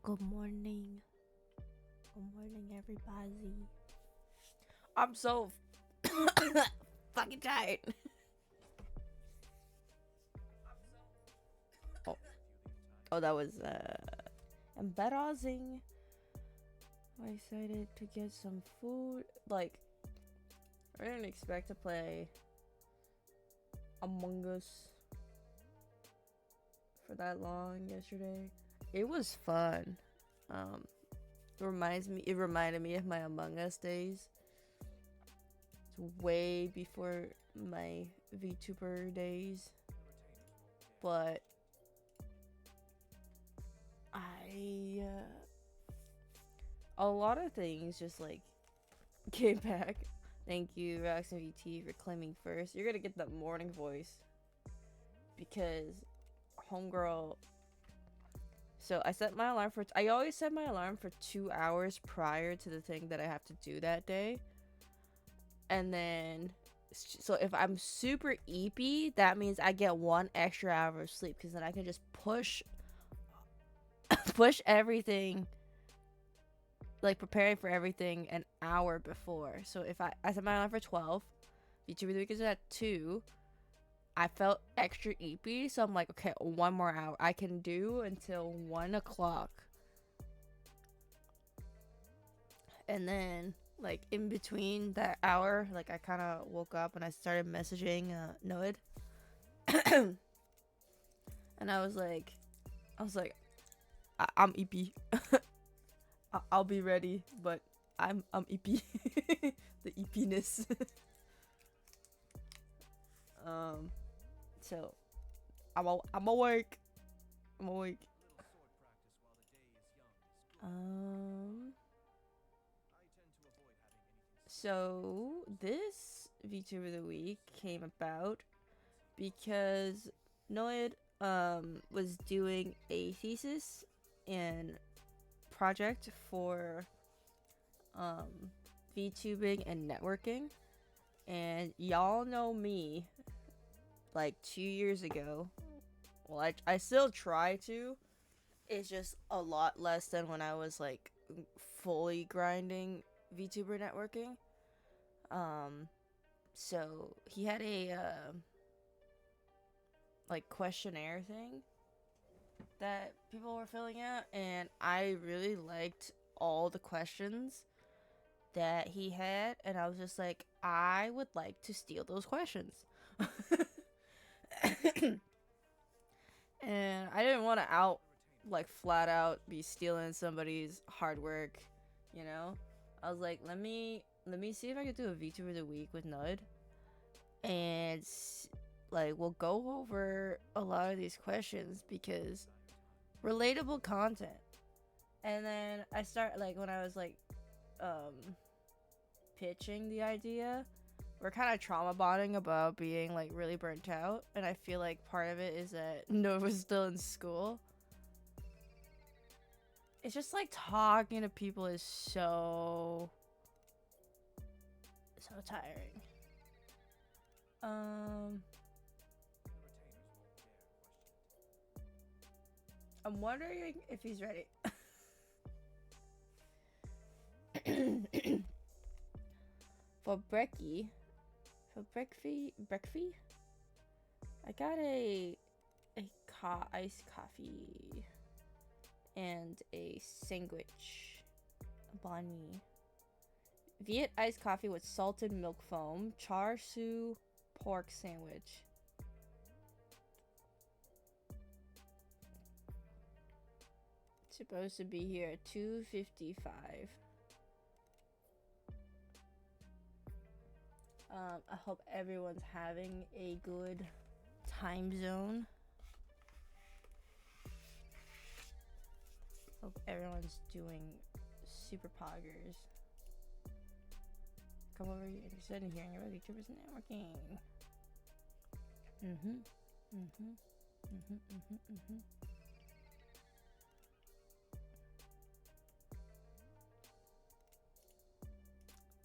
Good morning. Good morning, everybody. I'm so fucking tired. Oh, that was embarrassing. I excited to get some food. Like, I didn't expect to play Among Us for that long yesterday. It was fun. Um, it reminded me of my Among Us days. It's way before my VTuber days, but a lot of things just like came back. Thank you, Rox and VT, for claiming first. You're gonna get that morning voice because homegirl. So I always set my alarm for 2 hours prior to the thing that I have to do that day. And then, so if I'm super eepy, that means I get 1 extra hour of sleep because then I can just push everything, like preparing for everything an hour before. So if I set my alarm for 12, VTuber the week is at 2. I felt extra eepy, so I'm like, okay, 1 more hour I can do until 1 o'clock, and then like in between that hour, like I kind of woke up and I started messaging Noed, and I was like, I'm eepy. I'll be ready, but I'm eepy. The eepiness. So I'm awake. I'm awake. So this VTuber of the week came about because Noid was doing a thesis and project for VTubing and networking, and y'all know me, like 2 years ago. Well, I still try to. It's just a lot less than when I was like fully grinding VTuber networking. So he had a like questionnaire thing that people were filling out, and I really liked all the questions that he had, and I was just like, I would like to steal those questions. And I didn't want to flat out be stealing somebody's hard work, you know. I was like, let me see if I could do a VTuber of the week with Nud, and like we'll go over a lot of these questions because relatable content. And then I start, like, when I was like pitching the idea, we're kind of trauma bonding about being like really burnt out, and I feel like part of it is that Nova's still in school. It's just like talking to people is so tiring. I'm wondering if he's ready. For brekkie, I got a iced coffee and a sandwich, a banh mi. Viet iced coffee with salted milk foam, char siu pork sandwich. It's supposed to be here at 2:55. I hope everyone's having a good time zone. Hope everyone's doing super poggers. Come over here, interested in hearing about VTubers and networking.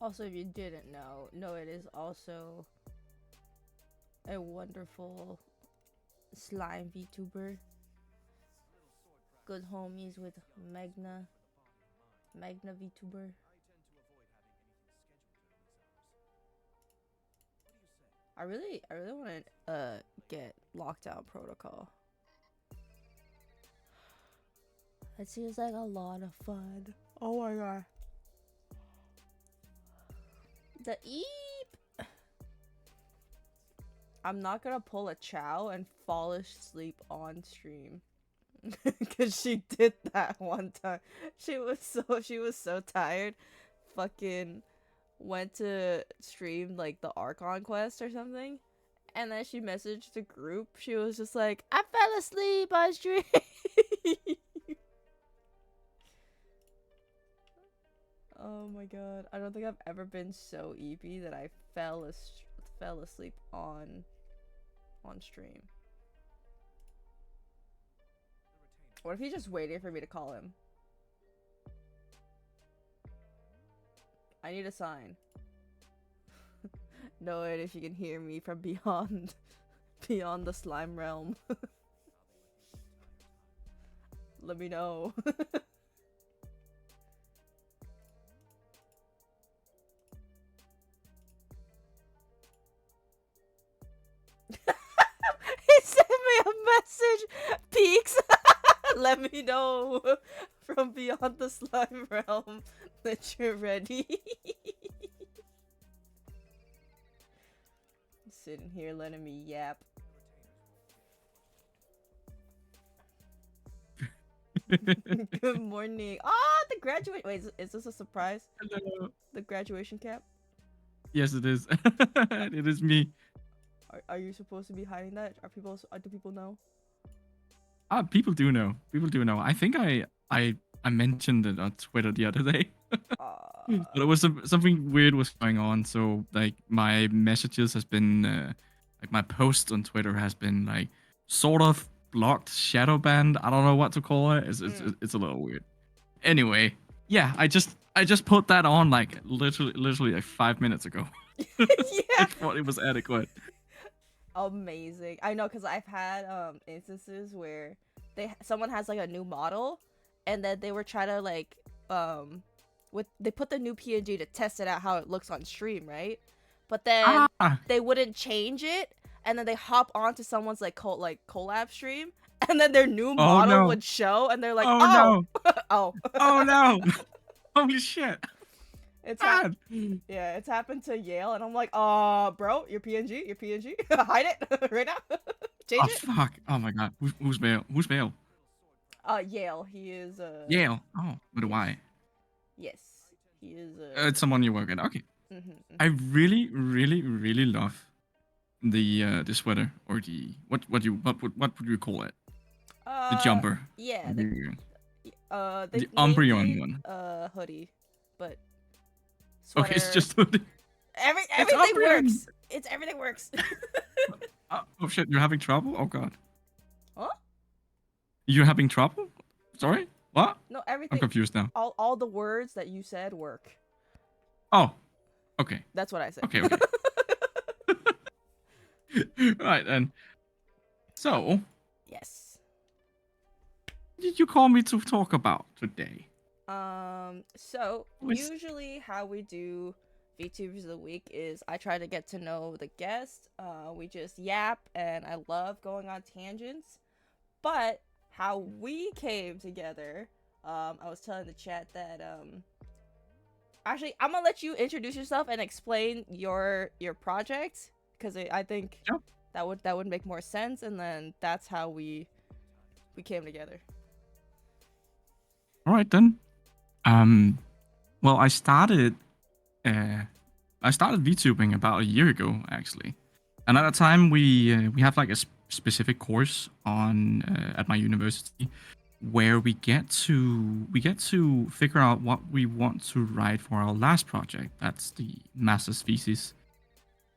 Also, if you didn't know it is also a wonderful slime VTuber. good homies with Magna Vtuber. I really want to get lockdown protocol. It seems like a lot of fun. Oh my god. The eep. I'm not gonna pull a chow and fall asleep on stream. Cause she did that one time. She was so tired. Fucking went to stream like the Archon quest or something. And then she messaged the group. She was just like, I fell asleep on stream. Oh my god. I don't think I've ever been so eepy that I fell asleep on stream. What if he's just waiting for me to call him? I need a sign. Know it if you can hear me from beyond the slime realm. Let me know. He sent me a message. Peaks. Let me know from beyond the slime realm that you're ready. Sitting here letting me yap. Good morning. Ah, the graduate. Wait, is this a surprise? Hello. The graduation cap? Yes, it is. It is me. Are you supposed to be hiding that? Do people know? People do know. People do know. I think I mentioned it on Twitter the other day. But it was something weird was going on. So like my messages has been like my post on Twitter has been like sort of blocked, shadow banned. I don't know what to call it. It's a little weird. Anyway, yeah, I just put that on like literally like 5 minutes ago. Yeah. I thought it was adequate. Amazing. I know, because I've had instances where someone has like a new model, and then they were trying to like they put the new PNG to test it out how it looks on stream, right? But then they wouldn't change it, and then they hop onto someone's like collab stream, and then their new model would show, and they're like, oh, oh, oh no, holy shit. It's happened to Yale, and I'm like, bro, your PNG, hide it right now, change it. Oh fuck! Oh my god, who's Vale? Who's Vale? Yale. He is Yale. Oh, with a Y. Yes, he is. It's someone you work at. Okay. I really love the sweater or the what would you call it? The jumper. Yeah. The Umbreon one. Hoodie, but. Sweater. Okay, it's just hoodie. Everything works. Everything works. Oh shit! You're having trouble? Oh god. Huh? You're having trouble? Sorry? What? No, everything. I'm confused now. All the words that you said work. Oh. Okay. That's what I said. Okay. Right then. So. Yes. What did you call me to talk about today? So usually how we do VTubers of the week is I try to get to know the guest. We just yap, and I love going on tangents. But how we came together, I was telling the chat that actually I'm gonna let you introduce yourself and explain your project, because I think that would make more sense, and then that's how we came together. All right then. Well, I started VTubing about a year ago, actually, and at the time we have like a specific course on at my university where we get to figure out what we want to write for our last project. That's the master's thesis.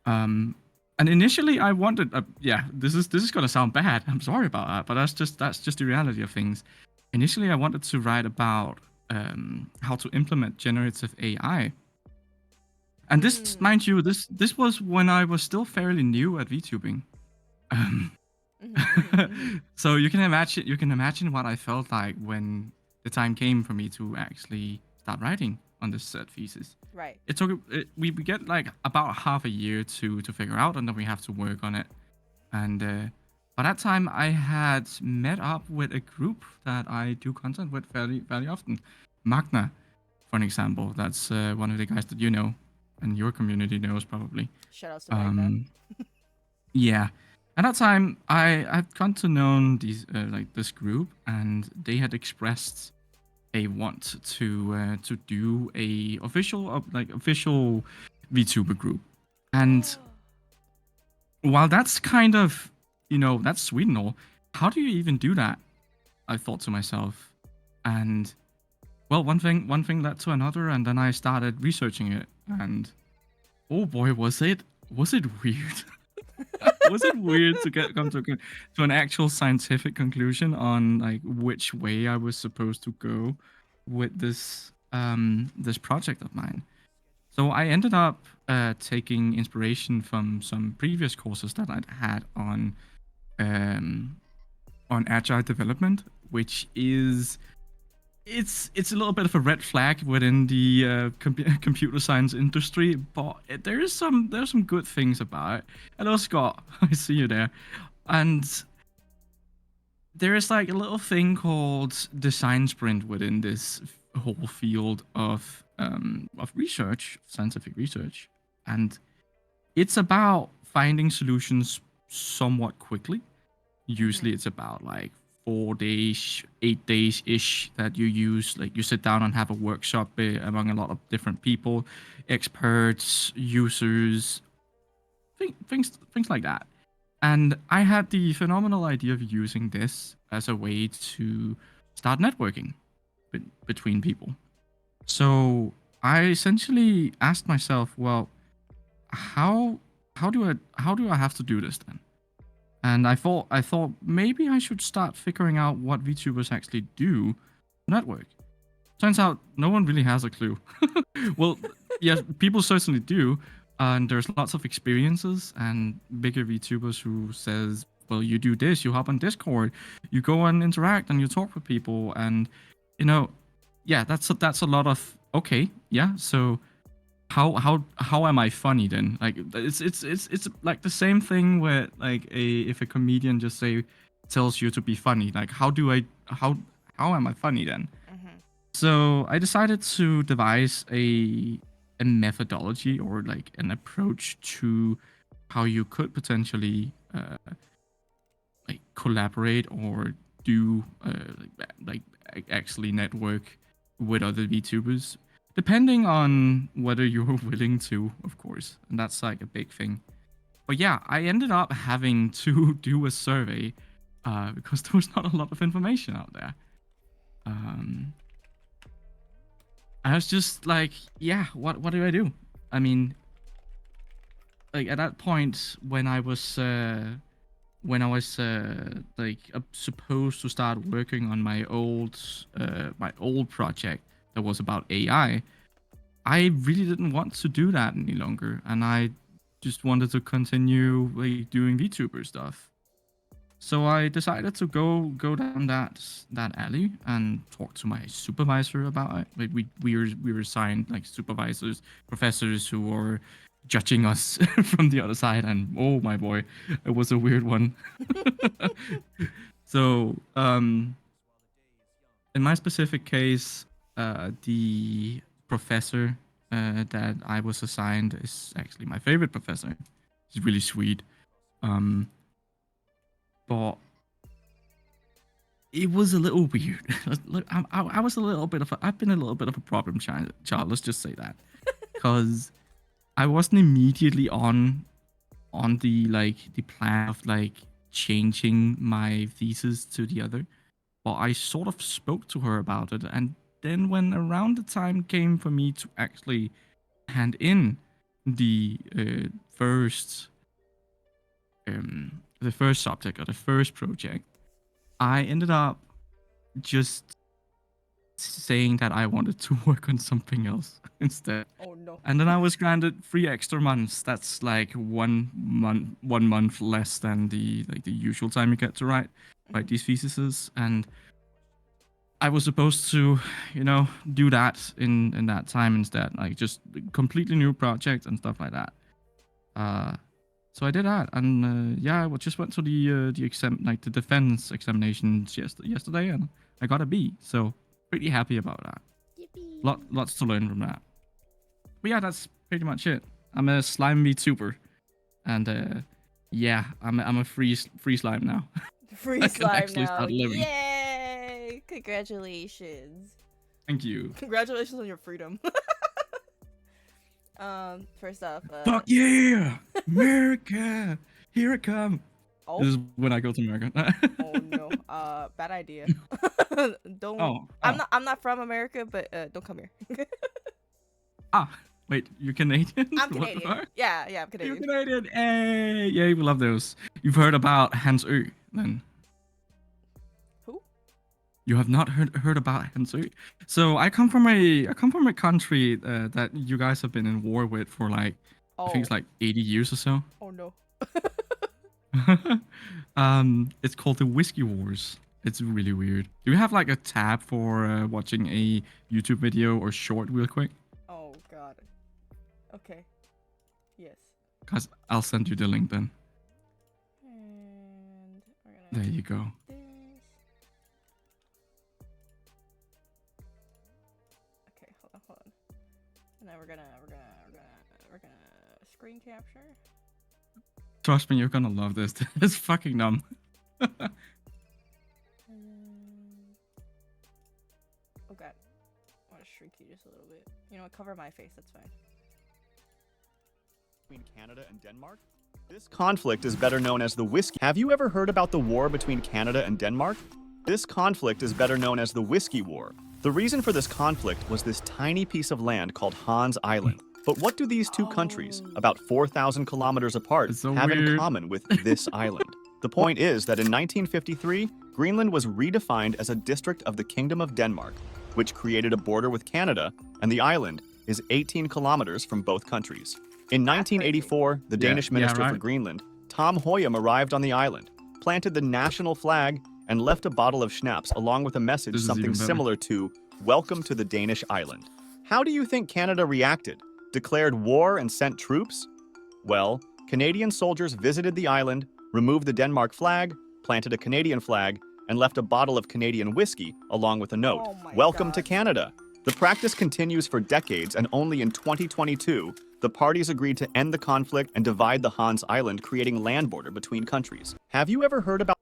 And initially I wanted, this is gonna sound bad. I'm sorry about that, but that's just the reality of things. Initially, I wanted to write about how to implement generative AI. And this, mind you, this was when I was still fairly new at VTubing. So you can imagine what I felt like when the time came for me to actually start writing on this set thesis. Right. We get like about half a year to figure out, and then we have to work on it. And by that time, I had met up with a group that I do content with fairly often. Magna, for an example, that's one of the guys that you know and your community knows probably. Shout outs to Magna. Um, yeah. At that time, I've come to know these like this group, and they had expressed a want to do a official VTuber group, and while that's kind of that's sweet and all, how do you even do that? I thought to myself, and well, one thing led to another, and then I started researching it, and oh boy, was it weird. Was it weird to come to an actual scientific conclusion on like which way I was supposed to go with this project of mine? So I ended up taking inspiration from some previous courses that I'd had um, on agile development, which is it's a little bit of a red flag within the computer science industry, but there's some good things about it. Hello, Scott. I see you there. And there is like a little thing called design sprint within this whole field of research, scientific research, and it's about finding solutions somewhat quickly. Usually it's about like 4 days, 8 days ish that you use. Like you sit down and have a workshop among a lot of different people, experts, users, things like that. And I had the phenomenal idea of using this as a way to start networking between people. So I essentially asked myself, well, how how do I have to do this then? And I thought maybe I should start figuring out what VTubers actually do to network. Turns out no one really has a clue. Well, yes, people certainly do, and there's lots of experiences and bigger VTubers who says, well, you do this, you hop on Discord, you go and interact and you talk with people, and you know, yeah, that's a lot of okay, yeah. So how am I funny then? Like it's like the same thing where like if a comedian just say tells you to be funny, like how am I funny then? Mm-hmm. So I decided to devise a methodology or like an approach to how you could potentially like collaborate or do actually network with other VTubers, depending on whether you're willing to, of course, and that's like a big thing. But yeah, I ended up having to do a survey because there was not a lot of information out there. Um, I was just like, yeah, what do I do? I mean, like at that point when I was like supposed to start working on my old project that was about I really didn't want to do that any longer, and I just wanted to continue like doing VTuber stuff. So I decided to go down that alley and talk to my supervisor about it. Like we were assigned like supervisors, professors who were judging us from the other side, and oh my boy, it was a weird one. So in my specific case, the professor that I was assigned is actually my favorite professor. He's really sweet. Um, but it was a little weird. Look, I was a little bit of I've been a little bit of a problem child. Let's just say that, because I wasn't immediately on the plan of like changing my thesis to the other, but I sort of spoke to her about it, and then when around the time came for me to actually hand in the the first subject or the first project, I ended up just saying that I wanted to work on something else instead. Oh no. And then I was granted 3 extra months. That's like 1 month less than the usual time you get to write these theses. And I was supposed to, do that in that time instead, like just completely new project and stuff like that. So I did that, and yeah, I just went to the exam, like the defense examinations yesterday, and I got a B. So pretty happy about that. Yippee. Lots to learn from that. But yeah, that's pretty much it. I'm a slime Vtuber, and yeah, I'm a free slime now. Free I can slime actually now. start living. Yay! Congratulations. Thank you. Congratulations on your freedom. First off, Fuck yeah, America! Here I come. Oh. This is when I go to America. Oh no. Bad idea. Don't. Oh. I'm not from America, but don't come here. Wait, you're Canadian? I'm What the Canadian. fuck? Yeah, I'm You're Canadian. Canadian. Hey, yeah, we love those. You've heard about Hans Ö, then? Who? You have not heard about Hans Ö. So I come from a country that you guys have been in war with for like I think it's like 80 years or so. Oh no. It's called the Whiskey Wars. It's really weird. Do you have like a tab for watching a YouTube video or short real quick? Oh god. Okay. Yes. Cause I'll send you the link then. And we're gonna There you go. this. Okay, hold on. And then we're gonna screen capture. Trust me, you're gonna love this. It's fucking dumb. Oh god. I want to shrink you just a little bit. You know what? Cover my face. That's fine. Between Canada and Denmark? This conflict is better known as the Whiskey. Have you ever heard about the war between Canada and Denmark? This conflict is better known as the Whiskey War. The reason for this conflict was this tiny piece of land called Hans Island. But what do these two countries, about 4,000 kilometers apart, so have weird. in common with this island? The point is that in 1953, Greenland was redefined as a district of the Kingdom of Denmark, which created a border with Canada, and the island is 18 kilometers from both countries. In 1984, the Danish minister for Greenland, Tom Hoyam, arrived on the island, planted the national flag, and left a bottle of schnapps along with a message something similar to, "Welcome to the Danish island." How do you think Canada reacted? Declared war and sent troops? Well, Canadian soldiers visited the island, removed the Denmark flag, planted a Canadian flag, and left a bottle of Canadian whiskey along with a note, "Welcome to Canada." The practice continues for decades, and only in 2022, the parties agreed to end the conflict and divide the Hans Island, creating land border between countries. Have you ever heard about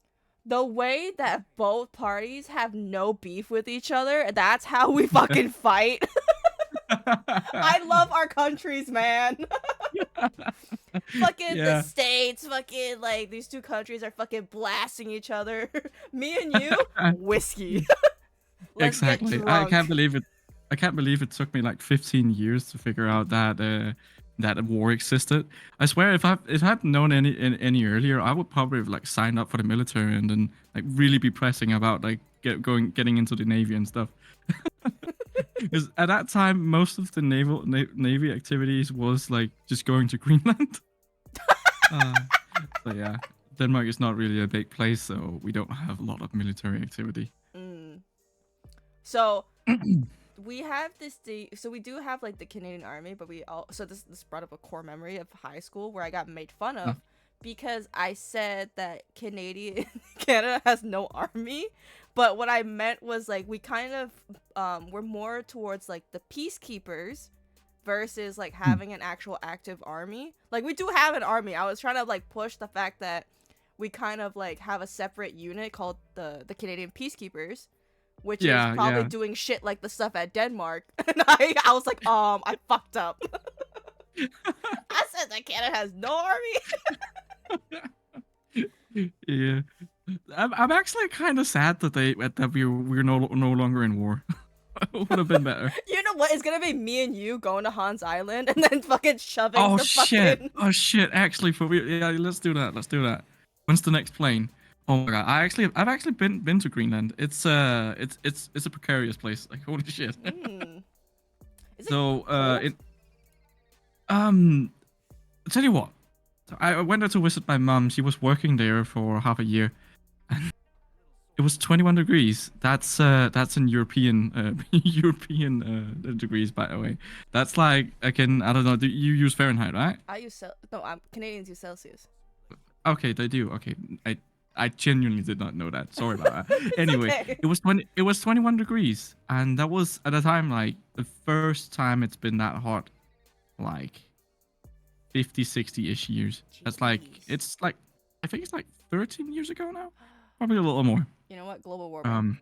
The way that both parties have no beef with each other, that's how we fucking fight. I love our countries, man. Fucking the states, fucking like these two countries are fucking blasting each other. Me and you, whiskey. Exactly. I can't believe it. I can't believe it took me like 15 years to figure out that that a war existed. I swear, if I'd known any earlier, I would probably have like signed up for the military and then like really be pressing about like getting into the navy and stuff. Because at that time, most of the navy activities was like just going to Greenland. So yeah, Denmark is not really a big place, so we don't have a lot of military activity. So we have this so we do have like the Canadian Army, but so this brought up a core memory of high school where I got made fun of because I said that Canada has no army, but what I meant was like we kind of we're more towards like the peacekeepers versus like having an actual active army. Like we do have an army. I was trying to like push the fact that we kind of like have a separate unit called the Canadian Peacekeepers, which is probably doing shit like the stuff at Denmark. And I was like, I fucked up. I said that Canada has no army. Yeah, I'm actually kind of sad that we're no longer in war. It would have been better. You know what? It's gonna be me and you going to Hans Island and then fucking shoving. Oh shit! Actually, for real, yeah. Let's do that. When's the next plane? Oh my god, I've actually been to Greenland. It's a precarious place. Like holy shit. Mm. Is it So cold? it um I'll tell you what. So I went there to visit my mom. She was working there for half a year, and it was 21 degrees. That's in European European degrees, by the way. That's like I don't know. Do you use Fahrenheit, right? I use no, I'm Canadians use Celsius. Okay, they do. Okay, I genuinely did not know that. Sorry about that. It's Anyway, okay. it was 21 degrees, and that was at the time like the first time it's been that hot, like 50, 60-ish years. That's like Jeez. it's like I think it's like 13 years ago now, probably a little more. You know what? Global warming.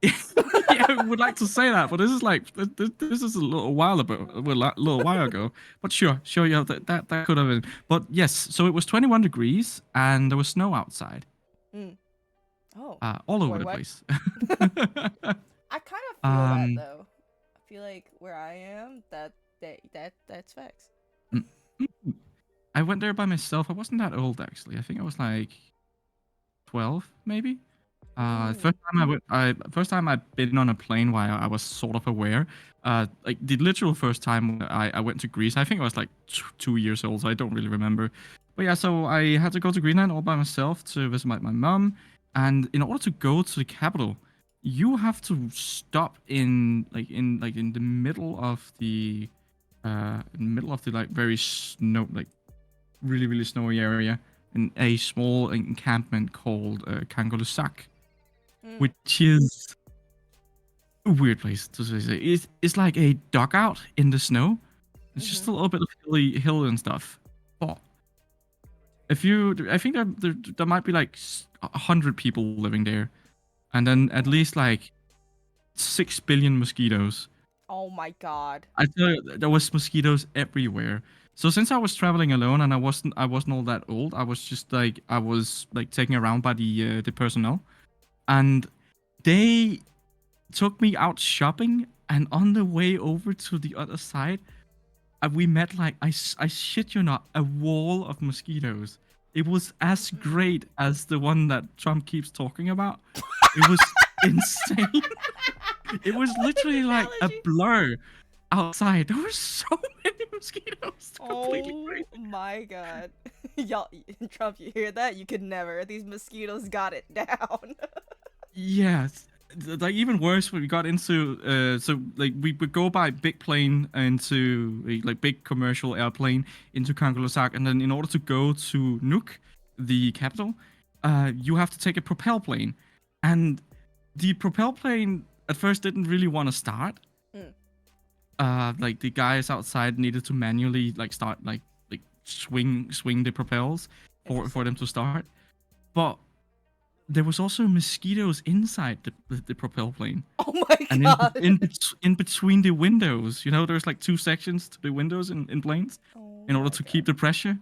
Yeah, I would like to say that, but this is like this is a little while ago, But sure, yeah, that could have been. But yes, so it was 21 degrees and there was snow outside, Mm. Oh. all over Boy, the what? place. I kind of feel that um, though. I feel like where I am, that's facts. mm, mm, I went there by myself. I wasn't that old actually. I think I was like 12, maybe. Mm. First time I'd been on a plane while I was sort of aware. Like the literal first time I went to Greece, I think I was like 2 years old, so I don't really remember. But yeah, so I had to go to Greenland all by myself to visit my mom, and in order to go to the capital, you have to stop in the middle of the like very snow like really snowy area in a small encampment called Kangalusak, Mm. which is a weird place to say. It's like a dugout in the snow. It's just a little bit of hill and stuff. But I think there might be like 100 people living there, and then at least like 6 billion mosquitoes. Oh my god. I tell you, there was mosquitoes everywhere. So since I was traveling alone and I wasn't all that old, I was like taken around by the personnel, and they took me out shopping, and on the way over to the other side, we met like I shit you not, a wall of mosquitoes. It was as great as the one that Trump keeps talking about. It was insane. It was literally like a Analogy. blur outside. There were so many mosquitoes. It's completely Oh crazy. my god. Y'all, Trump, you hear that? You could never. These mosquitoes got it down. Yes. Like even worse when we got into so like we would go by big plane into like big commercial airplane into Kangalusak, and then in order to go to Nuuk, the capital, you have to take a propel plane, and the propel plane at first didn't really want to start. Mm. Like the guys outside needed to manually like start like swing the propels for them to start, but there was also mosquitoes inside the propel plane, Oh my and god. in between the windows, there's like two sections to the windows in planes Oh in order my to god. keep the pressure.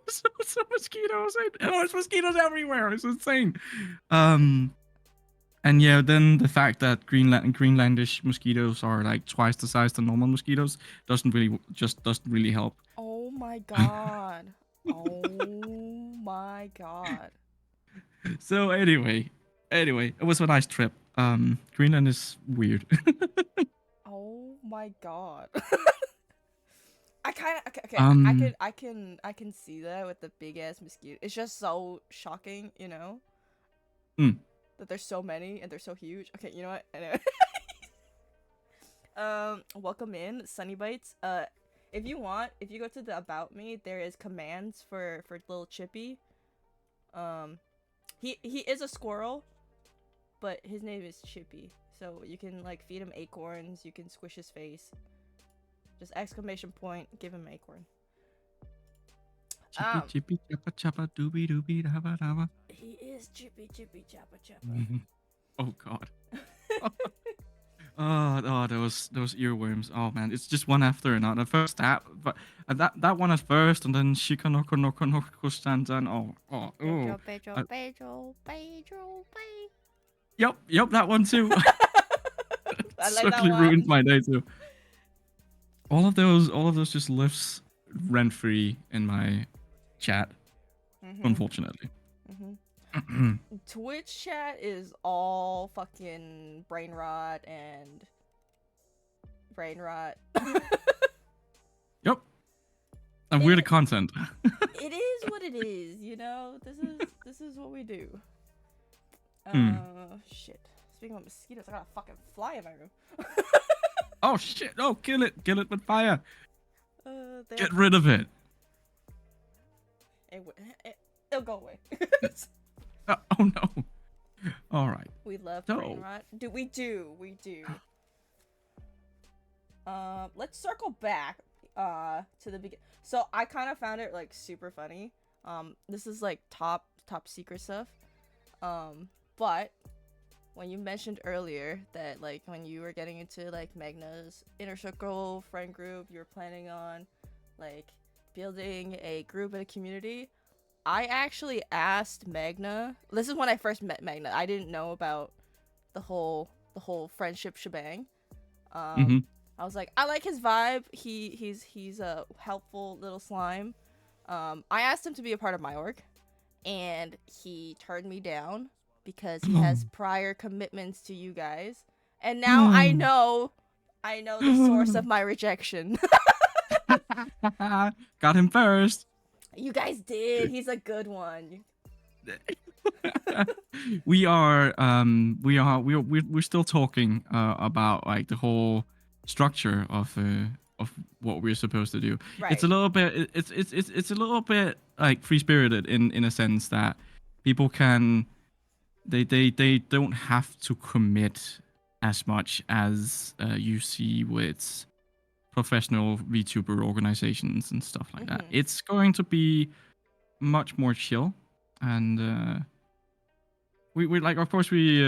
so mosquitoes, and there's mosquitoes everywhere. It's insane. And yeah, then the fact that Greenlandish mosquitoes are like twice the size than normal mosquitoes doesn't really help. Oh my god. Oh my god. So anyway, it was a nice trip. Greenland is weird. Oh my god. I kind of okay. um, I can see that with the big ass mosquito. It's just so shocking, Mm. that there's so many and they're so huge. Okay, you know what? Anyway. Welcome in, Sunny Bites. If you go to the about me, there is commands for little Chippy. He is a squirrel, but his name is Chippy. So you can like feed him acorns. You can squish his face. Just exclamation point. Give him acorn. chippy chappa chappa doobie doobie dabba dabba. He is Chippy Chappa Chappa. Oh god. Oh, those earworms. Oh man, it's just one after another. First that one at first, and then Shika Noko Noko Noko Stanzan. Oh. Pedro. Yep, that one too. I like that Certainly one. ruined my day too. All of those just lives rent free in my chat, unfortunately. Twitch chat is all fucking brain rot and brain rot. Yep. And weird content. It is what it is, you know. This is what we do. Shit. Speaking of mosquitoes, I got a fucking fly in my room. Oh shit! Oh, kill it! Kill it with fire! Get There. rid of it. It'll go away. Oh no! All right. We love So- brain rot. We do. Let's circle back to the beginning. So I kind of found it like super funny. This is like top secret stuff. But when you mentioned earlier that like when you were getting into like Magna's inner circle friend group, you were planning on like building a group and a community. I actually asked Magna. This is when I first met Magna. I didn't know about the whole friendship shebang. Mhm. I was like, I like his vibe. He's a helpful little slime. I asked him to be a part of my org, and he turned me down because he has prior commitments to you guys. And now I know the source of my rejection. Got him first. You guys did. He's a good one. We're still talking about like the whole structure of what we're supposed to do. Right. It's a little bit it's a little bit like free spirited in a sense that people can they don't have to commit as much as you see with professional VTuber organizations and stuff like that. It's going to be much more chill, and we like, of course, we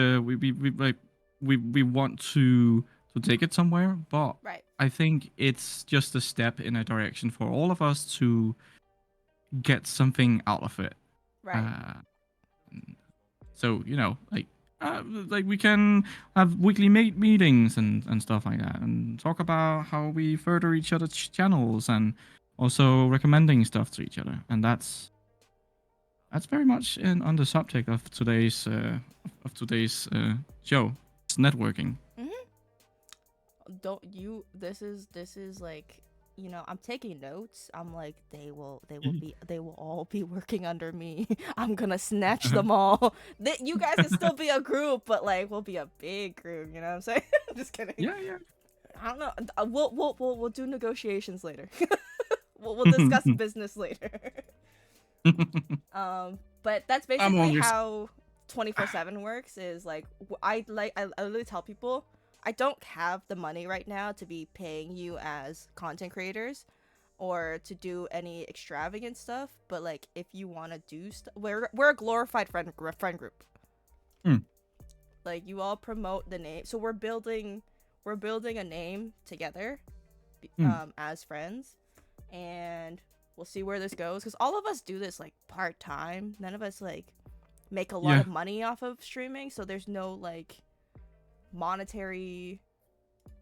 want to take it somewhere, but Right. I think it's just a step in a direction for all of us to get something out of it. Right. So like we can have weekly meetings and stuff like that, and talk about how we further each other's channels, and also recommending stuff to each other. And that's very much on the subject of today's show. It's networking. This is like, you know, I'm taking notes. I'm like, they will all be working under me. I'm gonna snatch them all. You guys can still be a group, but like we'll be a big group. You know what I'm saying? Just kidding. Yeah. I don't know. We'll do negotiations later. we'll discuss business later. But that's basically how 24/7 works. Is like I literally tell people, I don't have the money right now to be paying you as content creators or to do any extravagant stuff, but like if you want to do stuff, we're a glorified friend group. Like you all promote the name, so we're building a name together as friends, and we'll see where this goes, because all of us do this like part-time. None of us like make a lot of money off of streaming, so there's no like monetary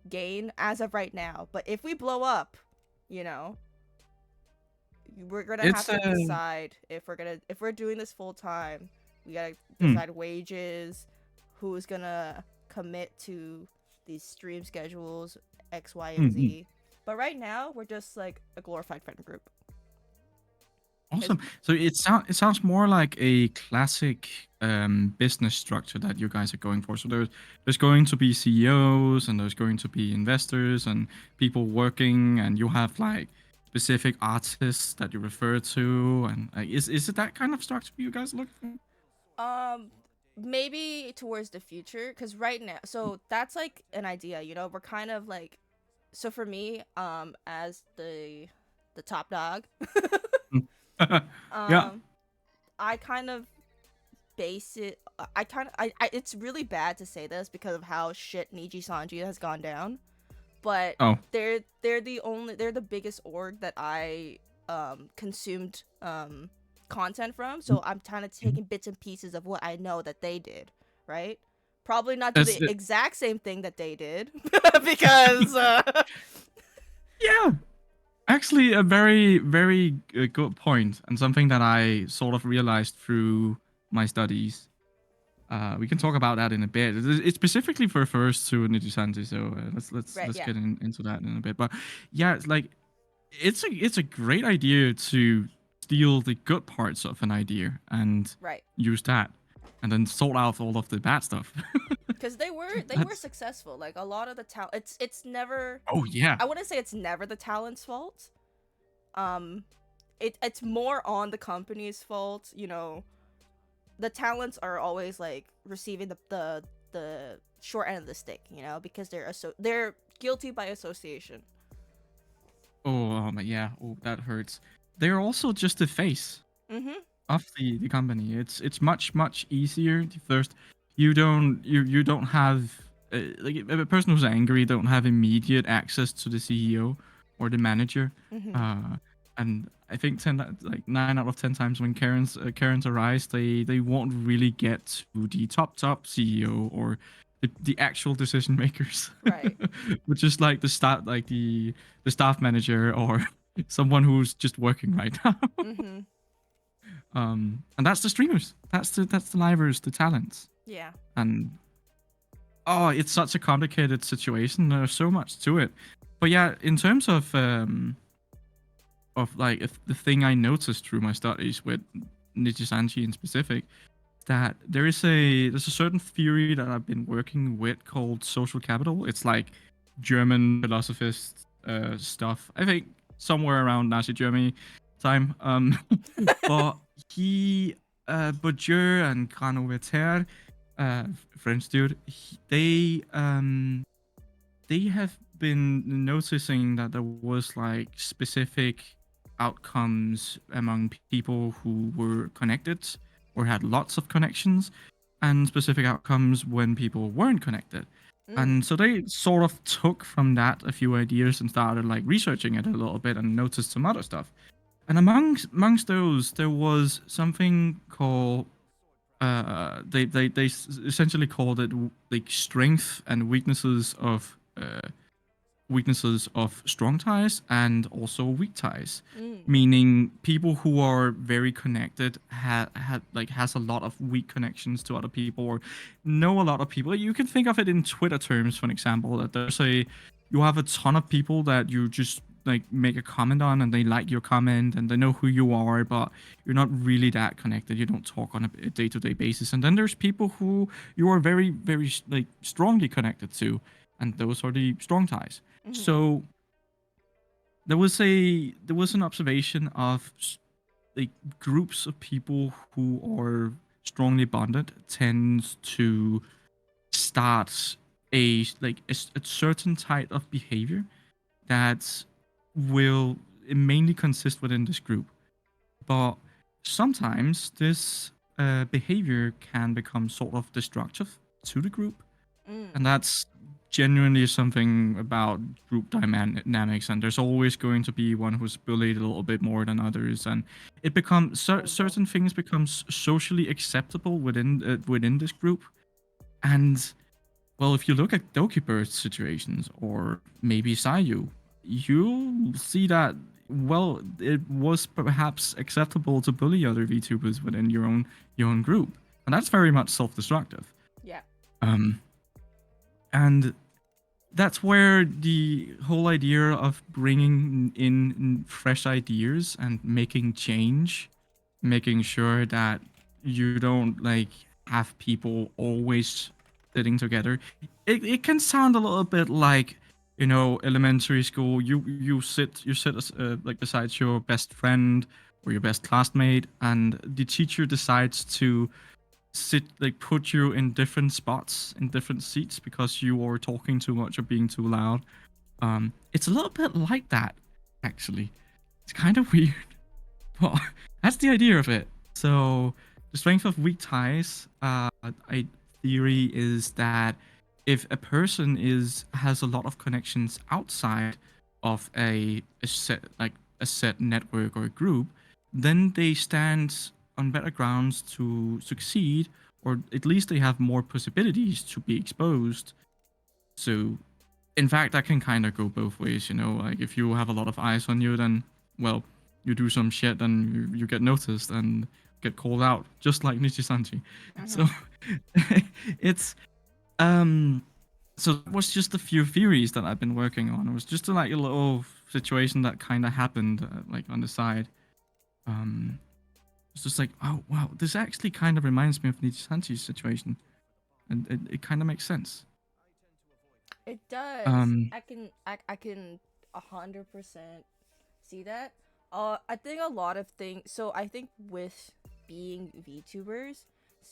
gain as of right now. But if we blow up, you know, we're gonna have to decide if we're doing this full time. We gotta decide wages, who's gonna commit to these stream schedules, X, Y, and Z. But right now we're just like a glorified friend group. Awesome. So it sounds more like a classic business structure that you guys are going for. So there's going to be CEOs, and there's going to be investors and people working, and you have like specific artists that you refer to, and like, is it that kind of structure you guys look for? Maybe towards the future, because right now, so that's like an idea, you know. We're kind of like, so for me, as the top dog. Yeah. I kind of base it. I it's really bad to say this because of how shit Niji Sanji has gone down, but they're the biggest org that I consumed content from. So I'm kind of taking bits and pieces of what I know that they did, right? Probably not do the exact same thing that they did because yeah. Actually, a very, very good point, and something that I sort of realized through my studies. We can talk about that in a bit. It specifically refers to Nijisanji, so Right, let's yeah. get into that in a bit. But yeah, it's like it's a great idea to steal the good parts of an idea and Right. use that, and then sort out all of the bad stuff. Because they were That's successful. Like a lot of the talent, it's never. oh yeah. I wouldn't say it's never the talent's fault. Um, it's more on the company's fault. You know, the talents are always like receiving the short end of the stick. You know, because they're guilty by association. Oh, yeah. Oh, that hurts. They're also just the face Mm-hmm. of the company. It's much easier. First, you don't have like a person who's angry don't have immediate access to the CEO or the manager. Mm-hmm. Uh, and I think 9 out of 10 times when Karens arise, they won't really get to the top CEO or the actual decision makers, Right. which is like the staff manager or someone who's just working right now. Mm-hmm. And that's the streamers. That's the livers, the talents. Yeah. And oh, it's such a complicated situation. There's so much to it. But yeah, in terms of like if the thing I noticed through my studies with Nijisanji in specific, that there's a certain theory that I've been working with called social capital. It's like German philosophist stuff. I think somewhere around Nazi Germany time. But he, Bourdieu and Granovetter, French dude, they have been noticing that there was like specific outcomes among people who were connected or had lots of connections, and specific outcomes when people weren't connected. And so they sort of took from that a few ideas and started like researching it a little bit and noticed some other stuff. And amongst those, there was something called they essentially called it like strength and weaknesses of strong ties and also weak ties, meaning people who are very connected has a lot of weak connections to other people or know a lot of people. You can think of it in Twitter terms, for example, that you have a ton of people that you just like make a comment on and they like your comment and they know who you are, but you're not really that connected. You don't talk on a day-to-day basis. And then there's people who you are very like strongly connected to, and those are the strong ties. So there was an observation of like groups of people who are strongly bonded tends to start a certain type of behavior that will mainly consist within this group. But sometimes this behavior can become sort of destructive to the group, and that's genuinely something about group dynamics. And there's always going to be one who's bullied a little bit more than others, and it becomes certain things becomes socially acceptable within this group. And well, if you look at Doki Bird situations or maybe Sayu, you'll see that well, it was perhaps acceptable to bully other VTubers within your own group, and that's very much self-destructive. Yeah. And that's where the whole idea of bringing in fresh ideas and making change, making sure that you don't like have people always sitting together. It can sound a little bit like, you know, elementary school. You sit like beside your best friend or your best classmate, and the teacher decides to put you in different spots in different seats because you are talking too much or being too loud. It's a little bit like that, actually. It's kind of weird, but that's the idea of it. So the strength of weak ties, theory is that if a person has a lot of connections outside of a set network or a group, then they stand on better grounds to succeed, or at least they have more possibilities to be exposed. So, in fact, that can kind of go both ways, you know. Like if you have a lot of eyes on you, then well, you do some shit, then you get noticed, and get called out, just like Nichisanji. So Mhm. it's so that was just a few theories that I've been working on. It was just like a little situation that kind of happened like on the side. Um, it's just like, oh wow, this actually kind of reminds me of Nichisanji's situation, and it kind of makes sense. It does. Um, I can 100% see that. I think a lot of things. So I think with being VTubers,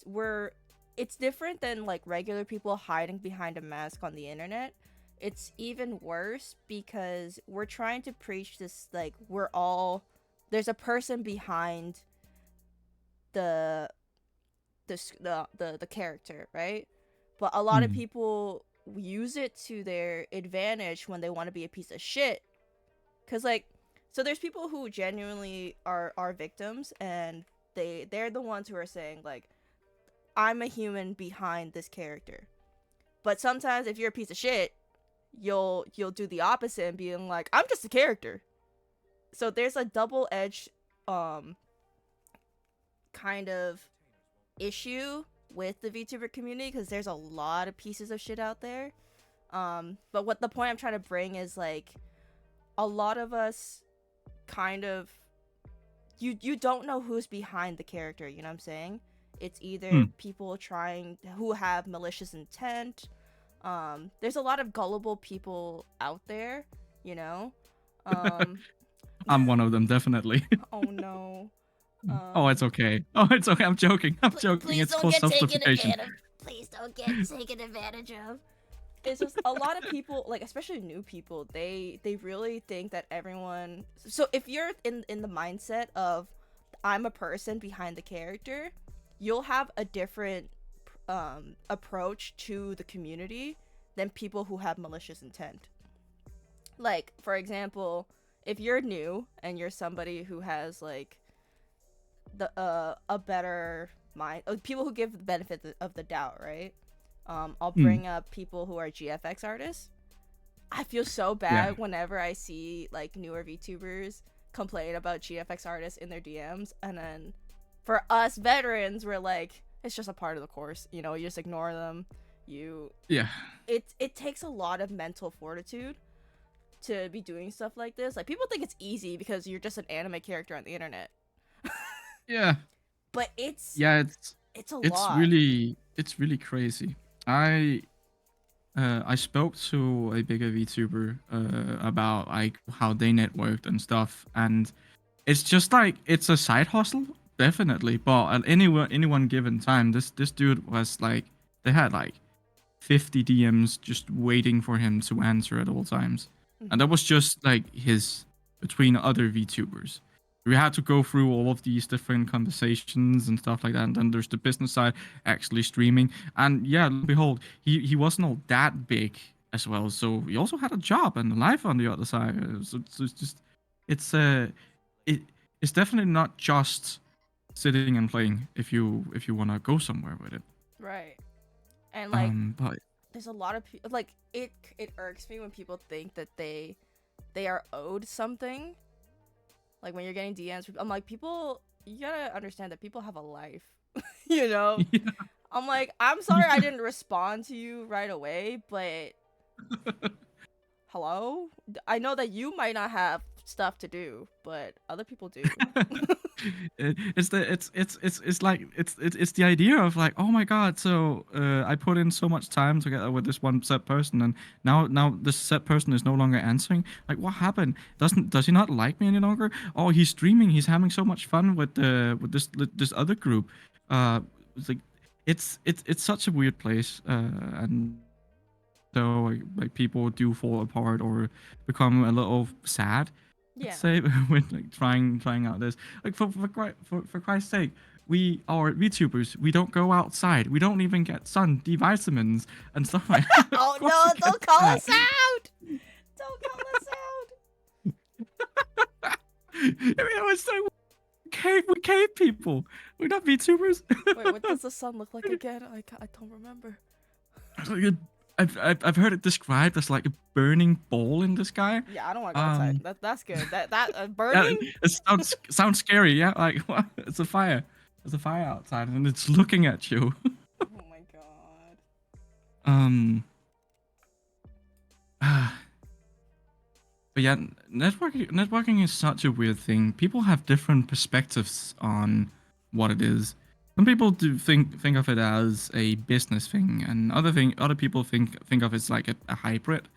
we're it's different than like regular people hiding behind a mask on the internet. It's even worse because we're trying to preach this like we're all there's a person behind the the character, right? But a lot of mm, people use it to their advantage when they want to be a piece of shit. Cause like, so there's people who genuinely are victims, and they're the ones who are saying like, I'm a human behind this character. But sometimes if you're a piece of shit, you'll do the opposite and being like, I'm just a character. So there's a double edged um kind of issue with the VTuber community because there's a lot of pieces of shit out there. But what the point I'm trying to bring is like a lot of us kind of you don't know who's behind the character, you know what I'm saying? It's either mm. people trying who have malicious intent. There's a lot of gullible people out there, you know. Um, I'm one of them, definitely. oh no. Oh, it's Um, okay. Oh, it's okay. I'm joking. I'm joking. please It's don't called get taken self-deprecation. advantage. Please don't get taken advantage of. It's just a lot of people, like especially new people, they really think that everyone. So if you're in the mindset of I'm a person behind the character, you'll have a different approach to the community than people who have malicious intent. Like for example, if you're new and you're somebody who has like the a better mind, people who give the benefit of the doubt, right? I'll Mm, bring up people who are GFX artists. I feel so yeah. bad whenever I see like newer VTubers complain about GFX artists in their DMs, and then for us veterans, we're like, it's just a part of the course. You know, you just ignore them. You, Yeah. it takes a lot of mental fortitude to be doing stuff like this. Like people think it's easy because you're just an anime character on the internet, Yeah. but it's Yeah, it's a it's lot. really it's really crazy. I spoke to a bigger VTuber about like how they networked and stuff, and it's just like it's a side hustle, definitely. But at any one given time, this dude was like they had like 50 DMs just waiting for him to answer at all times, and that Hmm. was just like his between other VTubers. We had to go through all of these different conversations and stuff like that, and then there's the business side, actually streaming. And yeah, lo and behold, he wasn't all that big as well, so he also had a job and a life on the other side. So it's just it's it it's definitely not just sitting and playing if you want to go somewhere with it. Right. And like But there's a lot of people like it irks me when people think that they are owed something. Like when you're getting DMs, I'm like, people, you gotta understand that people have a life, you know. I'm like, I'm sorry I didn't respond to you right away, but hello, I know that you might not have stuff to do, but other people do. It's like it's the idea of like, oh my god, so I put in so much time together with this one set person, and now this set person is no longer answering. Like, what happened? Does he not like me any longer? Oh, he's streaming, he's having so much fun with this other group. It's like it's such a weird place, and so like people do fall apart or become a little sad, let's Yeah. say, when like trying out this, like for Christ's sake, we are VTubers. We don't go outside. We don't even get sun D vitamins and stuff like that. Of Oh course no! we get Don't call that. us out! Don't call us I mean, it's like we cave people. We're not VTubers. out! Wait, what does the sun look like again? I don't remember. I've heard it described as like a burning ball in the sky. Yeah, I don't want to go outside. Um, That's good. That yeah, burning. it sounds scary. Yeah, like what? It's a fire. there's a fire outside, and it's looking at you. Oh my god. um. But yeah, networking is such a weird thing. People have different perspectives on what it is. Some people do think of it as a business thing, and other people think of it as like a hybrid.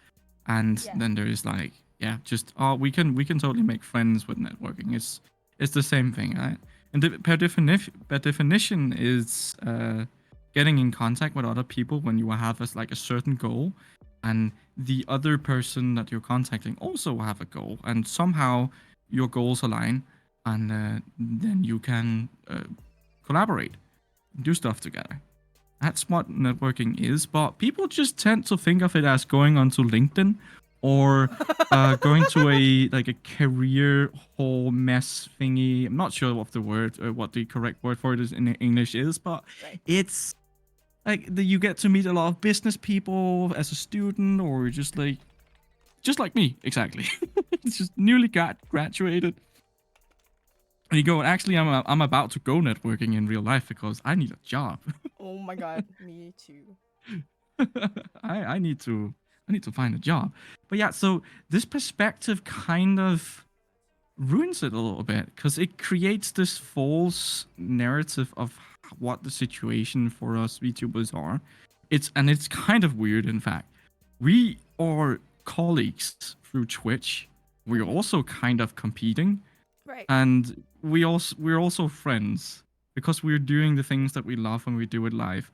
And Yeah. then there is like, yeah, just we can totally make friends with networking. It's the same thing, right? And per definition is getting in contact with other people when you have like a certain goal, and the other person that you're contacting also have a goal, and somehow your goals align, and then you can collaborate, do stuff together. That's what networking is, but people just tend to think of it as going onto LinkedIn or going to a career whole mess thingy. I'm not sure what the correct word for it is in English is, but Right. it's like you get to meet a lot of business people as a student, or just like me, exactly. It's just newly graduated. And you go, actually, I'm about to go networking in real life because I need a job. Oh my god, me too. I need to find a job. But yeah, so this perspective kind of ruins it a little bit because it creates this false narrative of what the situation for us VTubers are. It's kind of weird. In fact, we are colleagues through Twitch. We're also kind of competing, Right. and we're also friends because we're doing the things that we love when we do it live.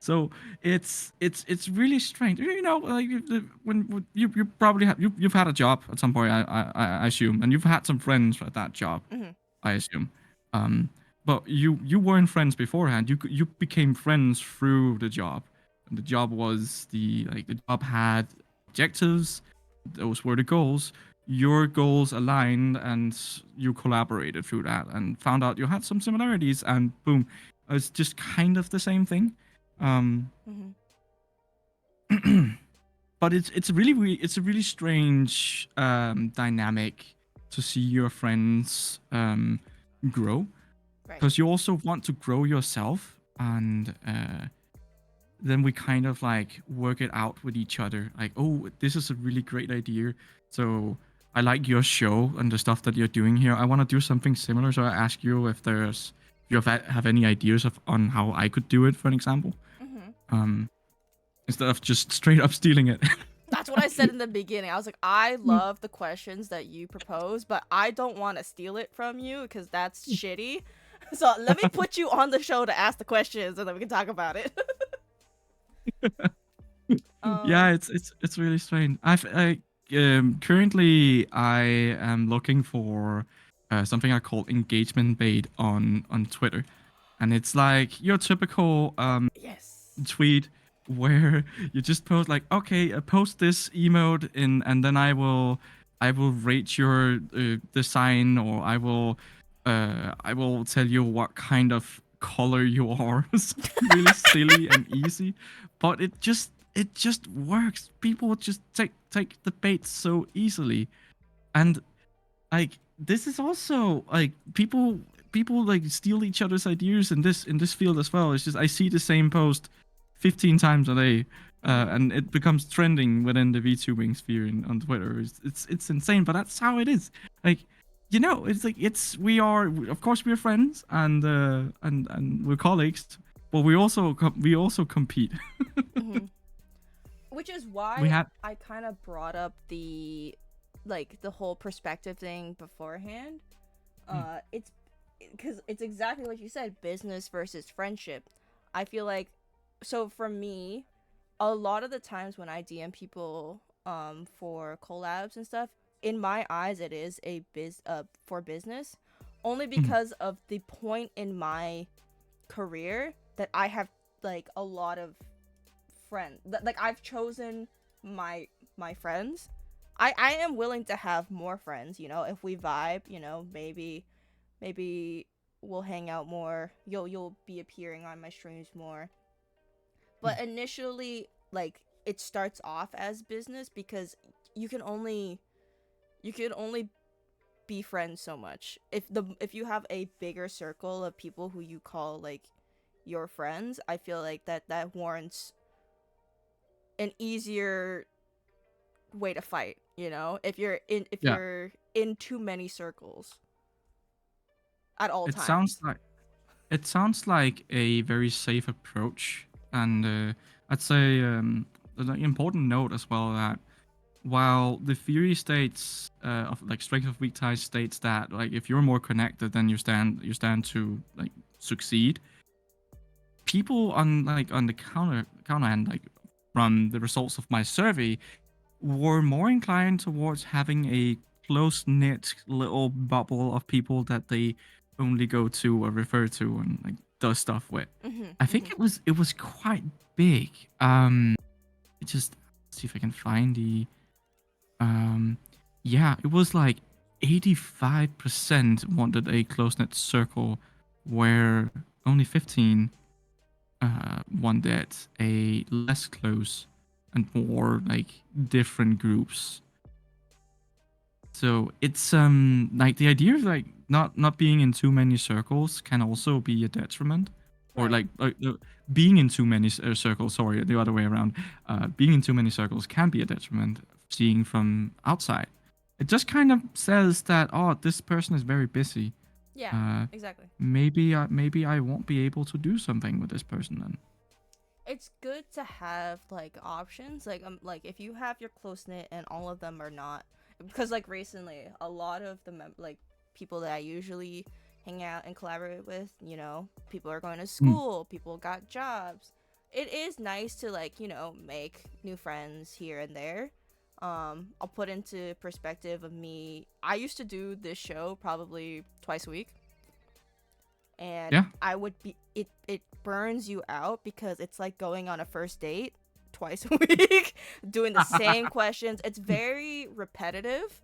So it's really strange. You know, like when you probably have you've had a job at some point. I assume, and you've had some friends at that job. Mm-hmm. I assume. Um, but you weren't friends beforehand. You became friends through the job. And the job was the job had objectives. Those were the goals. Your goals aligned, and you collaborated through that, and found out you had some similarities, and boom, it's just kind of the same thing. Mm-hmm. But it's it's a really strange dynamic to see your friends grow, Right. because you also want to grow yourself, and then we kind of like work it out with each other, like, oh, this is a really great idea, so I like your show and the stuff that you're doing here. I want to do something similar, so I ask you if you have any ideas on how I could do it, for an example. Mm-hmm. Instead of just straight up stealing it. That's what I said in the beginning. I was like, I love the questions that you propose, but I don't want to steal it from you because that's shitty. So let me put you on the show to ask the questions, and then we can talk about it. Yeah, it's really strange. Currently I am looking for something I call engagement bait on Twitter, and it's like your typical Yes. tweet where you just post like, okay, post this emote in, and then I will rate your design, or I will tell you what kind of color you are. Something really silly and easy, but it just works. People just take the bait so easily, and like this is also like people like steal each other's ideas in this field as well. It's just I see the same post 15 times a day, and it becomes trending within the VTubing sphere on Twitter. It's insane, but that's how it is. Like, it's like we are, of course we're friends, and we're colleagues, but we also compete. Mm-hmm. Which is why We had I kind of brought up the whole perspective thing beforehand. It's because it's exactly what you said, business versus friendship. I feel like, so for me, a lot of the times when I DM people for collabs and stuff, in my eyes it is for business, only because of the point in my career that I have like a lot of friends. Like I've chosen my friends. I am willing to have more friends, if we vibe, maybe we'll hang out more. You'll be appearing on my streams more. But initially, like, it starts off as business because you can only befriend so much. If you have a bigger circle of people who you call like your friends, I feel like that warrants an easier way to fight, you know? If Yeah. you're in too many circles at all It times. sounds like a very safe approach, and I'd say there's an important note as well that while the theory states of like strength of weak ties states that like if you're more connected, then you stand to like succeed. People on the counter end, like from the results of my survey, were more inclined towards having a close knit little bubble of people that they only go to or refer to and like does stuff with. Mhm. I think Mhm. it was quite big. Just see if I can find the yeah, it was like 85% wanted a close knit circle, where only 15 wanted a less close and more like different groups. So it's like the idea of like not being in too many circles can also be a detriment, or Right. like being in too many circles. Sorry, the other way around. Being in too many circles can be a detriment. Seeing from outside, it just kind of says that this person is very busy. Yeah, Uh, exactly. maybe I won't be able to do something with this person then. It's good to have like options, like if you have your close knit and all of them are not, because like recently a lot of the like people that I usually hang out and collaborate with, you know, people are going to Mm, school, people got jobs. It is nice to like, you know, make new friends here and there. I'll put into perspective of me. I used to do this show probably twice a week, and yeah. I would be it burns you out because it's like going on a first date twice a week doing the same questions. It's very repetitive,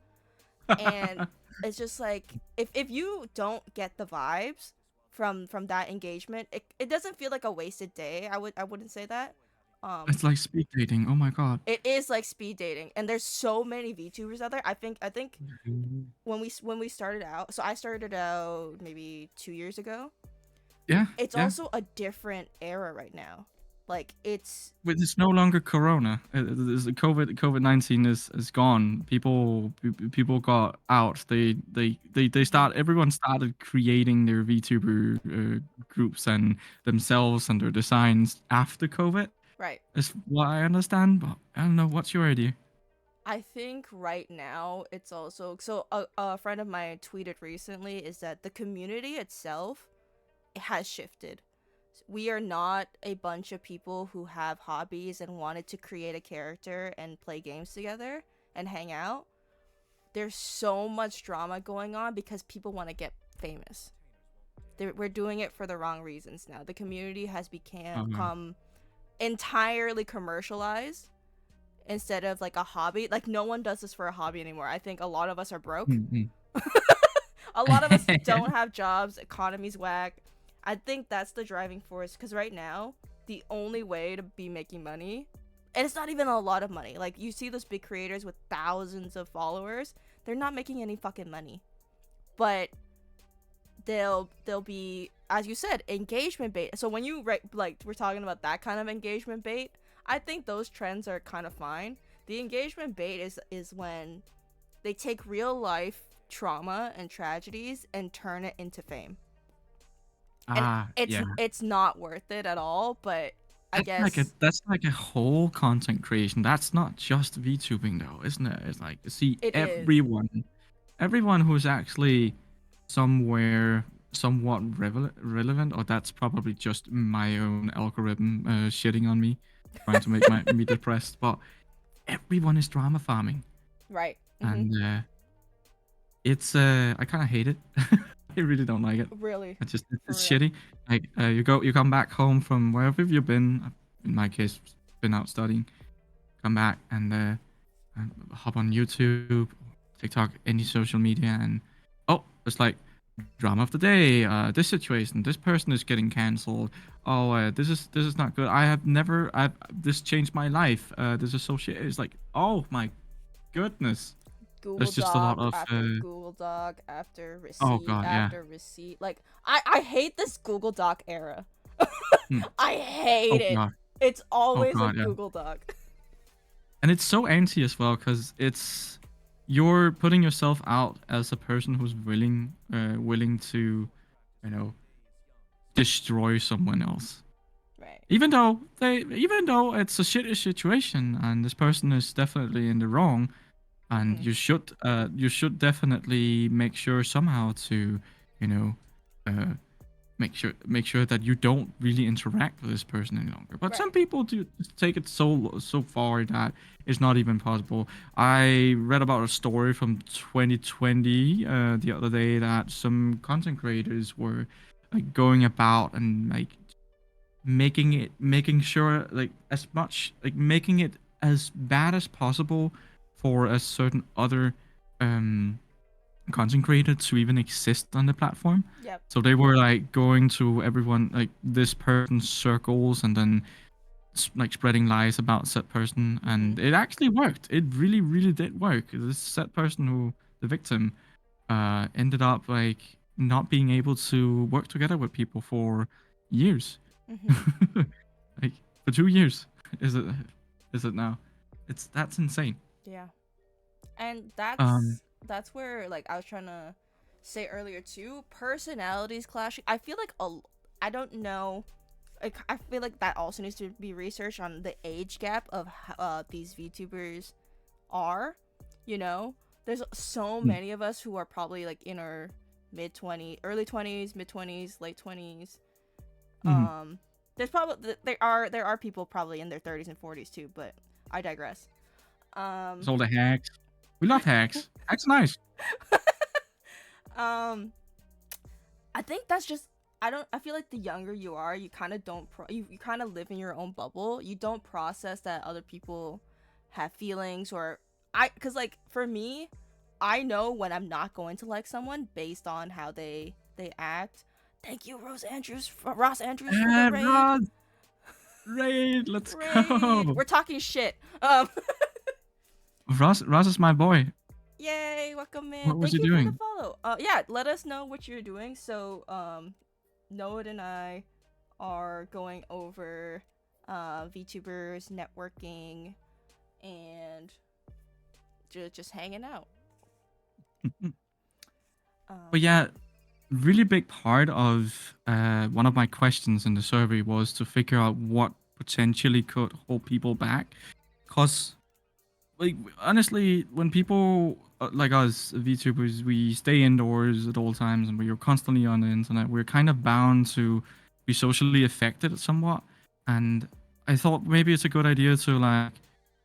and it's just like if you don't get the vibes from that engagement, it doesn't feel like a wasted day. I wouldn't say that. It's like speed dating. Oh my god. It is like speed dating, and there's so many VTubers out there. I think when we started out, so I started out maybe 2 years ago. Yeah, It's yeah. also a different era right now. Like it's But it's no longer Corona. COVID-19 is gone. People got out. They start. Everyone started creating their VTuber groups and themselves and their designs after COVID. right. Is what I understand. But I don't know. What's your idea? I think right now it's also so a friend of mine tweeted recently is that the community itself has shifted. We are not a bunch of people who have hobbies and wanted to create a character and play games together and hang out. There's so much drama going on because people want to get famous. We're doing it for the wrong reasons now. The community has Uh, become entirely commercialized instead of like a hobby. Like no one does this for a hobby anymore. I think a lot of us are broke. mm, A lot of us don't have jobs. Economy's whack. I think that's the driving force because right now the only way to be making money, and it's not even a lot of money. Like you see those big creators with thousands of followers, they're not making any fucking money, but they'll be, as you said, engagement bait. So when you like we're talking about that kind of engagement bait, I think those trends are kind of fine. The engagement bait is when they take real life trauma and tragedies and turn it into fame, and yeah. it's not worth it at all. But I guess That's like a whole content creation. That's not just VTubing though, isn't it? It's like see it is. everyone who's actually somewhere somewhat relevant, or that's probably just my own algorithm shitting on me, trying to make me depressed. But everyone is drama farming, Right. and it's I kind of hate it. I really don't like it. Really, for It's real. shitty. Like you come back home from wherever you've been. In my case, been out studying. Come back and hop on YouTube, TikTok, any social media, and it's like drama of the day. This situation, this person is getting cancelled. This is not good. I have never. I've this changed my life. This associate is like, oh my goodness. Google There's just a lot Doc of after Google Doc after oh receipt god, yeah. after receipt. Like I hate this Google Doc era. Hmm. I hate Oh it. god. It's Oh always a god, yeah. Google Doc. And it's so anti as well because you're putting yourself out as a person who's willing to, you know, destroy someone else. Right. Even though it's a shitty situation and this person is definitely in the wrong, and Mhm. you should definitely make sure somehow to, you know, uh, make sure that you don't really interact with this person any longer. But some Right. people do take it so far that it's not even possible. I read about a story from 2020 the other day that some content creators were like going about and like making sure like as much like making it as bad as possible for a certain other um content creator to even exist on the platform. Yep. So they were like going to everyone like this person's circles and then like spreading lies about said person, and Mhm. it actually worked. It really did work. This said person who the victim ended up like not being able to work together with people for years. Mhm. Like for 2 years is it now? That's insane. Yeah. And Um that's where like I was trying to say earlier too, personalities clashing. I feel like I don't know. Like, I feel like that also needs to be researched on the age gap of these VTubers are. You know, there's so mm, many of us who are probably like in our early 20s, mid 20s, late 20s. mhm. There's probably there are people probably in their 30s and 40s too, but I digress. It's Um, all the hacks. We love hacks. Hacks are nice. um, I think that's just I feel like the younger you are, you kind of don't you kind of live in your own bubble. You don't process that other people have feelings or cuz like for me, I know when I'm not going to like someone based on how they act. Thank you Ross Andrews for the raid. Ross, raid, let's Raid. go. We're talking shit. Ross is my boy. Yay, welcome in. What was Thank he you for the doing? follow. Yeah, let us know what you're doing. So, Noah and I are going over VTubers, networking, and just hanging out. But Um, yeah, really big part of one of my questions in the survey was to figure out what potentially could hold people back. Cause like honestly, when people like us VTubers, we stay indoors at all times and we're constantly on the internet. We're kind of bound to be socially affected somewhat. And I thought maybe it's a good idea to like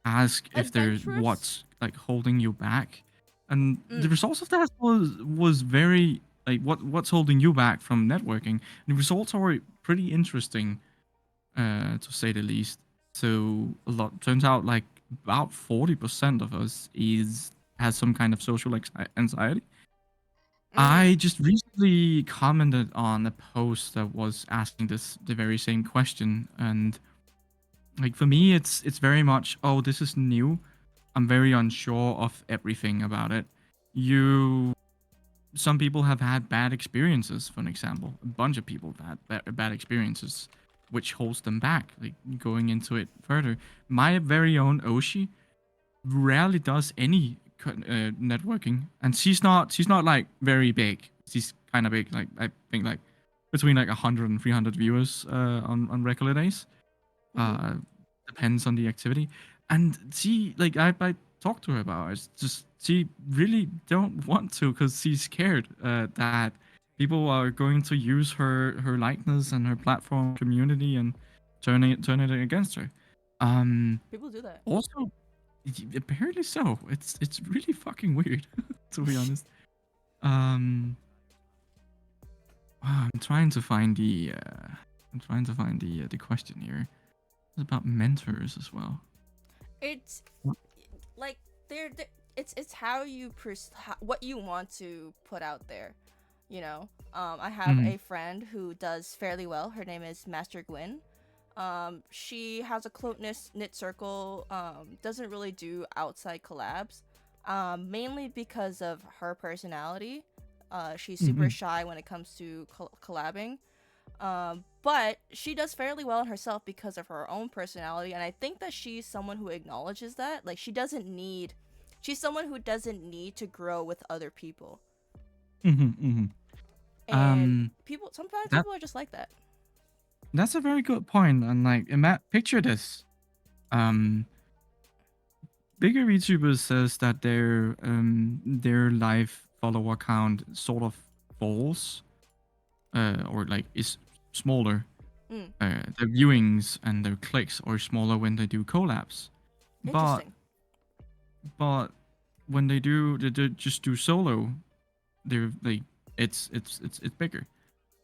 ask if there's adventurous? what's like holding you back. And the Mm, results of that was very like what's holding you back from networking. The results are pretty interesting, to say the least. So a lot turns out like about 40% of us is has some kind of social anxiety. mm. I just recently commented on a post that was asking the very same question, and like for me, it's very much, oh, this is new. I'm very unsure of everything about it. You Some people have had bad experiences, for an example. A bunch of people have had bad experiences, which holds them back, like going into it further. My very own Oshi rarely does any networking, and she's not like very big. She's kind of big, like I think like between like 100 and 300 viewers on regular days. Mm-hmm. Uh, Depends on the activity. And she like I talked to her about it. It's just she really don't want to because she's scared that people are going to use her likeness and her platform community and turn it against her. Um, People do that. Also, apparently so. It's really fucking weird, to be honest. Um, I'm trying to find the question here. It's about mentors as well. It's like it's how you what you want to put out there, you know. I have Mm, a friend who does fairly well. Her name is Master Gwyn. She has a close knit circle. Doesn't really do outside collabs. mainly because of her personality. She's super Mm-hmm. shy when it comes to collabing. But she does fairly well in herself because of her own personality, and I think that she's someone who acknowledges that. Like, she's someone who doesn't need to grow with other people. Mm-hmm. Mm-hmm. And sometimes That people are just like that. that's a very good point. And like, picture this. Um, bigger VTubers says that their live follower count sort of falls, or like is smaller. Mm, Their viewings and their clicks are smaller when they do collabs, but interesting. but when they just do solo, they it's bigger.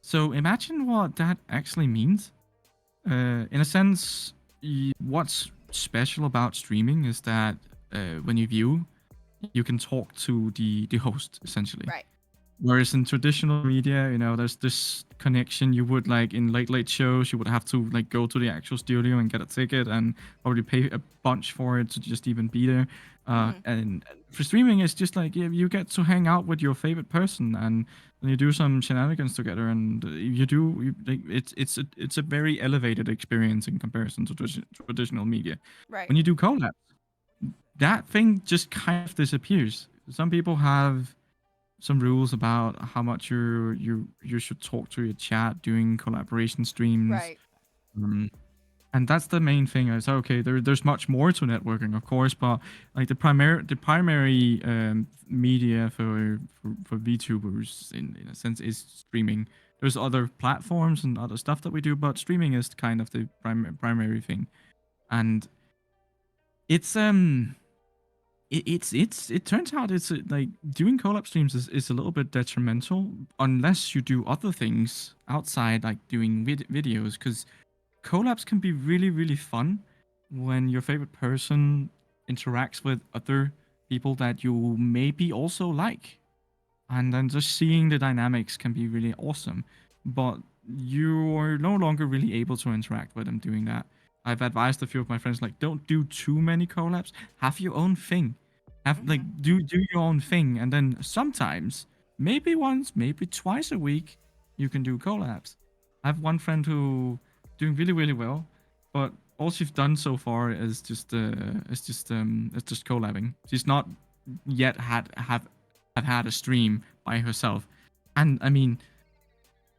So imagine what that actually means. In a sense, what's special about streaming is that when you view, you can talk to the host essentially. Right. Whereas in traditional media, there's this connection you would like in late shows, you would have to like go to the actual studio and get a ticket and probably pay a bunch for it to just even be there. Hmm. And for streaming, it's just like you get to hang out with your favorite person and you do some shenanigans together, and like, it's a very elevated experience in comparison to traditional media. Right. When you do collabs, that thing just kind of disappears. Some people have some rules about how much you should talk to your chat during collaboration streams. Right. Um, and that's the main thing. Is okay. There's much more to networking, of course, but like the primary media for VTubers in a sense is streaming. There's other platforms and other stuff that we do, but streaming is kind of the primary thing. And it's it turns out it's like doing collab streams is a little bit detrimental unless you do other things outside like doing videos, because collabs can be really really fun when your favorite person interacts with other people that you maybe also like, and then just seeing the dynamics can be really awesome. But you're no longer really able to interact with them doing that. I've advised a few of my friends like, don't do too many collabs. Have your own thing. Have like Hmm. do your own thing, and then sometimes, maybe once, maybe twice a week, you can do collabs. I have one friend who doing really really well, but all she's done so far is just collabing. She's not yet have had a stream by herself, and I mean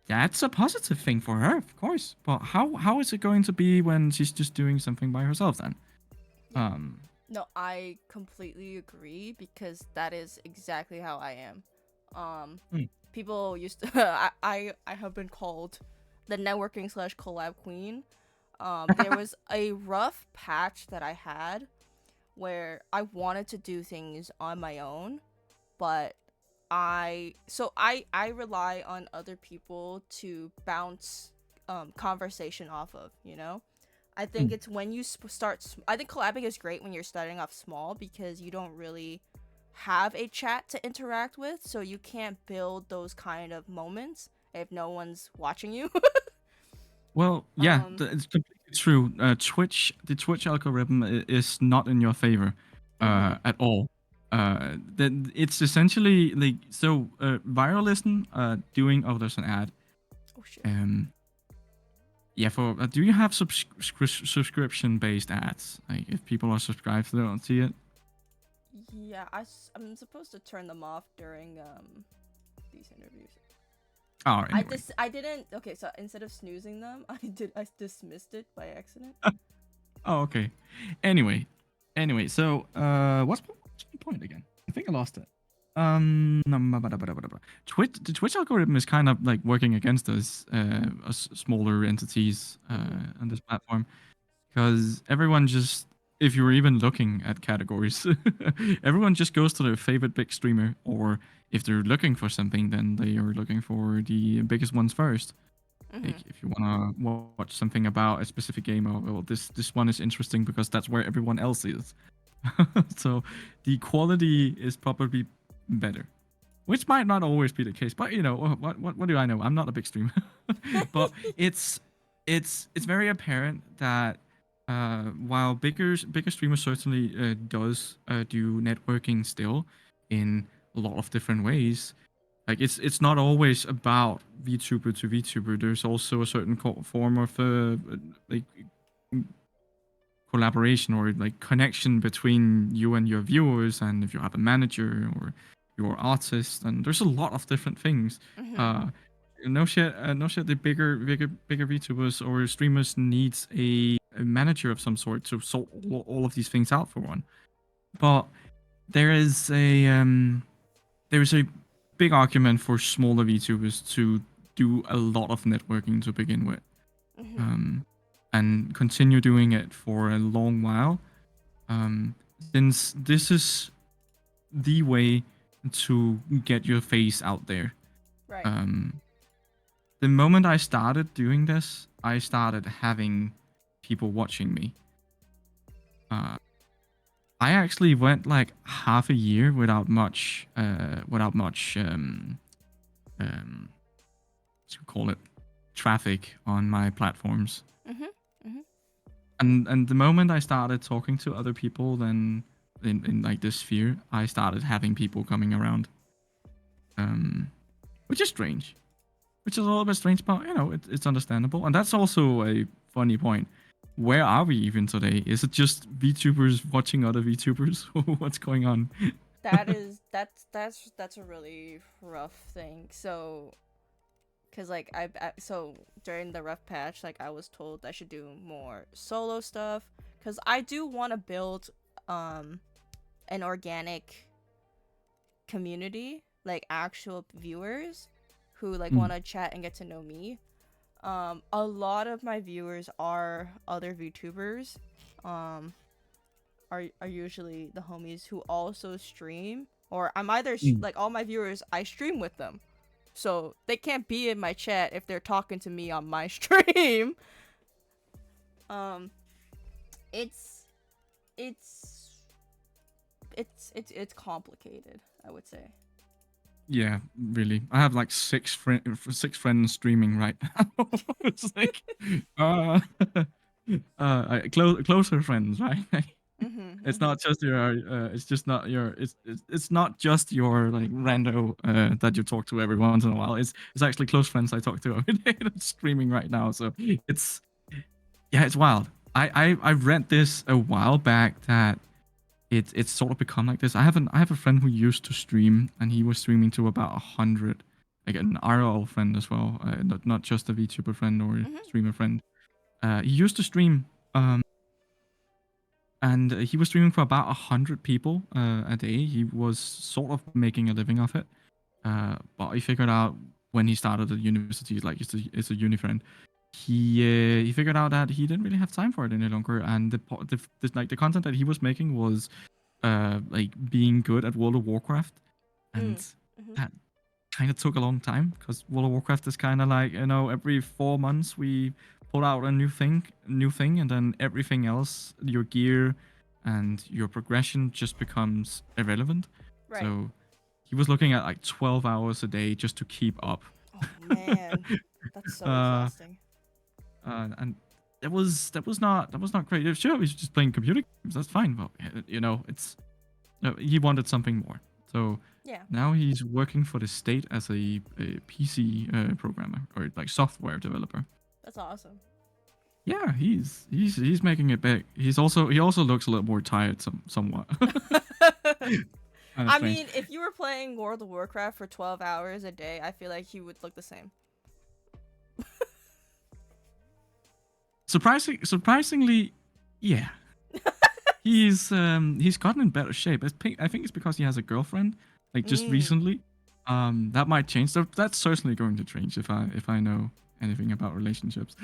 that's a positive thing for her, of course. But how is it going to be when she's just doing something by herself then? Yeah. Um, No, I completely agree because that is exactly how I am. Um, mm. People used to I have been called the networking slash collab queen. There was a rough patch that I had where I wanted to do things on my own, but I rely on other people to bounce conversation off of, you know? I think Mm. it's when you I think collabing is great when you're starting off small because you don't really have a chat to interact with, so you can't build those kind of moments if no one's watching you. Well, yeah, um it's completely true. The Twitch algorithm is not in your favor, mhm. at all. That it's essentially like so. Viralism, doing. Oh, there's an ad. Oh shit. Yeah. For do you have subscription based ads? Like if people are subscribed, they don't see it. Yeah, I'm supposed to turn them off during these interviews. Oh, anyway. I didn't. Okay, so instead of snoozing them, I dismissed it by accident. Oh, okay. Anyway, so what's the point again? I think I lost it. The Twitch algorithm is kind of like working against us smaller entities Mhm. on this platform, because everyone just, if you're even looking at categories, everyone just goes to their favorite big streamer, or if they're looking for something, then they are looking for the biggest ones first. Like Mhm. if you want to watch something about a specific game, or well, this one is interesting because that's where everyone else is. So the quality is probably better, which might not always be the case. But what do I know? I'm not a big streamer, but it's very apparent that while bigger streamers certainly does do networking still in a lot of different ways. Like it's not always about VTuber to VTuber. There's also a certain form of like collaboration or like connection between you and your viewers, and if you have a manager or your artist, and there's a lot of different things. Mm-hmm. No shit. The bigger VTubers or streamers needs a manager of some sort to sort all of these things out for one. But there is a big argument for smaller VTubers to do a lot of networking to begin with, Mm-hmm. and continue doing it for a long while, since this is the way to get your face out there. Right. The moment I started doing this, I started having people watching me. I actually went like half a year without much what you call it, traffic on my platforms. Mm-hmm. Mm-hmm. And the moment I started talking to other people, then in like this sphere, I started having people coming around, which is strange, which is a little bit strange, but it's understandable. And that's also a funny point. Where are we even today? Is it just VTubers watching other VTubers? What's going on? That's a really rough thing. So, cause like so during the rough patch, like I was told I should do more solo stuff, cause I do want to build an organic community, like actual viewers who like want to chat and get to know me. A lot of my viewers are other VTubers. Are usually the homies who also stream, or I'm either like all my viewers I stream with them, so they can't be in my chat if they're talking to me on my stream. It's it's complicated, I would say. Yeah, really. I have like six friends streaming right now. It's like, closer friends, right? Mm-hmm, It's mm-hmm. not just your, it's just not your, it's not just your like rando that you talk to every once in a while. It's actually close friends I talk to every day that's streaming right now. So it's, yeah, it's wild. I read this a while back that it's sort of become like this. I have a friend who used to stream, and he was streaming to about 100, like an RL friend as well, not just a VTuber friend or Mm-hmm. streamer friend. He used to stream, and he was streaming for about 100 people a day. He was sort of making a living off it, but he figured out when he started at university, like it's a uni friend. He figured out that he didn't really have time for it any longer, and the content that he was making was like being good at World of Warcraft, and Mm-hmm. that kind of took a long time because World of Warcraft is kind of like, every 4 months we put out a new thing, and then everything else, your gear and your progression just becomes irrelevant. Right. So he was looking at like 12 hours a day just to keep up. Oh man, that's so uh, exhausting. and that was not great. Sure, he's just playing computer games. That's fine, but it's he wanted something more. So Yeah. now he's working for the state as a PC programmer or like software developer. That's awesome. Yeah, he's making it big. He also looks a little more tired, somewhat. I mean, if you were playing World of Warcraft for 12 hours a day, I feel like he would look the same. Surprisingly, yeah. He's gotten in better shape. I think it's because he has a girlfriend, like just recently. That might change. That's certainly going to change if I know anything about relationships.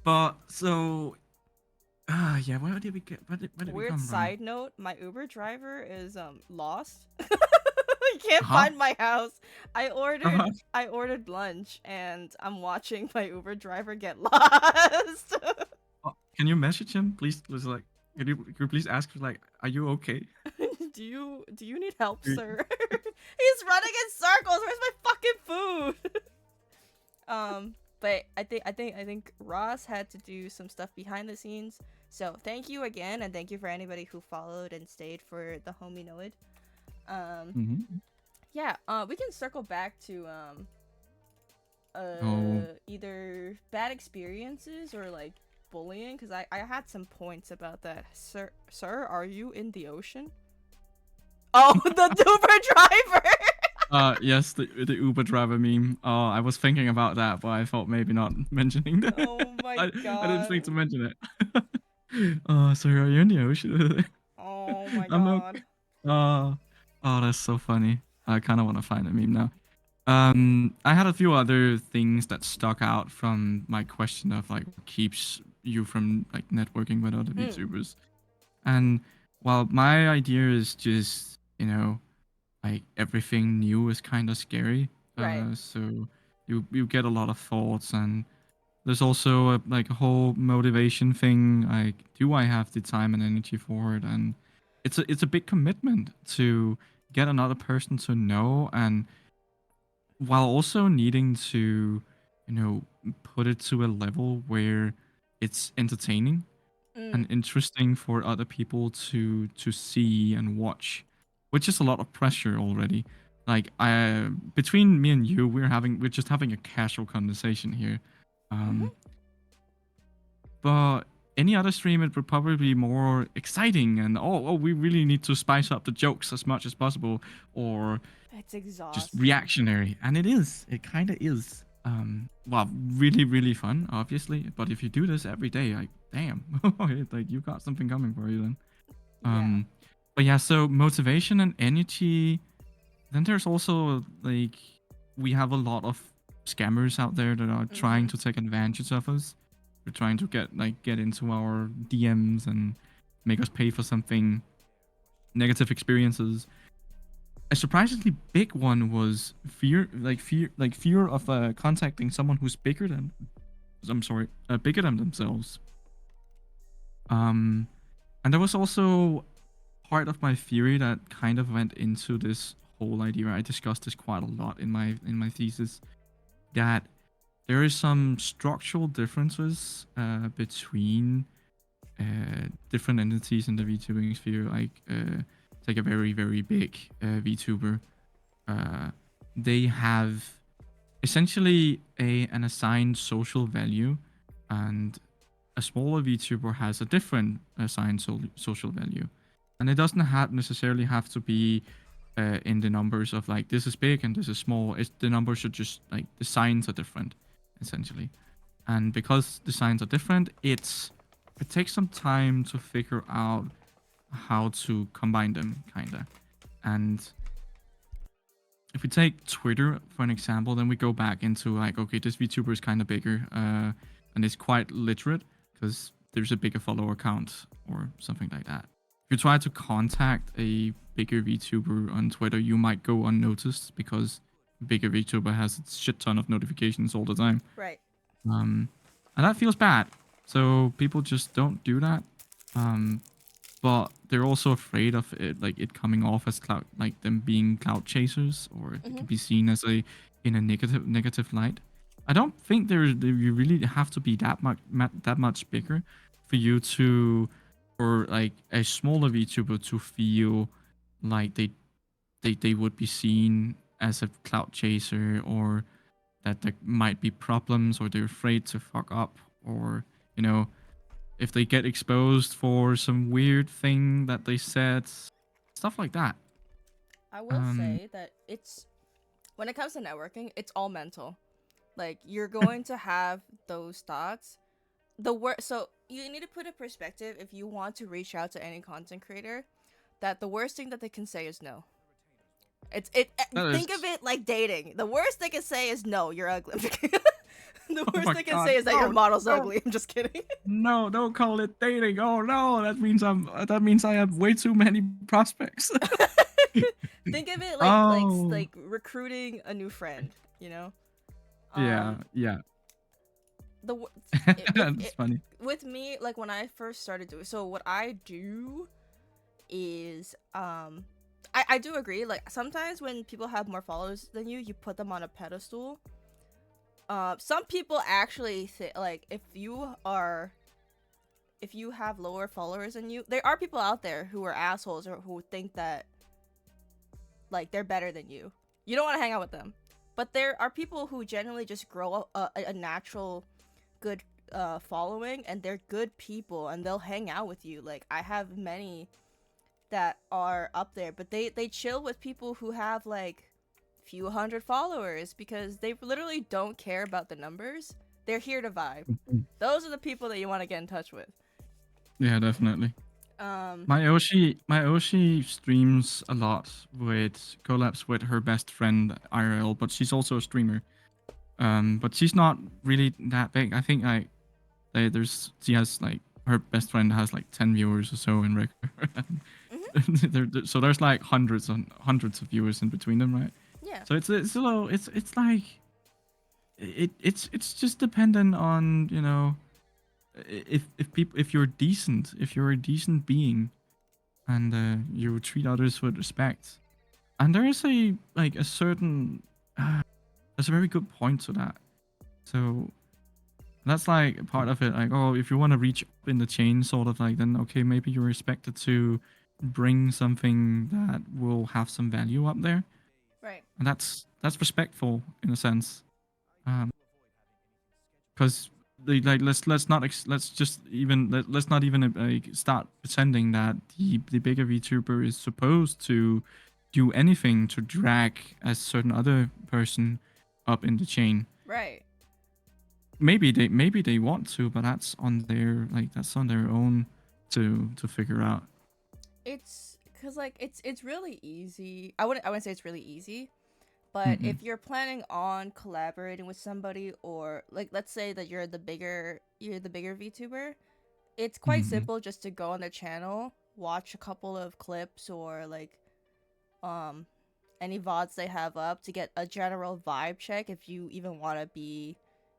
But so, yeah. Where did we get? Where did we Weird come from? side note: my Uber driver is lost. He can't find my house. I ordered lunch, and I'm watching my Uber driver get lost. Can you message him, please? Like, could you please ask, like, are you okay? Do you need help, sir? He's running in circles. Where's my fucking food? But I think Ross had to do some stuff behind the scenes. So thank you again, and thank you for anybody who followed and stayed for the homie Noid. Mhm. Yeah. We can circle back to Oh, either bad experiences or like bullying, because I had some points about that. Sir, are you in the ocean? Oh, the Uber driver. yes, the Uber driver meme. Oh, I was thinking about that, but I thought maybe not mentioning that. Oh my I didn't think to god. mention it. Oh, sorry, are you in the ocean? Oh my I'm not. god. Oh, oh, that's so funny. I kind of want to find a meme now. I had a few other things that stuck out from my question of like what keeps you from like networking with other Hmm. VTubers. And while my idea is just, like everything new is kind of scary. Right. So you get a lot of thoughts, and there's also like a whole motivation thing. Like, do I have the time and energy for it? And it's a big commitment to get another person to know, and while also needing to, put it to a level where it's entertaining and Mm. interesting for other people to see and watch, which is a lot of pressure already. Like, I between me and you, we're just having a casual conversation here. Mhm. Um, but any other stream, it would probably be more exciting and we really need to spice up the jokes as much as possible, or It's just exhausting. reactionary. And it is. It kind of is. Well, really, really fun, obviously. But if you do this every day, like, damn, like you got something coming for you then. Yeah. But yeah, so motivation and energy. Then there's also like we have a lot of scammers out there that are trying Mhm. to take advantage of us. They're trying to get into our DMs and make us pay for something, negative experiences. A surprisingly big one was fear of contacting someone who's bigger than bigger than themselves. Um, and there was also part of my theory that kind of went into this whole idea. I discussed this quite a lot in my thesis, that there is some structural differences between different entities in the VTubing sphere. Like, take a very very big VTuber. Uh, they have essentially an assigned social value, and a smaller VTuber has a different assigned social value, and it doesn't necessarily have to be in the numbers of like this is big and this is small. It's the numbers are just like the signs are different, essentially, and because the signs are different, it takes some time to figure out how to combine them, kinda, and if we take Twitter for an example, then we go back into like, okay, this VTuber is kind of bigger, and it's quite literate because there's a bigger follower count or something like that. If you try to contact a bigger VTuber on Twitter, you might go unnoticed because bigger VTuber has a shit ton of notifications all the time. Right. Um, and that feels bad. So people just don't do that. But they're also afraid of it, like it coming off as cloud, like them being cloud chasers, or it Mhm. could be seen as in a negative light. I don't think you really have to be that much bigger for you to, or like a smaller VTuber to feel like they would be seen as a cloud chaser, or that there might be problems, or they're afraid to fuck up, or you know if they get exposed for some weird thing that they said, stuff like that. I will Um, say that it's when it comes to networking, it's all mental. Like you're going to have those thoughts. So you need to put in perspective if you want to reach out to any content creator, that the worst thing that they can say is no. that Think of is. it like dating. The worst they can say is no, you're ugly. The Oh worst my they can god! say is that your No, model's no, ugly. I'm just kidding. no! Don't call it dating. Oh no, that means I have way too many prospects. Think of it Oh, like recruiting a new friend, you know? yeah, Um yeah. the w- if That's it, funny. with me, like when I first started doing, so what I do is I do agree, like sometimes when people have more followers than you put them on a pedestal. Some people actually like if you have lower followers than you, there are people out there who are assholes or who think that like they're better than you. You don't want to hang out with them. But there are people who generally just grow a natural good following, and they're good people, and they'll hang out with you. Like I have many that are up there, but they chill with people who have like few hundred followers because they literally don't care about the numbers. They're here to vibe. Those are the people that you want to get in touch with. Yeah, definitely. My Oshi streams a lot with collabs with her best friend IRL, but she's also a streamer. But she's not really that big. I think like she has like her best friend has like 10 viewers or so in regular. So there's like hundreds and hundreds of viewers in between them, right? Yeah. So it's a little it's like it's just dependent on, you know, if you're decent, if you're a decent being, and you treat others with respect, and there is a like a certain there's a very good point to that. So that's like part of it. Like, oh, if you want to reach up in the chain, sort of like, then okay, maybe you're expected to bring something that will have some value up there, Right. and that's respectful in a sense. Because like let's not let's not even like start pretending that the bigger VTuber is supposed to do anything to drag a certain other person up in the chain. Right. Maybe they want to, but that's on their own to figure out. It's because like it's really easy. I wouldn't say it's really easy, but if you're planning on collaborating with somebody, or like let's say that you're the bigger VTuber, it's quite simple just to go on their channel, watch a couple of clips or like any VODs they have up to get a general vibe check if you even want to be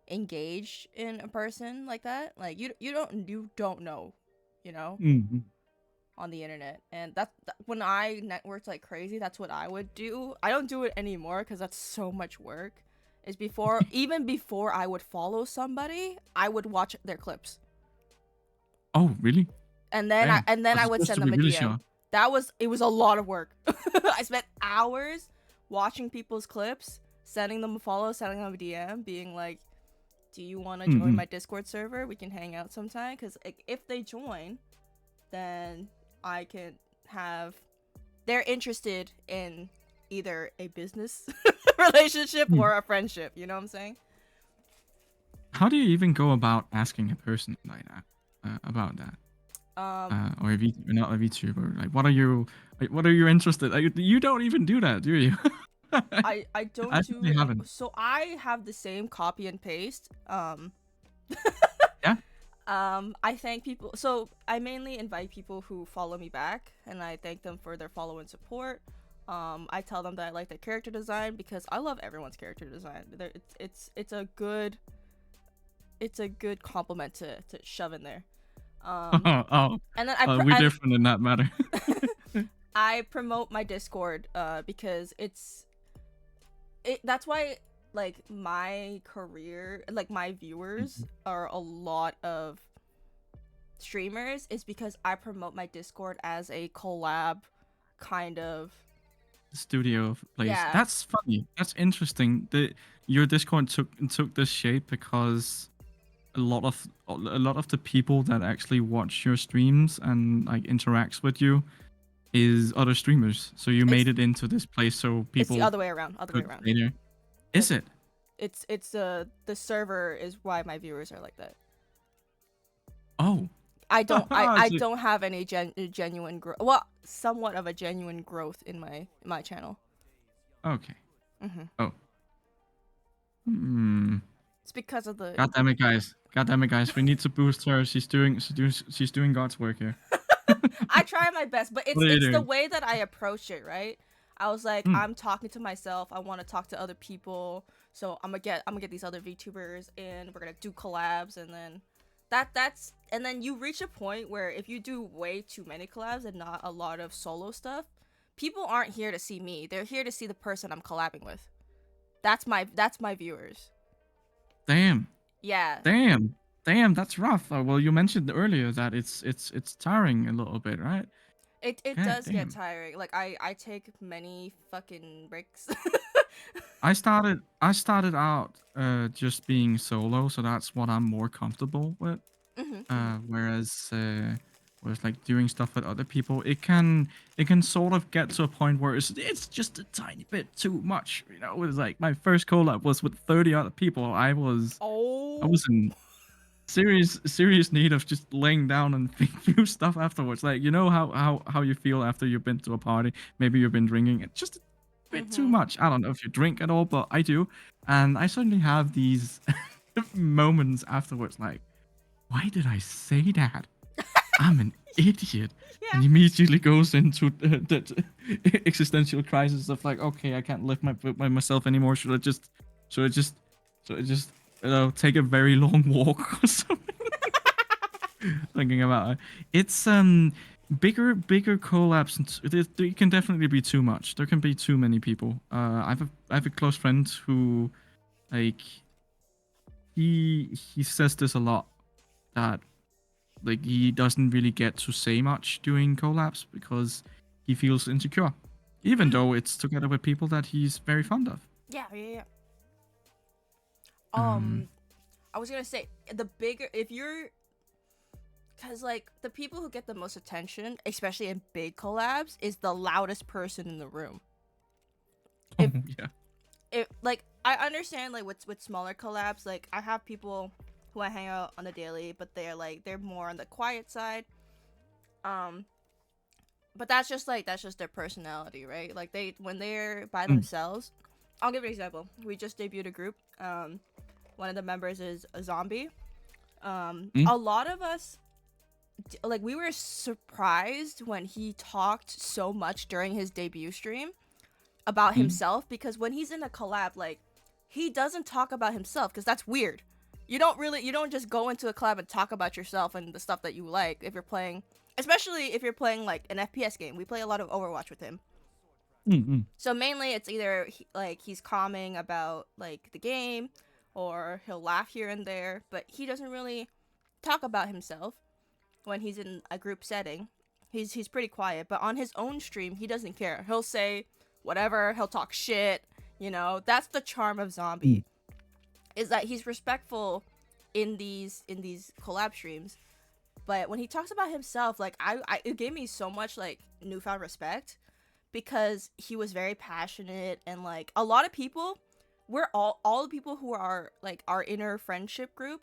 engaged in a person like that. Like you don't know, you know, on the internet. And when I networked like crazy, that's what I would do. I don't do it anymore because that's so much work. Is even before I would follow somebody, I would watch their clips. Oh, really? And then I would send them a DM. Sure. It was a lot of work. I spent hours watching people's clips, sending them a follow, sending them a DM, being like, do you want to join my Discord server? We can hang out sometime. Because if they join, then I can have... They're interested in either a business relationship or a friendship. You know what I'm saying? How do you even go about asking a person like that about that? Or not a VTuber. Like, what are you interested? Like, you don't even do that, do you? I don't I do. haven't. So I have the same copy and paste. Yeah. I thank people. So I mainly invite people who follow me back, and I thank them for their follow and support. I tell them that I like their character design because I love everyone's character design. It's a good compliment to shove in there. And then we're different in that matter. I promote my Discord because that's why like my career, like my viewers are a lot of streamers, is because I promote my Discord as a collab kind of studio place. Yeah. That's funny. That's interesting. Your Discord took this shape because a lot of the people that actually watch your streams and like interacts with you is other streamers. So you made it into this place so people. It's the other way around. Later. Is it? It's the server is why my viewers are like that. Oh. I don't have any genuine growth. Well, somewhat of a genuine growth in my channel. Okay. Oh. It's because of the. God damn it, guys! We need to boost her. She's doing God's work here. I try my best, but it's the way that I approach it, right? I was like, I'm talking to myself. I want to talk to other people, so I'm gonna get these other VTubers in. We're gonna do collabs, and then and then you reach a point where if you do way too many collabs and not a lot of solo stuff, people aren't here to see me. They're here to see the person I'm collabing with. That's my viewers. Damn. Yeah. Damn, that's rough. Well, you mentioned earlier that it's tiring a little bit, right? It God does get damn. tiring. Like I take many fucking breaks. I started out just being solo, so that's what I'm more comfortable with. Hmm. Whereas like doing stuff with other people, it can sort of get to a point where it's just a tiny bit too much. It was like my first collab was with 30 other people. I Oh. was in serious need of just laying down and thinking through stuff afterwards. Like how you feel after you've been to a party. Maybe you've been drinking. It's just a bit too Hmm. much. I don't know if you drink at all, but I do, and I certainly have these moments afterwards. Like, why did I say that? I'm an idiot. Yeah. And immediately goes into the existential crisis of like, okay, I can't live by myself anymore. Should I just, should I just, take a very long walk or something? Thinking about it, it's bigger collabs. There can definitely be too much. There can be too many people. I have a close friend who, like, he says this a lot, that like he doesn't really get to say much doing collabs because he feels insecure, even Mm. though it's together with people that he's very fond of. Yeah, yeah, yeah. Um, I was gonna say the bigger if you're, cause like the people who get the most attention, especially in big collabs, is the loudest person in the room. If yeah. like I understand like with smaller collabs, like I have people who I hang out on a daily, but they're more on the quiet side. Um, but that's just their personality, right? Like when they're by Mm, themselves. I'll give you an example. We just debuted a group. One of the members is a zombie. mm, A lot of us, like, we were surprised when he talked so much during his debut stream about mm, himself, because when he's in a collab, like, he doesn't talk about himself because that's weird. You don't just go into a collab and talk about yourself and the stuff that you like if you're playing, especially if you're playing like an FPS game. We play a lot of Overwatch with him. mm. So mainly it's either like he's calming about like the game, or he'll laugh here and there, but he doesn't really talk about himself when he's in a group setting. He's pretty quiet, but on his own stream he doesn't care. He'll say whatever, he'll talk shit, That's the charm of Mm. Zombie, is that he's respectful in these collab streams, but when he talks about himself, like it gave me so much like newfound respect, because he was very passionate, and like a lot of people, we're all the people who are like our inner friendship group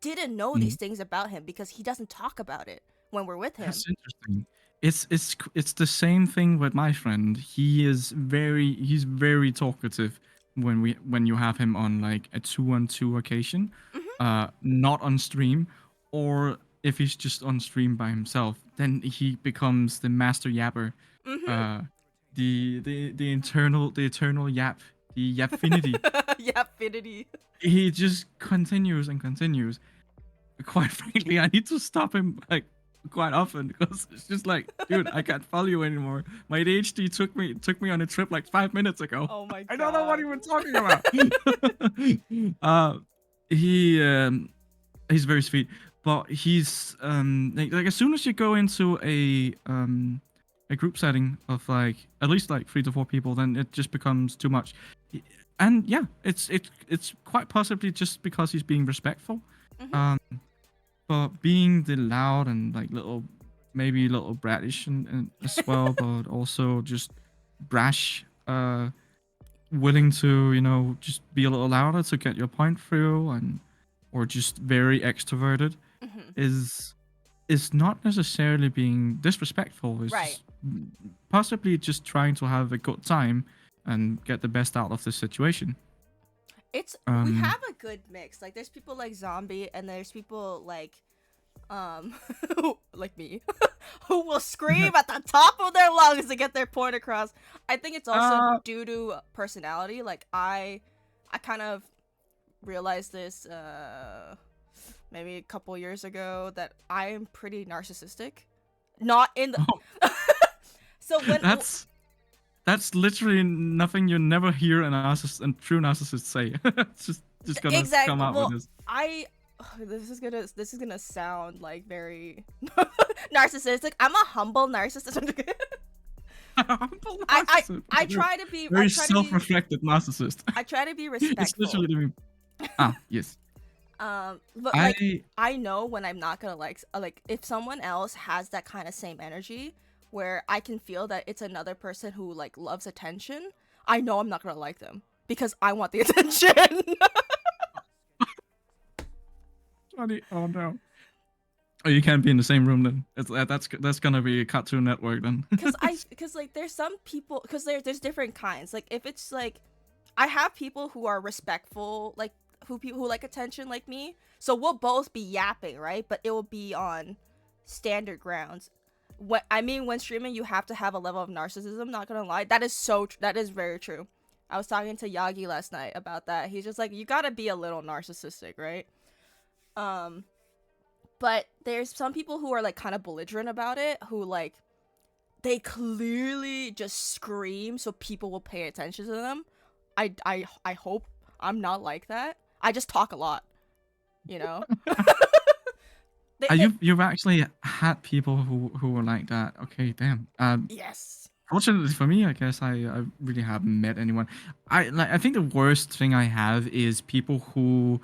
didn't know these Mm. things about him because he doesn't talk about it when we're with him. That's interesting. It's the same thing with my friend. He's very talkative when you have him on like a 2-on-2 occasion, Mhm. not on stream, or if he's just on stream by himself, then he becomes the master yapper, Mhm. uh, the eternal yap, the yapfinity. Yeah, affinity. He just continues and continues. Quite frankly, I need to stop him like quite often because it's just like, dude, I can't follow you anymore. My ADHD took me on a trip like 5 minutes ago. Oh my I don't know what god. you were talking about. uh, he he's very sweet, but he's like as soon as you go into a group setting of like at least like 3 to 4 people, then it just becomes too much. And yeah, it's quite possibly just because he's being respectful. Mhm. Um, but being the loud and like maybe a little bratish and as well, but also just brash, willing to just be a little louder to get your point through, and or just very extroverted, Mhm. is not necessarily being disrespectful. It's Right. just possibly just trying to have a good time and get the best out of the situation. We Um, have a good mix. Like there's people like Zombie, and there's people like um like me who will scream at the top of their lungs to get their point across. I think it's also uh, due to personality. Like I kind of realized this maybe a couple years ago, that I am pretty narcissistic. Not in the so when that's literally nothing you never hear a true narcissist say. It's just just gonna exactly. come out Well, with this. this is gonna sound like very narcissistic. I'm a humble narcissist. Humble I narcissist. I try to be Very self-reflected narcissist. I try to be It's respectful. literally yes. But like I know when I'm not gonna like if someone else has that kind of same energy where I can feel that it's another person who like loves attention, I know I'm not gonna like them because I want the attention. Funny. Oh no. Oh, you can't be in the same room then. That's gonna be a Cartoon Network then. because like there's some people because there's different kinds. Like if it's like I have people who are respectful, like people who like attention like me. So we'll both be yapping, right? But it will be on standard grounds. When streaming, you have to have a level of narcissism. Not gonna lie, that is very true. I was talking to Yagi last night about that. He's just like, you gotta be a little narcissistic, right? But there's some people who are like kind of belligerent about it, who like they clearly just scream so people will pay attention to them. I hope I'm not like that. I just talk a lot, you know. You've actually had people who were like that. Okay, damn. Yes. Fortunately for me, I guess I really haven't met anyone. I think the worst thing I have is people who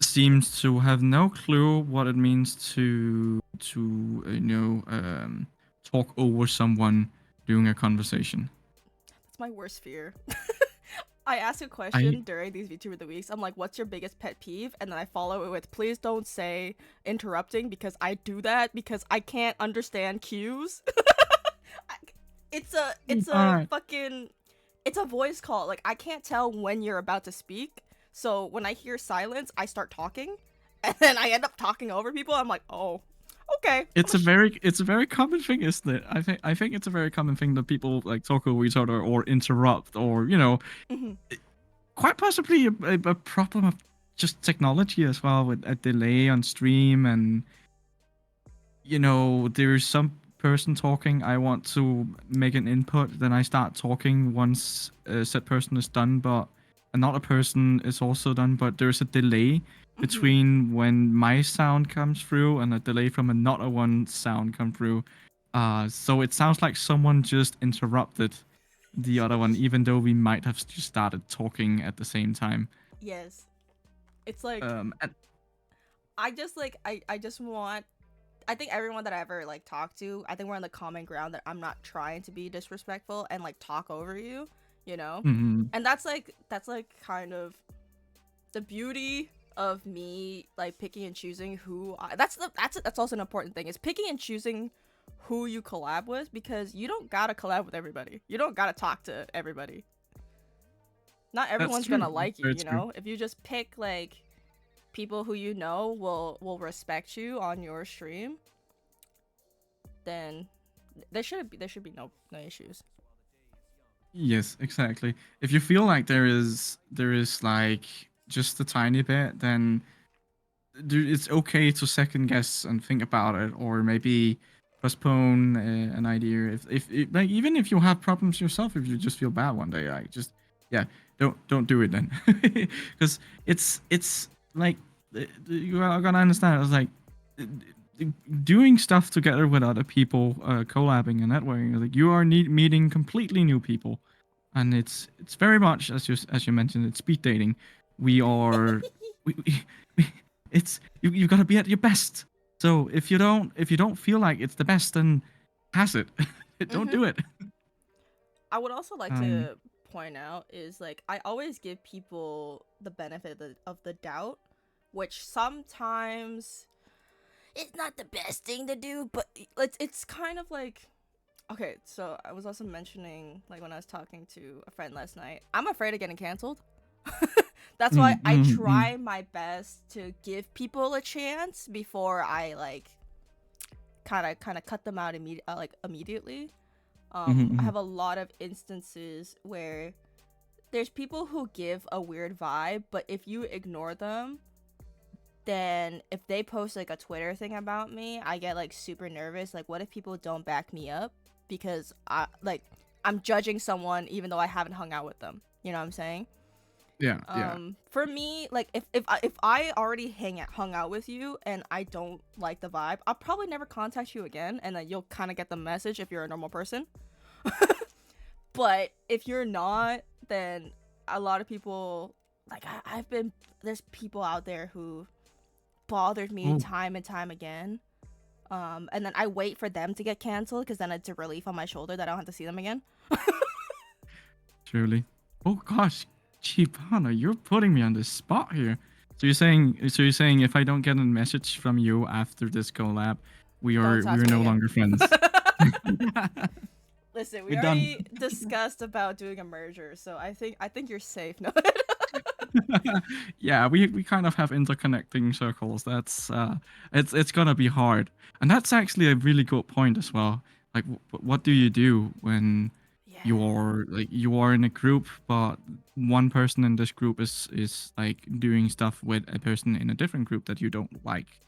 seems to have no clue what it means to talk over someone during a conversation. That's my worst fear. I ask a question during these VTuber of the Weeks. I'm like, what's your biggest pet peeve? And then I follow it with, please don't say interrupting, because I do that because I can't understand cues. It's a voice call. Like, I can't tell when you're about to speak. So when I hear silence, I start talking, and then I end up talking over people. I'm like, oh, okay. It's a very common thing, isn't it? I think it's a very common thing that people like talk over each other or interrupt, or Mm-hmm. quite possibly a problem of just technology as well, with a delay on stream, and there's some person talking, I want to make an input, then I start talking once said person is done, but another person is also done, but there's a delay between when my sound comes through and a delay from another one's sound come through. So it sounds like someone just interrupted the other one, even though we might have just started talking at the same time. Yes. It's like, I just want, I think everyone that I ever like talked to, I think we're on the common ground that I'm not trying to be disrespectful and like talk over you, Mm-hmm. and that's like kind of the beauty of me, like picking and choosing who that's also an important thing, is picking and choosing who you collab with, because you don't gotta collab with everybody. You don't gotta talk to everybody. Not everyone's gonna like you, know? If you just pick like people who will respect you on your stream, then there should be no issues. Yes, exactly. If you feel like there is like just a tiny bit, then it's okay to second guess and think about it, or maybe postpone an idea. If like, even if you have problems yourself, if you just feel bad one day, like just don't do it then, because it's like you are gonna understand. It's like doing stuff together with other people, collabing and networking. Like, you are meeting completely new people, and it's very much as you mentioned, it's speed dating. We are it's you got to be at your best. So if you don't feel like it's the best, then pass it. Don't do it. I would also like to point out is, like, I always give people the benefit of the doubt, which sometimes it's not the best thing to do, but it's kind of like, okay, so I was also mentioning, like, when I was talking to a friend last night, I'm afraid of getting canceled. That's why I try my best to give people a chance before I like kind of cut them out immediately. I have a lot of instances where there's people who give a weird vibe, but if you ignore them, then if they post like a Twitter thing about me, I get like super nervous. Like, what if people don't back me up because I'm judging someone even though I haven't hung out with them? You know what I'm saying? Yeah, yeah. For me, like if I already hung out with you and I don't like the vibe, I'll probably never contact you again, and then you'll kind of get the message if you're a normal person. But if you're not, then a lot of people, like I've been, there's people out there who bothered me Oh, time and time again. And then I wait for them to get canceled because then it's a relief on my shoulder that I don't have to see them again. truly. Oh gosh, Chipana, you're putting me on the spot here. So you're saying if I don't get a message from you after this collab, Don't talk we're to me no again. longer friends. Listen, we We're done. already discussed about doing a merger, so I think you're safe. No. Yeah, we kind of have interconnecting circles. That's it's gonna be hard, and that's actually a really good point as well. Like, what do you do when Yeah. you are in a group, but one person in this group is like doing stuff with a person in a different group that you don't like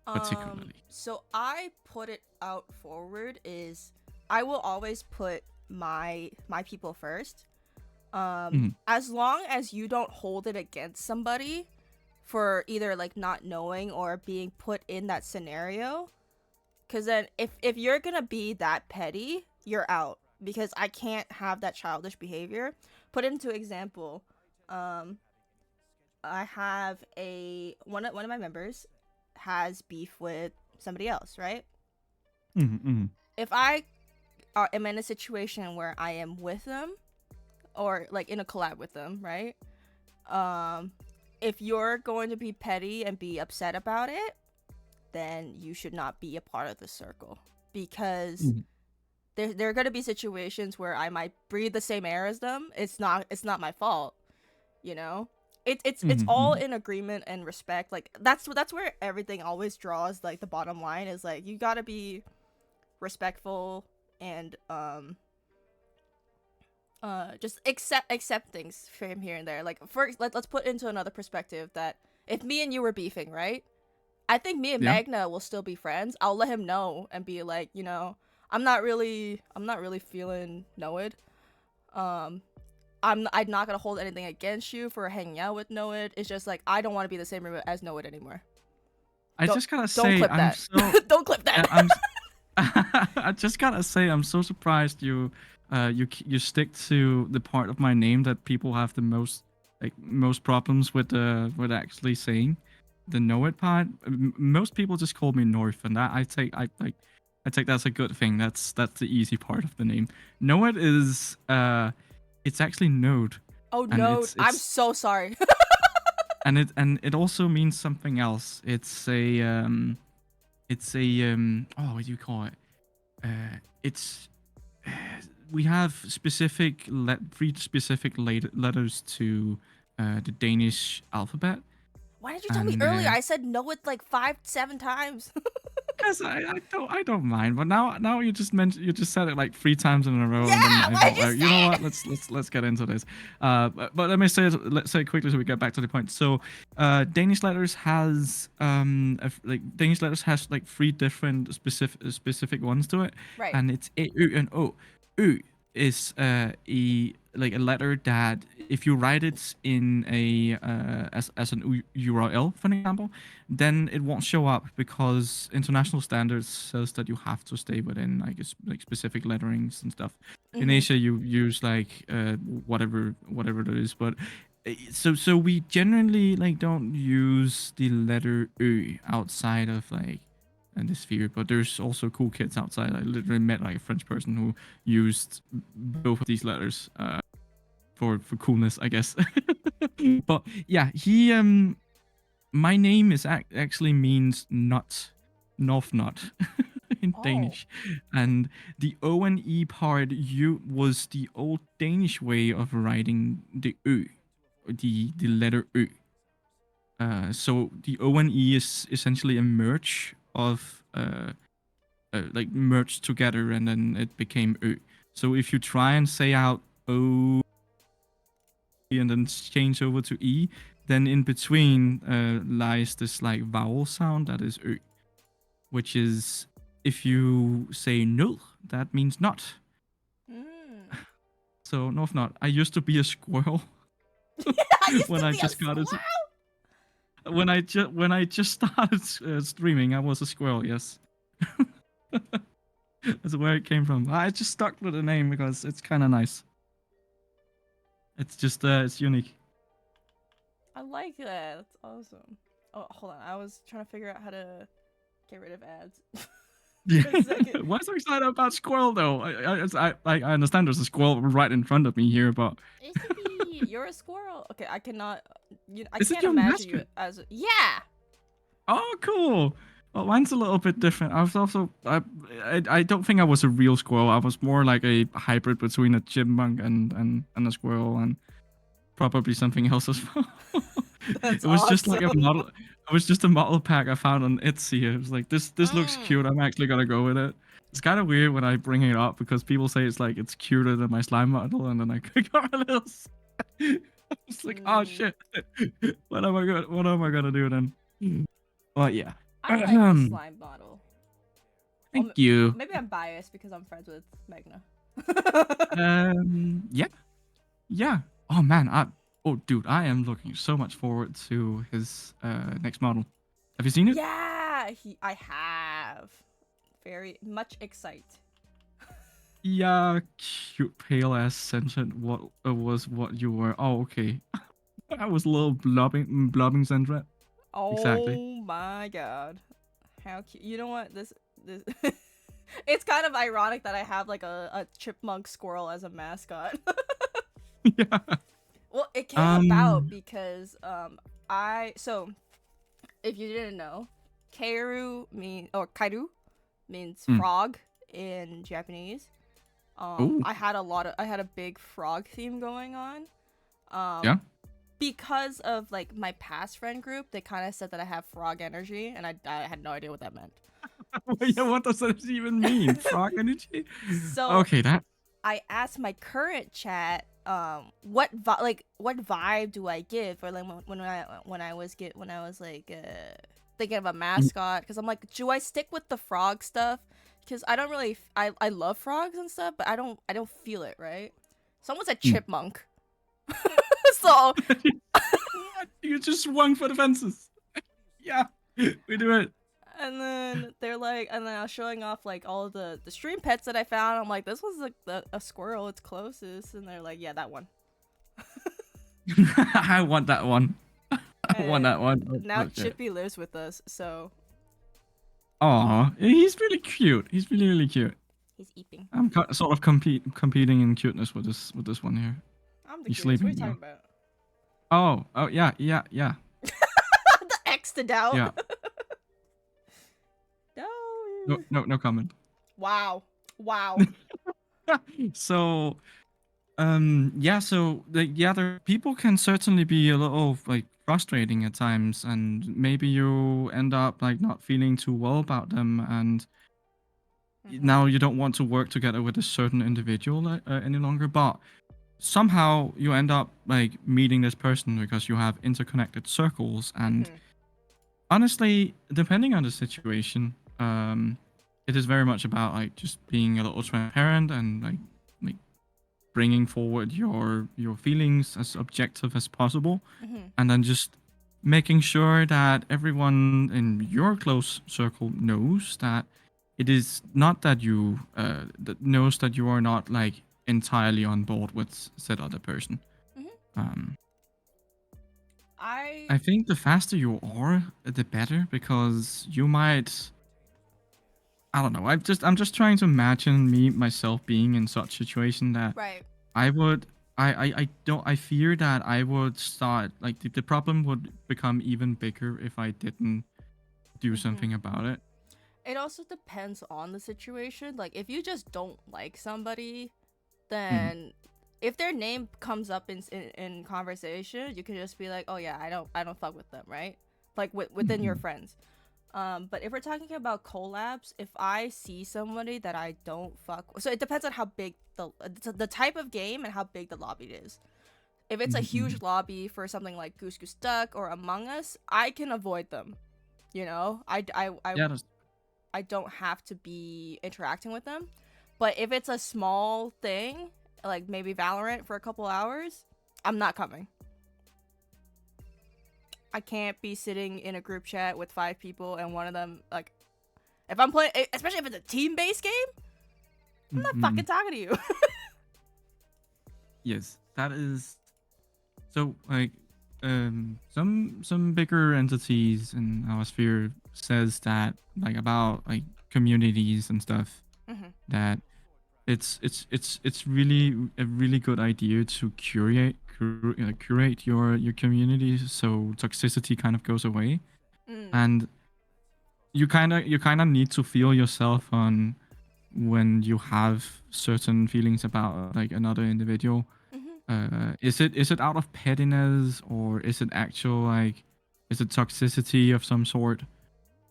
particularly. So I put it out forward is I will always put my people first. Mhm. As long as you don't hold it against somebody for either like not knowing or being put in that scenario, because then if you're gonna be that petty, you're out, because I can't have that childish behavior. Put into example, um I have a one of my members has beef with somebody else, right? Mhm, mhm. If I am in a situation where I am with them or like in a collab with them, right? Um, if you're going to be petty and be upset about it, then you should not be a part of the circle, because Mhm. there are going to be situations where I might breathe the same air as them. It's not my fault, you know. It's Mhm, all mhm. in agreement and respect. Like that's where everything always draws, like the bottom line is like you got to be respectful and just accept things from here and there. Like let's put into another perspective that if me and you were beefing, right? I think me and Yeah. Magna will still be friends. I'll let him know and be like, I'm not really feeling Noid. Um I'm not gonna hold anything against you for hanging out with Noid. It's just like I don't want to be the same room as Noid anymore. I Don't just gotta don't say clip I'm that. so Don't clip that. I'm I just gotta say I'm so surprised you stick to the part of my name that people have the most problems with actually saying the know it part. Most people just call me North, and that I take that's a good thing. That's the easy part of the name. Know it is it's actually node, Oh and no, I'm it's so sorry. and it also means something else. It's a oh, what do you call it? It's we have three specific letters to the Danish alphabet, Why didn't you tell me and earlier? I said no it like 5-7 times. because I don't mind, but now you just said it like three times in a row, and then Yeah, I why thought, did you you know say what, it? let's get into this. But let me say let's say it quickly so we get back to the point. So, Danish letters has Danish letters has like three different specific ones to it, Right. and it's A, Ö, and O. Ö is a letter that if you write it in a as an URL, for example, then it won't show up because international standards says that you have to stay within like specific letterings and stuff. In Mm-hmm. Asia, you use like whatever it is, but so we generally like don't use the letter Ö outside of like the sphere, but there's also cool kids outside. I literally met like a French person who used both of these letters for coolness, I guess. But yeah, he my name is actually means nut, north nut in Oh. Danish, and the O and E part you was the old Danish way of writing the Ö, the letter Ö. So the O and E is essentially a merge of like merged together, and then it became Ö. So if you try and say out O and then change over to E, then in between lies this like vowel sound that is Ö, which is if you say null, that means not. Mm. So north not. I used to be a squirrel. I used when to I be just a got squirrel. it. When I just started streaming, I was a squirrel. Yes, that's where it came from. I just stuck with the name because it's kind of nice. It's just it's unique. I like that. That's awesome. Oh, hold on. I was trying to figure out how to get rid of ads. Yeah. For a second. Why so excited about squirrel though? I understand there's a squirrel right in front of me here, but ACB, you're a squirrel. Okay, I cannot. I is it can't your imagine you mascot? as. Yeah. Oh, cool. Well, mine's a little bit different. I was also I don't think I was a real squirrel. I was more like a hybrid between a chipmunk and a squirrel, and probably something else as well. That's It was just like a awesome. model. It was just a model pack I found on Etsy. It was like this looks Mm. cute. I'm actually gonna go with it. It's kind of weird when I bring it up because people say it's cuter than my slime model, and then I got a little. It's like, oh Mm. shit. What am I gonna do then? But yeah. I like the slime bottle. Thank you. Maybe I'm biased because I'm friends with Magna. Yeah, yeah. Oh man, oh dude, I am looking so much forward to his next model. Have you seen it? Yeah, I have. Very much excited. Yeah, cute pale ass sentient. What was what you were? Oh, okay. I was a little blobbing sentient. Oh Exactly. my god. How cute. You know what? This it's kind of ironic that I have like a chipmunk squirrel as a mascot. Yeah. Well, it came about Um. because so if you didn't know, kairu means Mm. frog in Japanese. Oh. I had a big frog theme going on. Yeah. Because of like my past friend group, they kind of said that I have frog energy, and I had no idea what that meant. Yeah. What does that even mean? Frog energy? So Okay. That. I asked my current chat, what vibe do I give, or like when I was thinking of a mascot, because I'm like, do I stick with the frog stuff? Because I don't really, I love frogs and stuff, but I don't feel it, right? Someone said Mm. chipmunk, so You just swung for the fences. Yeah. We do it. and then they're like, and then I was showing off like all of the stream pets that I found. I'm like, this was like a squirrel, it's closest, and they're like, yeah, that one. I want that one. I want that one. Now Okay. Chippy lives with us, so Aw, he's really cute. He's really, really cute. he's eating. I'm sort of competing in cuteness with this one here. I'm the He's cutest. What are you sleeping talking now. Oh, yeah. about? The X'd out. Yeah. No. No comment. Wow. So, yeah. So, the people can certainly be a little like frustrating at times, and maybe you end up like not feeling too well about them, and now you don't want to work together with a certain individual any longer, but somehow you end up like meeting this person because you have interconnected circles, and honestly, depending on the situation, it is very much about like just being a little transparent and like bringing forward your feelings as objective as possible, and then just making sure that everyone in your close circle knows that it is not that you that knows that you are not like entirely on board with said other person. I think the faster you are, the better, because you might. I don't know. I'm just trying to imagine myself being in such situation that Right. I would. I don't. I fear that I would start like the problem would become even bigger if I didn't do something about it. It also depends on the situation. Like if you just don't like somebody, then if their name comes up in conversation, you can just be like, oh yeah, I don't fuck with them, right? Like within your friends. But if we're talking about collabs, if I see somebody that I don't fuck with, so it depends on how big the type of game and how big the lobby is. If it's a huge lobby for something like Goose Goose Duck or Among Us, I can avoid them. You know, I don't have to be interacting with them. But if it's a small thing, like maybe Valorant for a couple hours, I'm not coming. I can't be sitting in a group chat with 5 people and one of them like, if I'm playing, especially if it's a team-based game, I'm not fucking talking to you. Yes, that is. So like, some bigger entities in our sphere says that like about like communities and stuff that it's really a really good idea to curate your community so toxicity kind of goes away, and you kind of need to feel yourself on when you have certain feelings about like another individual. Is it out of pettiness, or is it actual like, is it toxicity of some sort?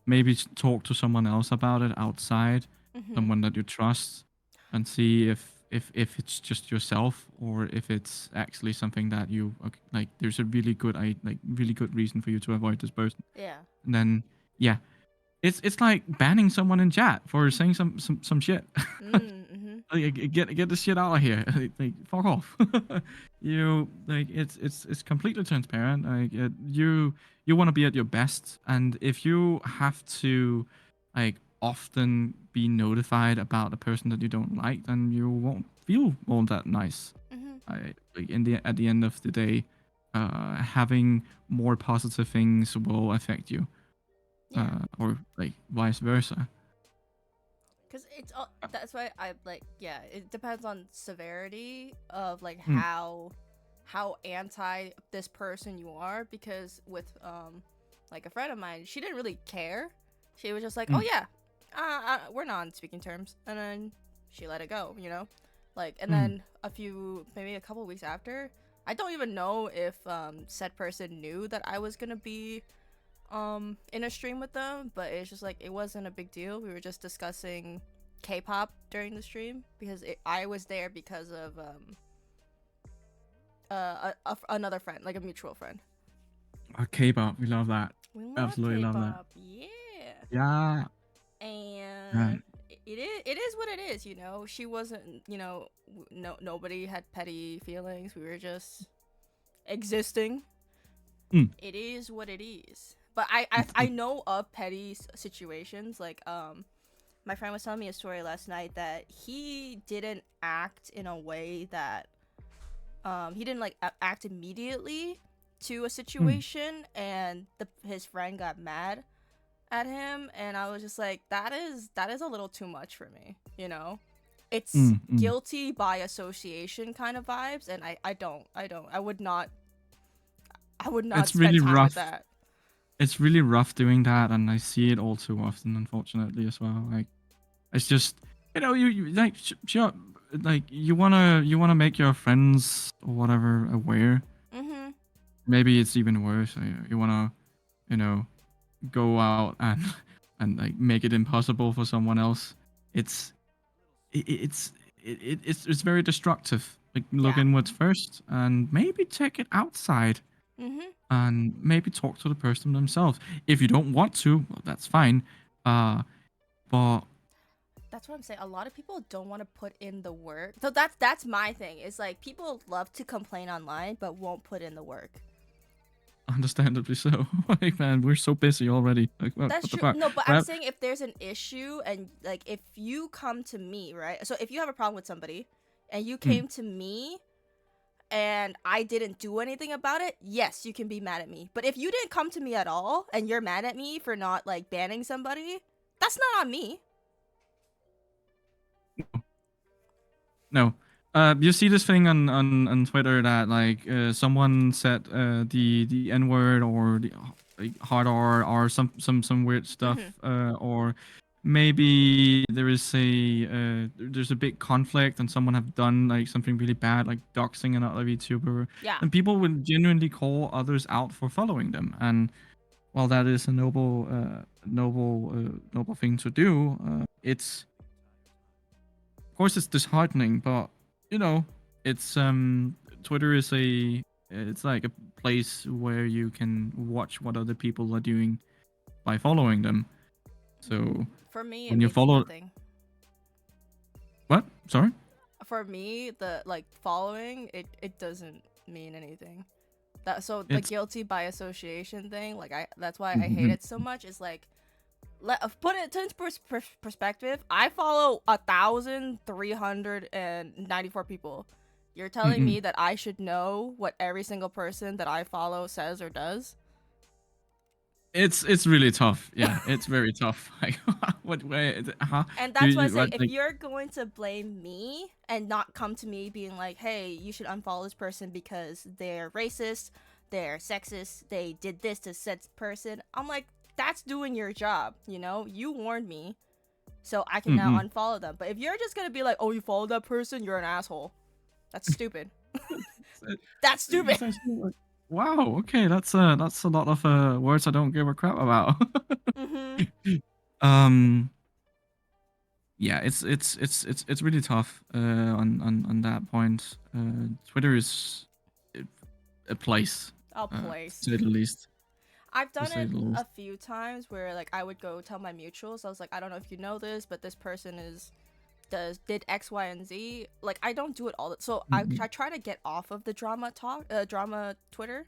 Maybe talk to someone else about it outside, someone that you trust, and see if it's just yourself, or if it's actually something that you like. There's a really good reason for you to avoid this person. Yeah. And then yeah, it's like banning someone in chat for saying some shit. Like, get the shit out of here. Like fuck off. Like it's completely transparent. Like you want to be at your best, and if you have to like often be notified about a person that you don't like, then you won't feel all that nice. Like at the end of the day, having more positive things will affect you, or like vice versa. Because it's all, that's why I like, yeah, it depends on severity of like Mm. how anti this person you are. Because with like a friend of mine, she didn't really care. She was just like, oh yeah, we're not on speaking terms, and then she let it go, you know, like. And then maybe a couple weeks after, I don't even know if said person knew that I was gonna be in a stream with them, but it's just like, it wasn't a big deal. We were just discussing K-pop during the stream because I was there because of another friend, like a mutual friend. K-pop, we love that. We love Absolutely K-pop. love that. Yeah. Yeah. And Right. it is what it is, you know. She wasn't, you know, nobody had petty feelings. We were just existing. It is what it is. But I know of petty situations. Like my friend was telling me a story last night that he didn't act in a way that he didn't like act immediately to a situation, and his friend got mad at him, and I was just like, that is a little too much for me, you know. It's guilty by association kind of vibes, and I would not It's spend really time rough. with that. It's really rough doing that, and I see it all too often, unfortunately, as well. Like, it's just, you like sure, like you wanna make your friends or whatever aware. Maybe it's even worse. You wanna, you know, go out and and like make it impossible for someone else. It's it's very destructive. Like, look inwards first, and maybe check it outside, and maybe talk to the person themselves. If you don't want to, well, that's fine. But that's what I'm saying. A lot of people don't want to put in the work. So that's my thing. It's like, people love to complain online but won't put in the work. understandably so. Like, man, we're so busy already. Like, what That's the true. fuck? No, but I'm saying, if there's an issue, and like, if you come to me, right? So if you have a problem with somebody and you came to me and I didn't do anything about it, yes, you can be mad at me. But if you didn't come to me at all and you're mad at me for not like banning somebody, that's not on me. No. You see this thing on Twitter that like someone said the N word, or the like hard R, or some weird stuff, or maybe there's a big conflict and someone have done like something really bad, like doxing another VTuber. Yeah. And people will genuinely call others out for following them. And while that is a noble thing to do, it's, of course, it's disheartening, but it's Twitter is it's like a place where you can watch what other people are doing by following them. So for me, when it you means follow nothing. What? Sorry? For me, the like following, it doesn't mean anything. So the It's guilty by association thing, like that's why I hate Mhm. it so much. Is like, put it into perspective. I follow 1,394 people. You're telling Mm-mm. me that I should know what every single person that I follow says or does? It's really tough. Yeah, it's very tough. Like, what way? Huh? And Do that's why I you say, what if like? you're going to blame me and not come to me being like, hey, you should unfollow this person because they're racist, they're sexist, they did this to said person, I'm like, that's doing your job, you know? You warned me, so I can now Mm-mm. unfollow them. But if you're just gonna be like, oh, you followed that person, you're an asshole. That's stupid. That's stupid. It's actually like, wow. Okay, that's a lot of words I don't give a crap about. Mhm. um. Yeah, it's really tough on that point. Twitter is a a place, I'll to place. say the least. I've To done say it the a least. few times where like I would go tell my mutuals. I was like, I don't know if you know this, but this person did X, Y, and Z. Like I don't do it all. So Mm-mm. I try to get off of the drama Twitter.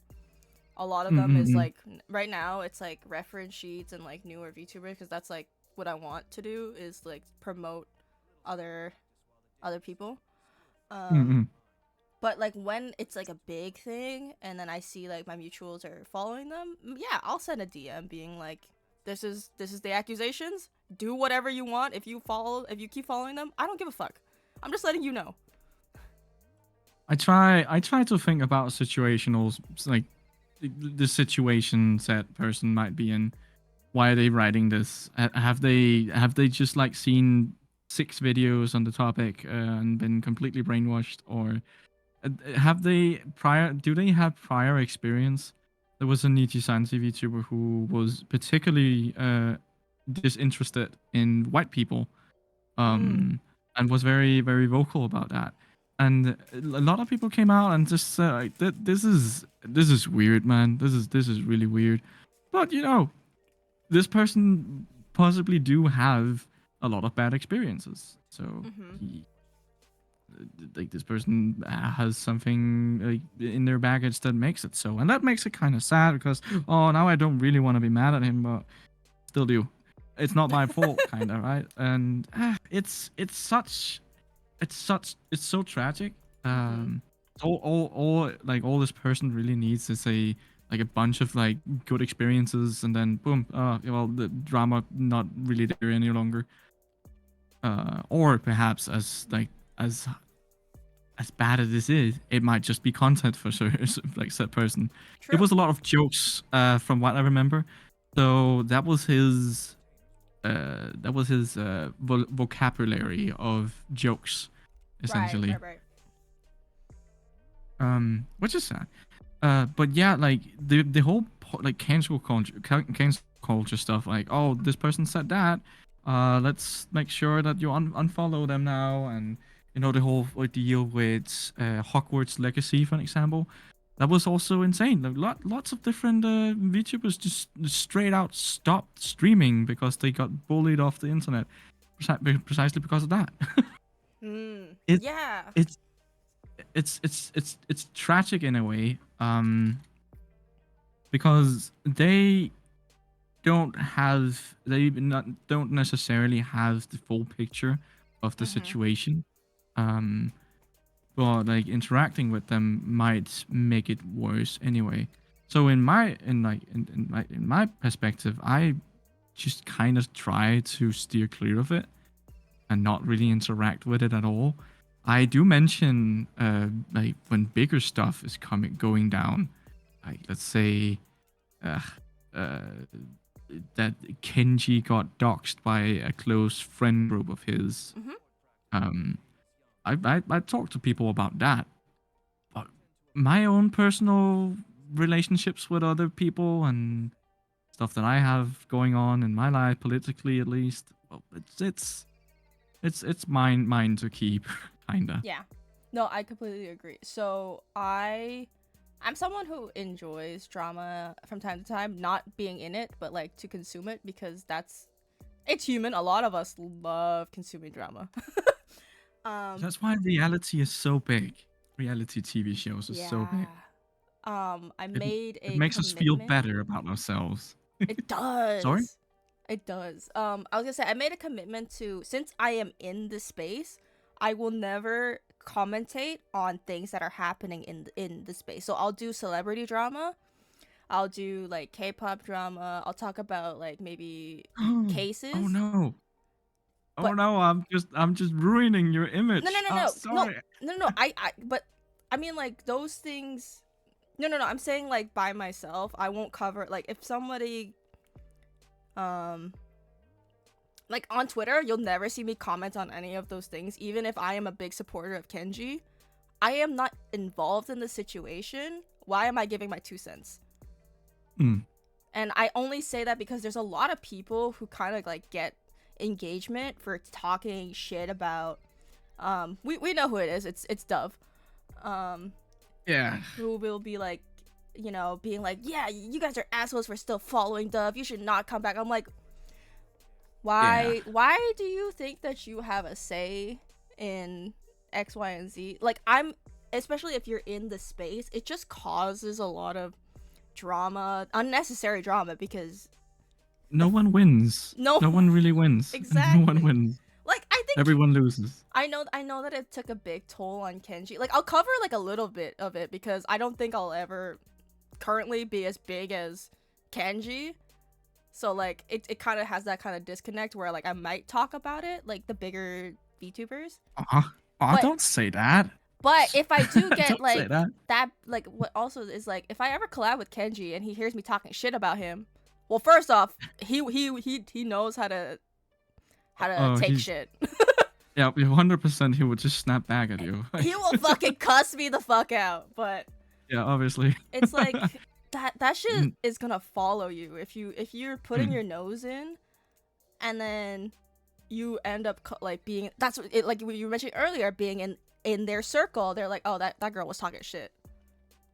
A lot of them is Mm-mm. like right now it's like reference sheets and like newer VTubers, because that's like what I want to do, is like promote other people. Um, Mm-mm. but like when it's like a big thing and then I see like my mutuals are following them, yeah, I'll send a DM being like, this is the accusations. Do whatever you want. If you keep following them, I don't give a fuck. I'm just letting you know. I try to think about situationals, like the situations that person might be in. Why are they writing this? Have they just like seen 6 videos on the topic and been completely brainwashed, or have they prior? Do they have prior experience? There was a Nichi-san VTuber who was particularly disinterested in white people, Mm. um, and was very very vocal about that. And a lot of people came out and just said, like, this is weird, man. This is really weird. But this person possibly do have a lot of bad experiences. So Mhm. he, like, this person has something like in their baggage that makes it so, and that makes it kind of sad because now I don't really want to be mad at him, but still do. It's not my fault, kind of, right? And it's so tragic. Mhm. All this person really needs is a bunch of like good experiences, and then boom, well, the drama not really there any longer. Or perhaps as as bad as this is, it might just be content for like said person. It True. was a lot of jokes, from what I remember. So that was his vocabulary of jokes, Right. essentially. Right. Right. Which is sad. But yeah, like the whole like cancel culture stuff. Like, oh, this person said that. Let's make sure that you unfollow them now, and the whole deal with Hogwarts Legacy, for an example. That was also insane. Like, lots of different VTubers just straight out stopped streaming because they got bullied off the internet, precisely because of that. Hmm. it Yeah. it's it's tragic in a way, because don't necessarily have the full picture of the Mhm. situation, um but like interacting with them might make it worse anyway. So in my perspective, I just kind of try to steer clear of it and not really interact with it at all. I do mention, like, when bigger stuff is going down, like, let's say, uh, uh, that Kenji got doxxed by a close friend group of his. Mhm. Um, I talk to people about that, but my own personal relationships with other people and stuff that I have going on in my life, politically at least, well, it's mine to keep, kinda. Yeah. No, I completely agree. So I'm someone who enjoys drama from time to time, not being in it, but like to consume it, because it's human. A lot of us love consuming drama. um That's why reality is so big. Reality TV shows are so yeah. big. I It, made it a makes us feel commitment. better about ourselves. It Sorry? does. It does. I was gonna say I made a commitment to, since I am in this space, I will never commentate on things that are happening in the space. So I'll do celebrity drama. I'll do like K-pop drama. I'll talk about like maybe Oh cases. no. Oh But no, I'm just ruining your no, no, image. no, Oh, no, no, sorry. no, no. But I mean like those things. No, no, no. I'm saying like by myself. I won't cover like if somebody um like on Twitter, you'll never see me comment on any of those things, even if I am a big supporter of Kenji. I am not involved in the situation. Why am I giving my 2 cents? Mm. And I only say that because there's a lot of people who kind of like get engagement for talking shit about we know who it is. It's Dove. Yeah. Who will be like, you know, being like, "Yeah, you guys are assholes for still following Dove. You should not come back." I'm like, Yeah. why do you think that you have a say in X, Y, and Z? Like, I'm, especially if you're in the space, it just causes a lot of drama, unnecessary drama, because No one wins. no, No one really wins. No one exactly. wins. Like, I think Everyone loses. I know that it took a big toll on Kenji. Like, I'll cover like a little bit of it because I don't think I'll ever currently be as big as Kenji. So like it kind of has that kind of disconnect where like I might talk about it, like the bigger VTubers. But Don't say that. but if I do get Don't say like that. that, like what also is like if I ever collab with Kenji and he hears me talking shit about him, well, first off, he knows how to Oh, take he's shit. yeah, 100% he would just snap back at you. He will fucking cuss me the fuck out. But Yeah, obviously. it's like that shit Mm, is gonna follow you if you're putting mm. your nose in, and then you end up like being, that's what it, like what you mentioned earlier, being in their circle. They're like, oh, that girl was talking shit.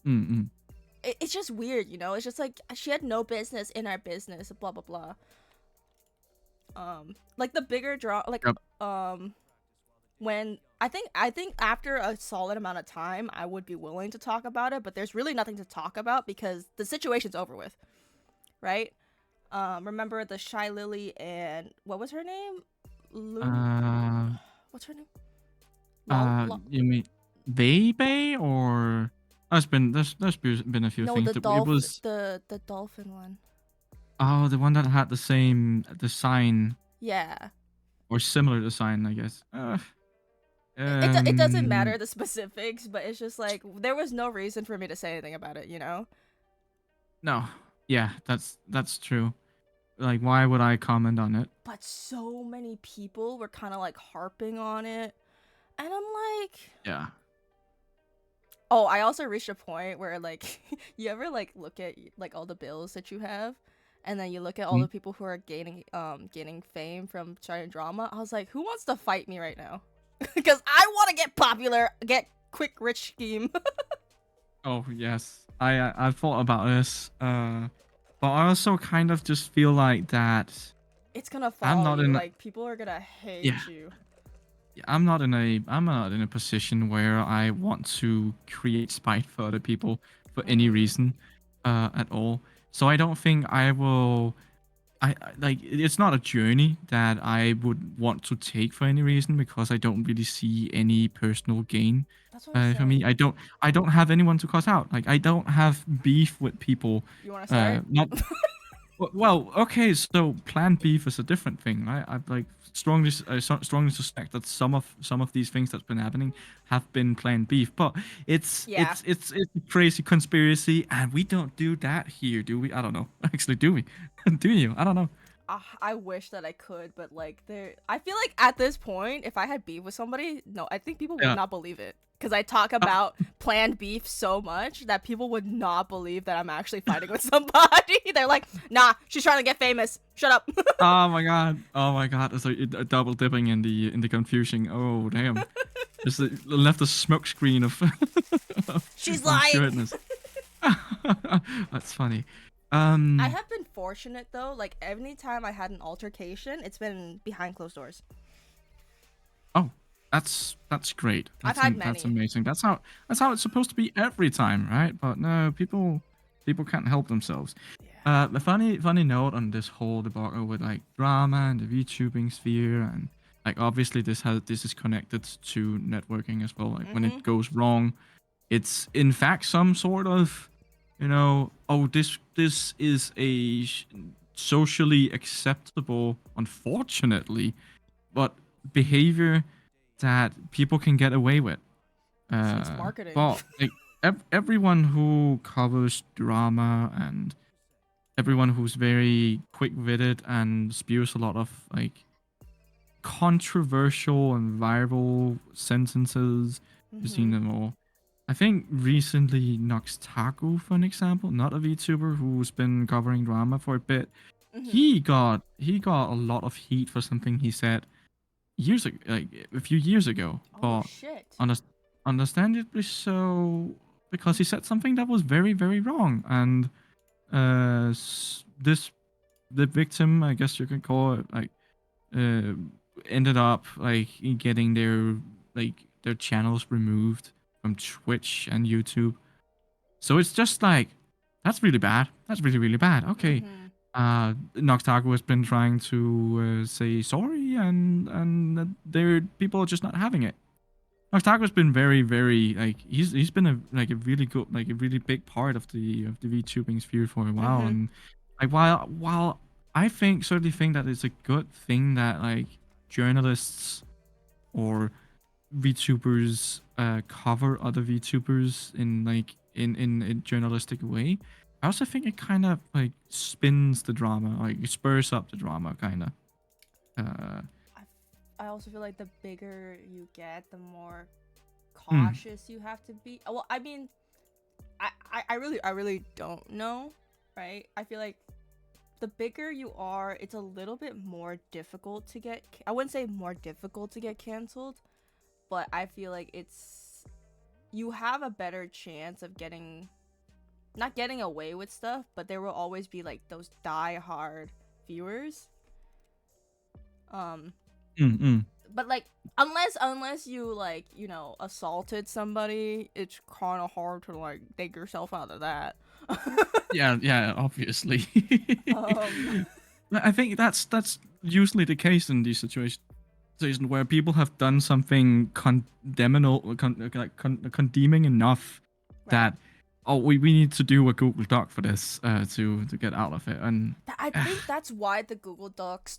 Mm-mm. It's just weird, you know. It's just like she had no business in our business, blah blah blah. Like the bigger draw, like Yep. when I think after a solid amount of time I would be willing to talk about it, but there's really nothing to talk about because the situation's over with, right? Remember the Shy Lily and what was her name? What's her name? You mean Bay or there's been a few No, things. It was the dolphin one. the one that had the same design Yeah. or similar design, I guess. It doesn't matter the specifics, but it's just like there was no reason for me to say anything about it, you know? No. Yeah, that's true. Like, why would I comment on it? But so many people were kind of like harping on it. And I'm like, Yeah. oh, I also reached a point where like you ever like look at like all the bills that you have, and then you look at all Mm. the people who are gaining fame from starting drama. I was like, who wants to fight me right now? Because I want to get popular, get quick rich scheme. Oh yes, I thought about this. But I also kind of just feel like that. It's gonna I'm follow not you. in. Like people are gonna hate Yeah. you. I'm not in a position where I want to create spite for other people for any reason, at all. So I don't think I will. Like it's not a journey that I would want to take for any reason because I don't really see any personal gain. That's what I'm For me, saying. I don't have anyone to cause out. Like I don't have beef with people. You wanna start? Not well, okay. So planned beef is a different thing, right? I like strongly suspect that some of these things that's been happening have been planned beef, but it's Yeah. it's it's a crazy conspiracy, and we don't do that here, do we? I don't know. Actually, do we? Do you? I don't know. I wish that I could, but like I feel like at this point, if I had beef with somebody, no, I think people would Yeah. not believe it. Because I talk about planned beef so much that people would not believe that I'm actually fighting with somebody. They're like, nah, she's trying to get famous. Shut up. Oh my god! Oh my god! It's like double dipping in the confusion. Oh damn! Just left a smoke screen of. She's of lying. shirtness. That's funny. I have been fortunate though. Like any time I had an altercation, it's been behind closed doors. Oh. that's great. I've had That's many. amazing. That's how it's supposed to be every time, right? But no, people can't help themselves. Yeah. The funny note on this whole debacle with like drama and the VTubing sphere, and like obviously this is connected to networking as well. Like when Mm-hmm. it goes wrong, it's in fact some sort of, oh, this is a socially acceptable, unfortunately, but behavior that people can get away with. It's marketing. But like everyone who covers drama and everyone who's very quick-witted and spews a lot of like controversial and viral sentences, you've seen Mm-hmm. them all. I think recently Noxtaku, for an example, not a VTuber who's been covering drama for a bit, Mm-hmm. he got a lot of heat for something he said years ago, like a few years ago, Oh but shit. under- understandably so, because he said something that was very very wrong, and this the victim, I guess you can call it, like uh, ended up like getting their channels removed from Twitch and YouTube. So it's just like that's really bad. That's really really bad. Okay, Mm-hmm. Noxtago has been trying to say sorry, and their people are just not having it. Noxtago's been very very like he's been a really good, like a really big part of the VTubing sphere for a while, Mm-hmm. and like while I certainly think that it's a good thing that like journalists or VTubers cover other VTubers in like in a journalistic way. I also think it kind of like spins the drama, like it spurs up the drama, kind of. Uh, I, I also feel like the bigger you get, the more mm, cautious you have to be. Well, I mean, I really don't know, right? I feel like the bigger you are, it's a little bit more difficult to get. I wouldn't say more difficult to get canceled, but I feel like you have a better chance of getting not getting away with stuff, but there will always be like those die-hard viewers. Um, mm, mm. but like unless you like assaulted somebody, it's kind of hard to like dig yourself out of that. Yeah, yeah, obviously. um, I think that's usually the case in these situations where people have done something condemning enough right. that, oh, we need to do a Google Doc for this to get out of it, and I think that's why the Google Docs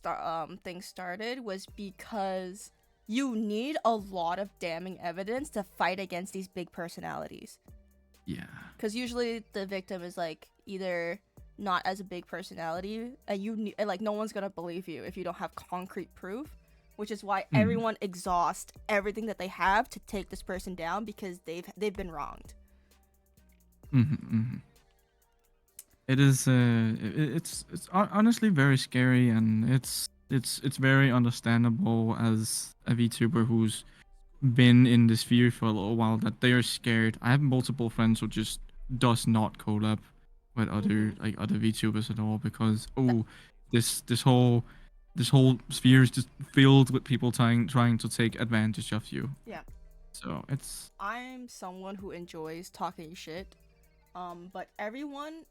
thing started, was because you need a lot of damning evidence to fight against these big personalities. yeah. Because usually the victim is like either not as a big personality, and like no one's gonna believe you if you don't have concrete proof, which is why Mm. everyone exhausts everything that they have to take this person down because they've been wronged. Mm-hmm. It is it's honestly very scary, and it's very understandable as a VTuber who's been in the sphere for a little while that they are scared. I have multiple friends who just does not collab with other Mhm. like other VTubers at all because, That- oh, this whole sphere is just filled with people trying to take advantage of you. yeah, So it's I'm someone who enjoys talking shit. But everyone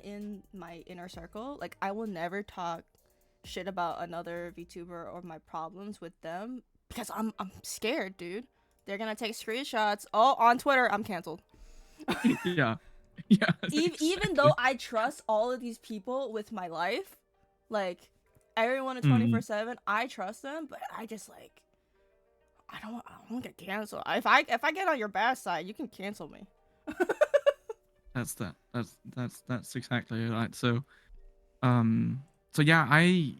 in my inner circle, like I will never talk shit about another VTuber or my problems with them because I'm scared, dude. They're gonna take screenshots. Oh, on Twitter, I'm canceled. yeah. Yeah, Even exactly. though I trust all of these people with my life, like everyone at Mm, 24/7, I trust them, but I just like I don't want to get canceled. If I get on your bad side, you can cancel me. that's that. That's exactly right. Um, so yeah, I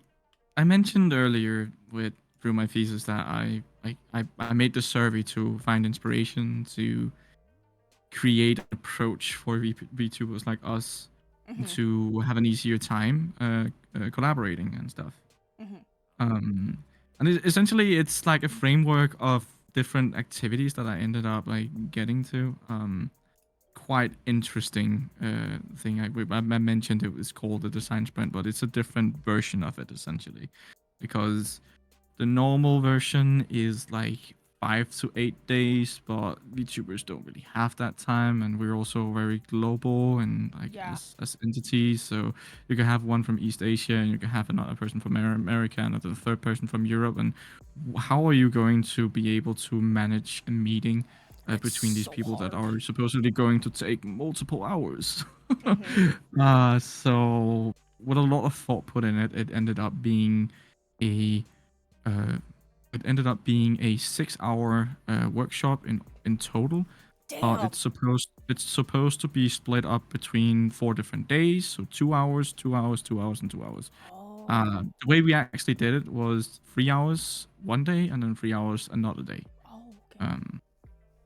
mentioned earlier with through my thesis that I made the survey to find inspiration to create an approach for VTubers like us Mhm. to have an easier time collaborating and stuff. Mhm. Um, and essentially, it's like a framework of different activities that I ended up like getting to. Quite interesting thing. I mentioned it was called the design sprint, but it's a different version of it essentially, because the normal version is like 5 to 8 days, but VTubers don't really have that time, and we're also very global and like Yeah. as entities. So you can have one from East Asia, and you can have another person from America, and the third person from Europe. And how are you going to be able to manage a meeting It's between these so people that hard. are supposedly going to take multiple hours? Mhm. So with a lot of thought put in it, a uh, it ended up being a 6 hour workshop in total. Damn. It's supposed to be split up between 4 different days, so 2 hours, 2 hours, 2 hours, and 2 hours. Oh. The way we actually did it was 3 hours one day and then 3 hours another day. Oh. Okay.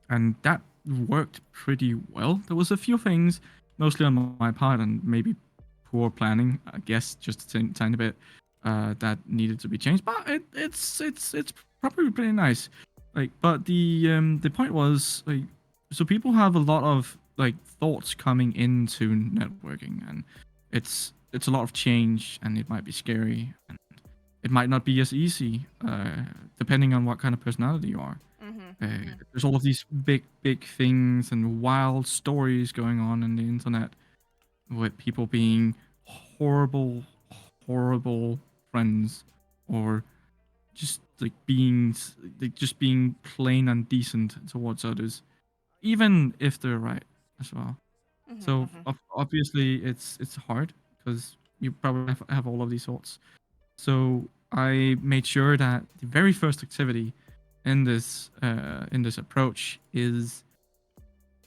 And that worked pretty well. There was a few things, mostly on my part, and maybe poor planning, I guess, just a tiny bit, that needed to be changed. But it's probably pretty nice. Like, but the point was like, so people have a lot of like thoughts coming into networking, and it's a lot of change, and it might be scary, and it might not be as easy, depending on what kind of personality you are. Mhm. There's all of these big things and wild stories going on in the internet with people being horrible, horrible friends, or just just being plain undecent towards others, even if they're right as well. So Mhm. obviously it's hard because you probably have all of these thoughts. So I made sure that the very first activity in this approach is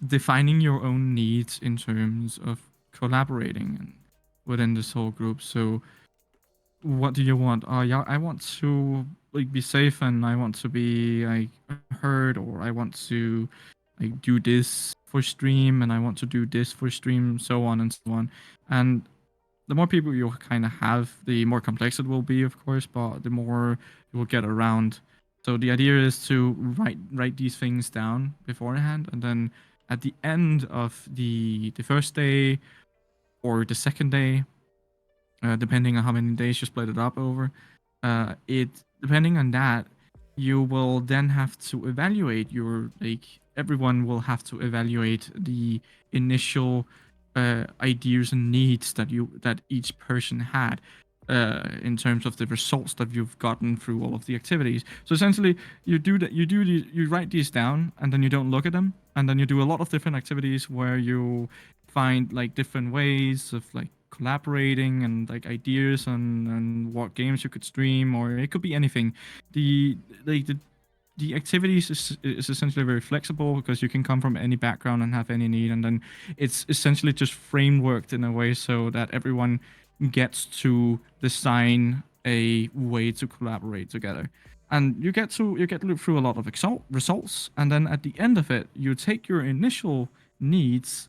defining your own needs in terms of collaborating and within this whole group. So what do you want? Yeah, I want to like be safe, and I want to be like heard, or I want to like do this for stream, and I want to do this for stream, so on and so on. And the more people you kind of have, the more complex it will be, of course, but the more you will get around. So the idea is to write these things down beforehand, and then at the end of the first day or the second day, depending on how many days you split it up over, it depending on that, you will then have to evaluate your like everyone will have to evaluate the initial ideas and needs that each person had, in terms of the results that you've gotten through all of the activities. So essentially, you write these down, and then you don't look at them, and then you do a lot of different activities where you find like different ways of like collaborating and like ideas and what games you could stream, or it could be anything. The like the activities is essentially very flexible because you can come from any background and have any need, and then it's essentially just frameworked in a way so that everyone gets to design a way to collaborate together. And you get to look through a lot of results, and then at the end of it you take your initial needs,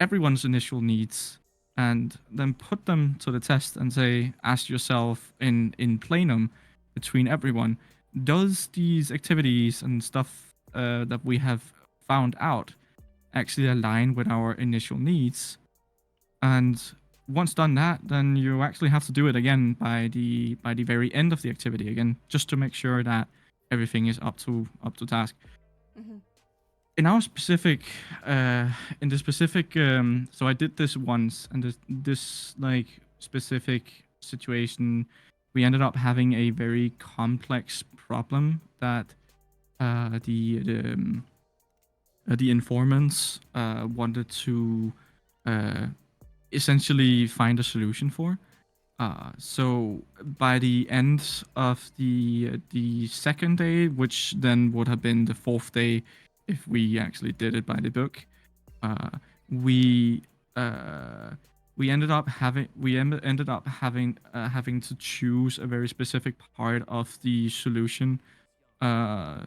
everyone's initial needs, and then put them to the test and say, ask yourself in plenum between everyone, does these activities and stuff that we have found out actually align with our initial needs? And once done that, then you actually have to do it again by the very end of the activity again, just to make sure that everything is up to task. Mhm. In our specific in the specific so I did this once, and this like specific situation, we ended up having a very complex problem that the informants wanted to uh, essentially find a solution for. So by the end of the second day, which then would have been the fourth day if we actually did it by the book, uh, we uh, we ended up having to choose a very specific part of the solution, uh,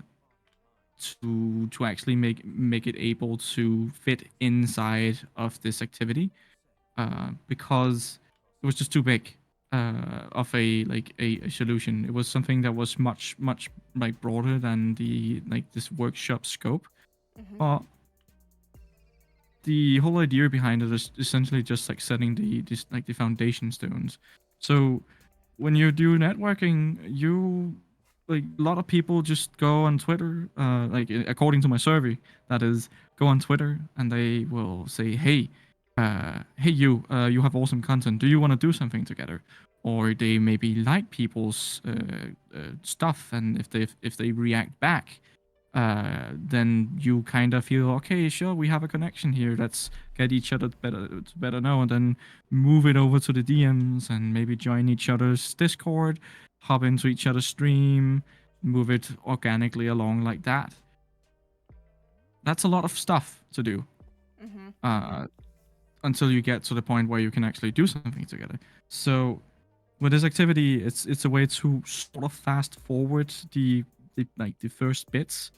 to actually make it able to fit inside of this activity, because it was just too big of a solution. It was something that was much like broader than the like this workshop scope. Mhm. But the whole idea behind it is essentially just like setting the foundation stones. So when you do networking, you like a lot of people just go on Twitter, according to my survey, that is, go on Twitter and they will say, "Hey, hey you have awesome content. Do you want to do something together?" Or they maybe like people's stuff, and if they react back, then you kind of feel, okay, sure, we have a connection here. Let's get each other to better know, and then move it over to the DMs and maybe join each other's Discord, hop into each other's stream, move it organically along like that. That's a lot of stuff to do. Mm-hmm. Uh, until you get to the point where you can actually do something together. So with this activity, it's a way to sort of fast forward the first bits,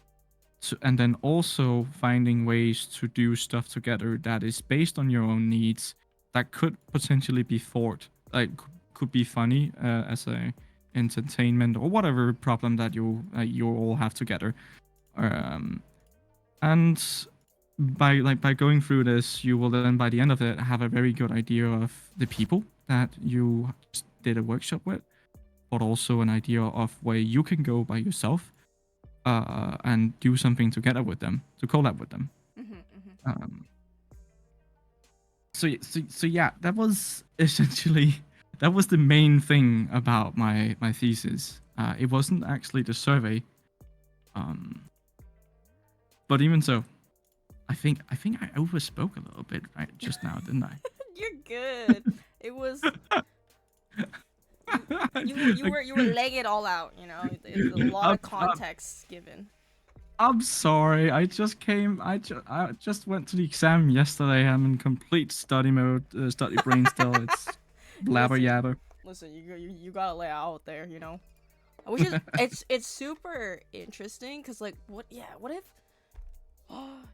and then also finding ways to do stuff together that is based on your own needs, that could potentially be thought like could be funny as a entertainment or whatever problem that you all have together. Um, and by going through this, you will then by the end of it have a very good idea of the people that you did a workshop with, but also an idea of where you can go by yourself, and do something together with them, to collab with them. Mm-hmm. Mm-hmm. So yeah, that was essentially that was the main thing about my thesis. It wasn't actually the survey, um, but even so, I think I overspoke a little bit right just now, didn't I? You're good. It was you were laying it all out. You know, there's a lot of context given. I'm sorry. I just came. I just went to the exam yesterday. I'm in complete study mode, study brain still. It's blabber Listen, yabber. listen, you gotta lay it out there. You know, which is it's super interesting because like what if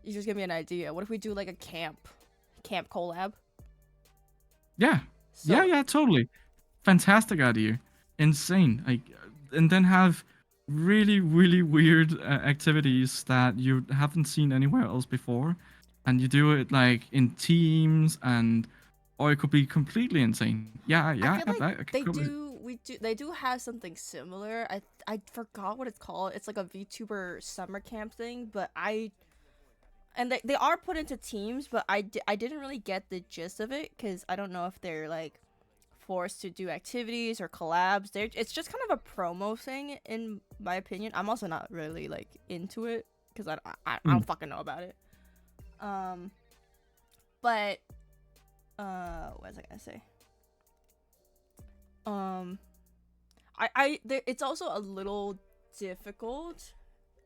you just give me an idea. What if we do like a camp collab? Yeah. So, Yeah, totally. Fantastic idea. Insane. Like, and then have really, really weird activities that you haven't seen anywhere else before, and you do it like in teams, and or it could be completely insane. Yeah, I yeah. feel like I could go with it. they do have something similar. I forgot what it's called. It's like a VTuber summer camp thing, but they are put into teams, but I didn't really get the gist of it because I don't know if they're like forced to do activities or collabs. It's just kind of a promo thing in my opinion. I'm also not really like into it because I don't fucking know about it. But what was I gonna say? It's also a little difficult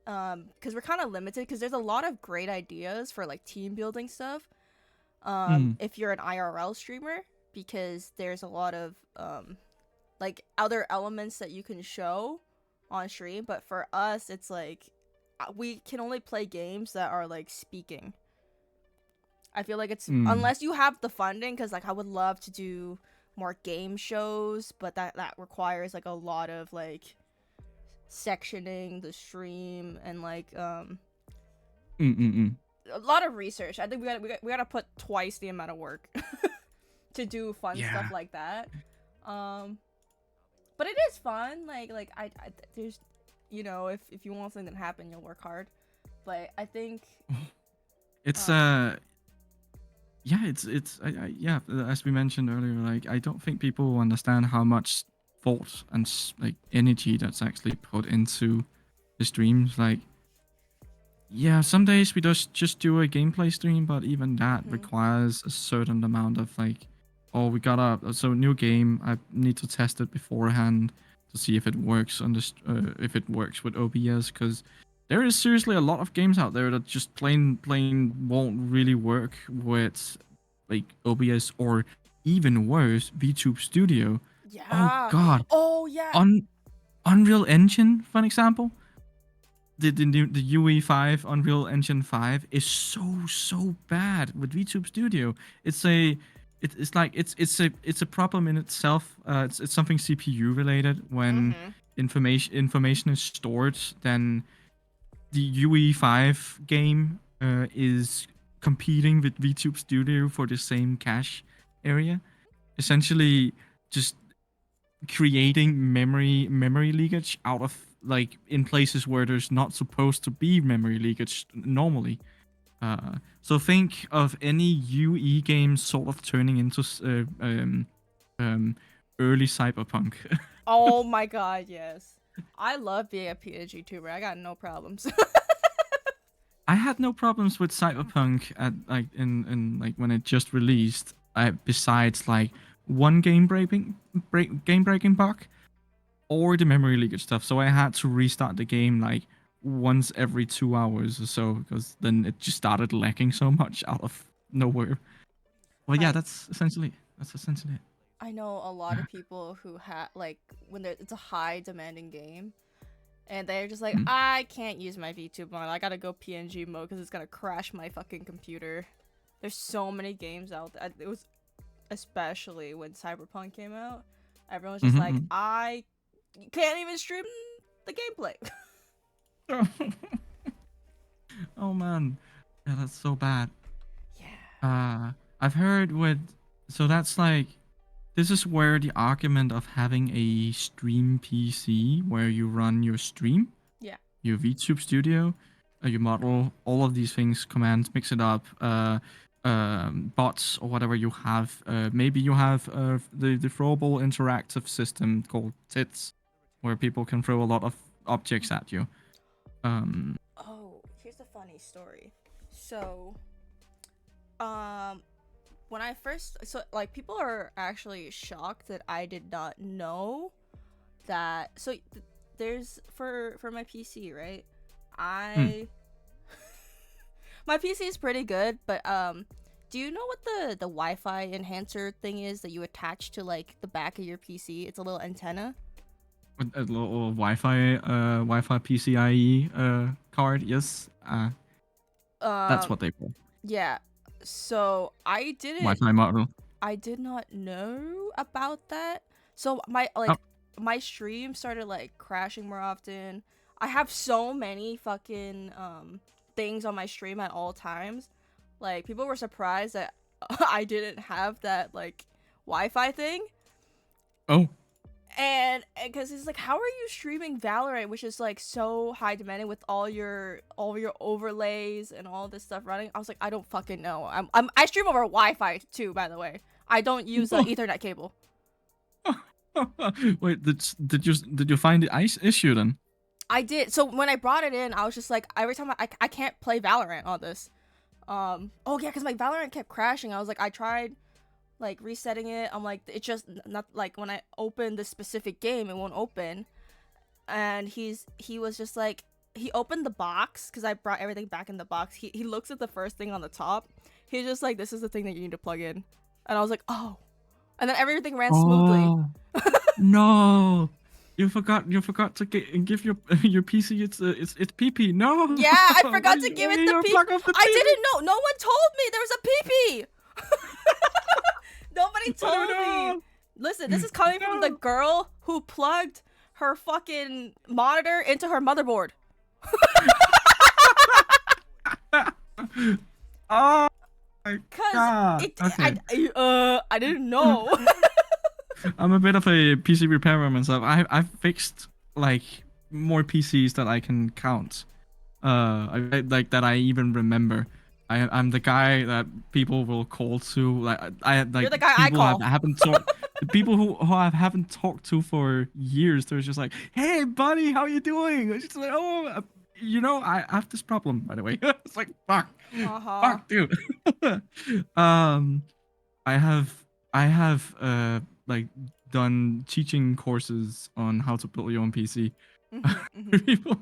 because we're kind of limited because there's a lot of great ideas for like team building stuff if you're an IRL streamer, because there's a lot of like other elements that you can show on stream, but for us it's like we can only play games that are like speaking. I feel like it's unless you have the funding, because like I would love to do more game shows, but that requires like a lot of like sectioning the stream and like a lot of research. I think we gotta put twice the amount of work to do fun stuff like that. But it is fun. Like I there's, you know, if you want something to happen, you'll work hard. But I think it's yeah, as we mentioned earlier, like I don't think people understand how much thought and like energy that's actually put into the streams. Like, yeah, some days we just do a gameplay stream, but even that requires a certain amount of like, oh, we gotta, so new game, I need to test it beforehand to see if it works on this, if it works with OBS, because there is seriously a lot of games out there that just plain won't really work with like OBS, or even worse, VTube Studio. yeah. Oh god. Oh yeah. Unreal Engine, for an example. The UE5 Unreal Engine 5 is so bad with VTube Studio. It's a problem in itself. It's something CPU related. When information is stored, then the UE5 game is competing with VTube Studio for the same cache area. Essentially, just creating memory leakage out of like in places where there's not supposed to be memory leakage normally. So think of any UE game sort of turning into early cyberpunk. Oh my god, yes. I love being a PNG tuber. I got no problems. I had no problems with cyberpunk at like in like when it just released. Besides like one game breaking bug or the memory leakage stuff. So I had to restart the game like once every 2 hours or so because then it just started lacking so much out of nowhere. Well, yeah, I that's essentially it. I know a lot of people who have like when it's a high demanding game, and they're just like, Mm. I can't use my VTube mode. I gotta go PNG mode because it's gonna crash my fucking computer. There's so many games out there. It was especially when Cyberpunk came out. Everyone was just Mhm, like, mhm. I can't even stream the gameplay. Oh man, yeah, that's so bad. Yeah. I've heard with so that's like this is where the argument of having a stream PC where you run your stream, Yeah. your VTube Studio, your model, all of these things, commands, mix it up, bots or whatever you have. Maybe you have the throwable interactive system called TITS, where people can throw a lot of objects at you. Oh, here's a funny story. So, when I first, so like people are actually shocked that I did not know that. So there's for my PC, right? I my PC is pretty good, but do you know what the Wi-Fi enhancer thing is that you attach to like the back of your PC? It's a little antenna. With a little Wi-Fi PCIe card, yes. That's Um, what they call yeah. So Wi-Fi model. I did not know about that. So my Oh, my stream started like crashing more often. I have so many fucking things on my stream at all times. Like people were surprised that I didn't have that like Wi-Fi thing. oh, And because it's like, how are you streaming Valorant, which is like so high demanding with all your overlays and all this stuff running? I was like, I don't fucking know. I stream over Wi-Fi too, by the way. I don't use an Ethernet cable. wait, did you find the ice issue then? I did. So when I brought it in, I was just like, every time I can't play Valorant on this. Oh yeah, because my Valorant kept crashing. I was like, I tried like resetting it. I'm like, it just not like when I open the specific game, it won't open. And he was just like, he opened the box because I brought everything back in the box. He looks at the first thing on the top. He's just like, this is the thing that you need to plug in. And I was like, oh. And then everything ran smoothly. Oh no, you forgot to give your your PC its PP. No. Yeah, I forgot Why- to give why it you the pee. plug off the I TV? didn't know. No one told me there was a pee. Nobody told Oh, me. Listen, this is coming from the No. girl who plugged her fucking monitor into her motherboard. Oh my Cause god. Okay. I didn't know. I'm a bit of a PC repairer myself. I've fixed like more PCs that I can count. Like that I even remember. I'm the guy that people will call to. Like I like You're the guy I people call. haven't talked. The people who I haven't talked to for years. They're just like, hey buddy, how you doing? It's just like, oh, I have this problem by the way. It's like Uh-huh. fuck, dude. um. I have like done teaching courses on how to build your own PC. People,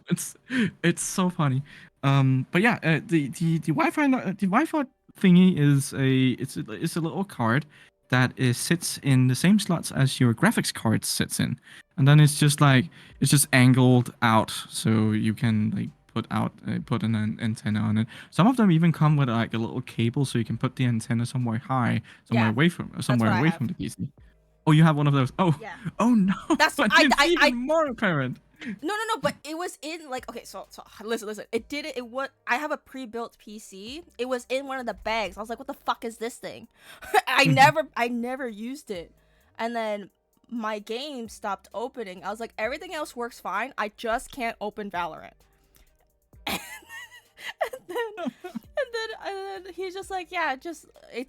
it's so funny. But yeah, the Wi-Fi thingy is it's a little card that sits in the same slots as your graphics card sits in, and then it's just angled out so you can like put an antenna on it. Some of them even come with like a little cable so you can put the antenna somewhere high, Yeah, somewhere what I away have. from the PC. Oh, you have one of those. Oh, Yeah. oh no, That's it's even more apparent. No, but it was in like, okay, so listen. It was, I have a pre-built PC. It was in one of the bags. I was like, what the fuck is this thing? I never used it. And then my game stopped opening. I was like, everything else works fine. I just can't open Valorant. and then he's just like, yeah,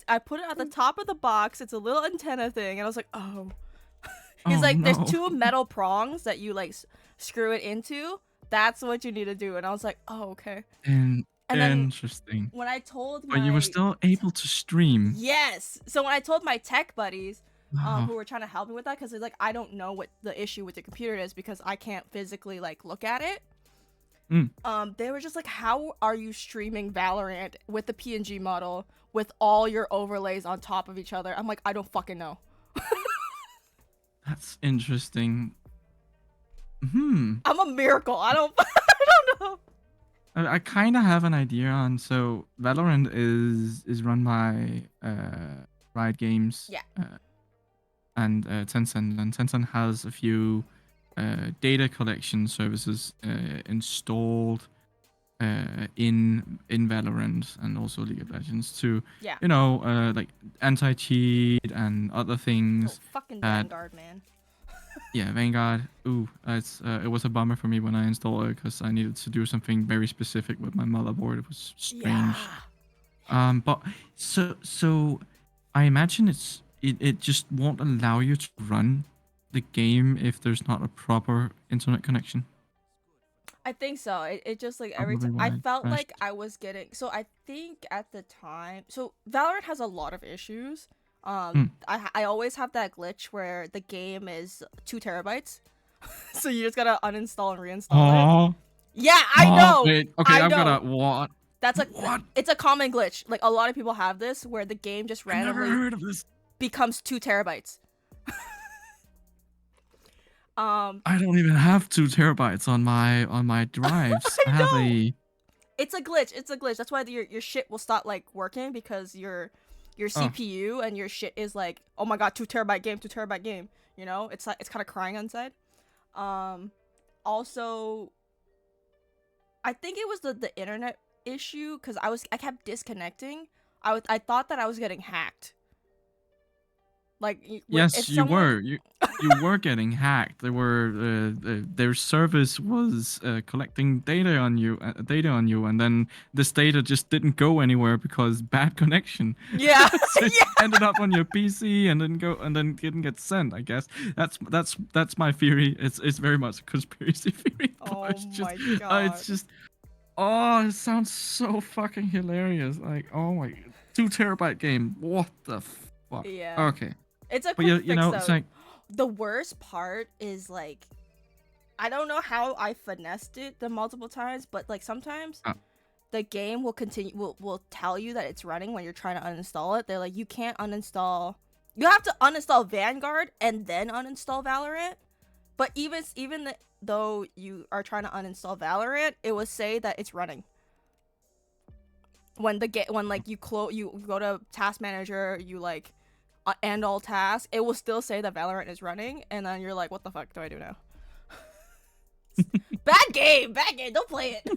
I put it at the top of the box. It's a little antenna thing. And I was like, oh. He's Oh, like, there's no. 2 metal prongs that you like screw it into. That's what you need to do. And I was like, oh, okay. And then Interesting. when I told But you were still able to stream. Yes. So when I told my tech buddies, Wow. who were trying to help me with that, because like I don't know what the issue with the computer is because I can't physically like look at it. They were just like, how are you streaming Valorant with the PNG model with all your overlays on top of each other? I'm like, I don't fucking know. That's interesting. I'm a miracle. I don't know. I kind of have an idea on. So Valorant is run by Riot Games. Yeah. And Tencent, and Tencent has a few data collection services installed in Valorant and also League of Legends to Yeah. like anti-cheat and other things. Oh, fucking Vanguard, man. Yeah, Vanguard. Ooh, it was a bummer for me when I installed it because I needed to do something very specific with my motherboard. It was strange. Yeah. But so I imagine it just won't allow you to run the game if there's not a proper internet connection. I think so. It just like Probably every time why I it felt crashed. like I was getting. So I think at the time, so Valorant has a lot of issues. I always have that glitch where the game is 2 terabytes, so you just gotta uninstall and reinstall it. Yeah, I know. Wait, okay, I I've know. got what? That's like What? it's a common glitch. Like a lot of people have this where the game just I've never randomly heard of this. becomes 2 terabytes. I don't even have 2 terabytes on my drives. I have a. It's a glitch. It's a glitch. That's why your shit will stop like working because your CPU and your shit is like, oh my god, 2 terabyte game, 2 terabyte game. You know, it's like it's kind of crying inside. Also, I think it was the internet issue because I kept disconnecting. I thought that I was getting hacked. Like Yes, you were. You were getting hacked. They were their service was collecting data on you, and then this data just didn't go anywhere because bad connection. Yeah, So it ended up on your PC and then didn't get sent. I guess that's my theory. It's very much a conspiracy theory. But Oh it's just, my god. it's just. Oh, it sounds so fucking hilarious. Like, oh my, 2 terabyte game. What the fuck? Yeah. Okay. It's a But quick you fix, know, though. it's like. The worst part is like, I don't know how I finessed it the multiple times, but like sometimes the game will will tell you that it's running when you're trying to uninstall it. They're like, you can't uninstall. You have to uninstall Vanguard and then uninstall Valorant. But even though you are trying to uninstall Valorant, it will say that it's running. When like you go to Task Manager, you like end all tasks, it will still say that Valorant is running, and then you're like, what the fuck do I do now? Bad game, don't play it.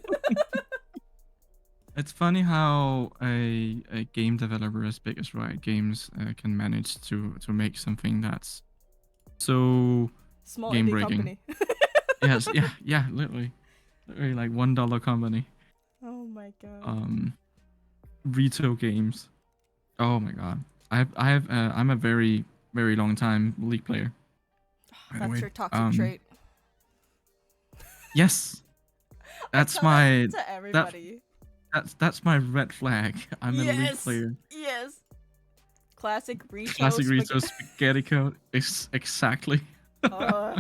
It's funny how a game developer as big as Riot Games can manage to make something that's so Small game indie breaking. company. Yes, yeah, literally like $1 company. Oh my god. Retail games. Oh my god. I'm a very very long time League player. By the That's way. your toxic trait. Yes. That's I tell my that to everybody. that's my red flag. I'm a League Yes. player. Yes. Classic Rito. Classic Rito spaghetti code. Exactly. Ugh.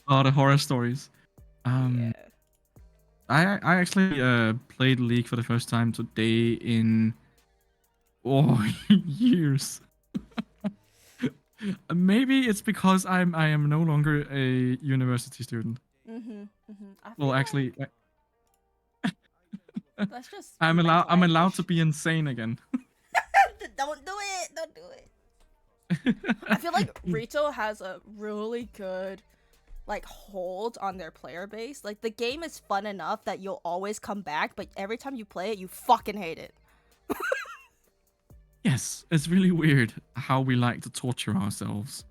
All the horror stories. Yeah. I actually played League for the first time today in years. Maybe it's because I am no longer a university student. Well, actually, that's just. I'm allowed language. to be insane again. Don't do it. Don't do it. I feel like Rito has a really good like hold on their player base. Like the game is fun enough that you'll always come back, but every time you play it, you fucking hate it. Yes, it's really weird how we like to torture ourselves.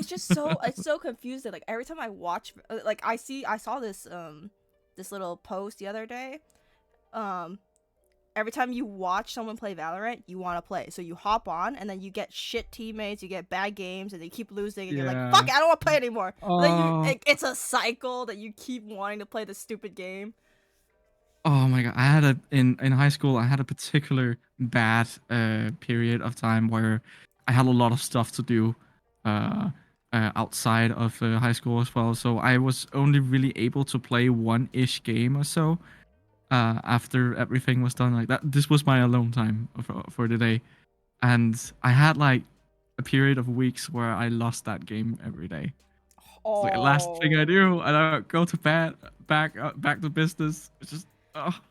just so it's so confusing. Like every time I watch, like I saw this this little post the other day. Every time you watch someone play Valorant, you want to play. So you hop on, and then you get shit teammates, you get bad games, and you keep losing, and you're like, fuck it, I don't want to play anymore. But then it's a cycle that you keep wanting to play the stupid game. Oh my god! I had in high school. I had a particular bad period of time where I had a lot of stuff to do outside of high school as well. So I was only really able to play one-ish game or so after everything was done. Like that, this was my alone time for the day, and I had like a period of weeks where I lost that game every day. It's like the last thing I do, and I go to bed, back to business. It's just.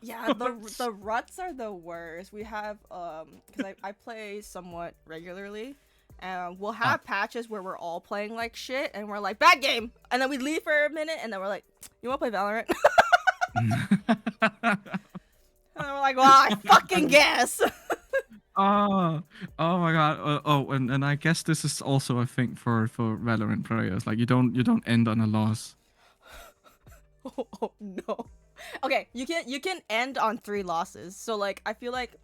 Yeah, the ruts are the worst. We have because I play somewhat regularly, and we'll have patches where we're all playing like shit, and we're like bad game, and then we leave for a minute, and then we're like, you want to play Valorant? And then we're like, well, I fucking guess. Oh my god. And I guess this is also a thing for Valorant players. Like you don't end on a loss. Oh no. Okay, you can end on 3 losses. So like I feel like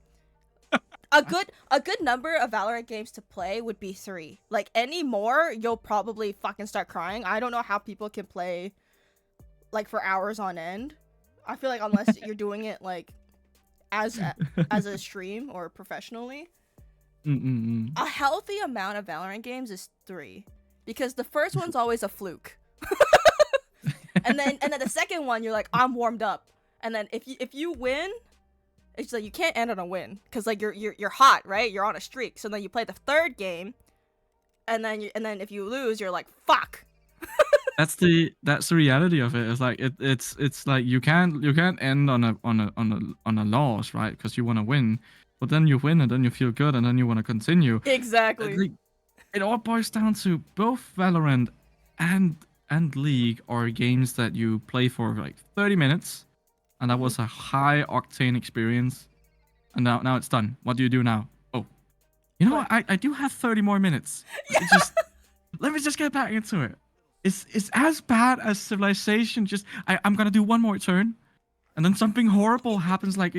a good number of Valorant games to play would be 3. Like any more, you'll probably fucking start crying. I don't know how people can play like for hours on end. I feel like unless you're doing it like as a stream or professionally. A healthy amount of Valorant games is 3 because the first one's always a fluke. and then the second one you're like, I'm warmed up. And then if you win, it's like you can't end on a win cuz like you're hot, right? You're on a streak. So then you play the third game and then if you lose, you're like, fuck. That's the reality of it. It's like it's like you can't end on a loss, right? Because you want to win, but then you win and then you feel good and then you want to continue. Exactly. Like, it all boils down to both Valorant and League are games that you play for like 30 minutes, and that was a high octane experience. And now it's done. What do you do now? Oh, you know what? I do have 30 more minutes. Let me just get back into it. It's as bad as Civilization. Just I'm gonna do one more turn, and then something horrible happens. Like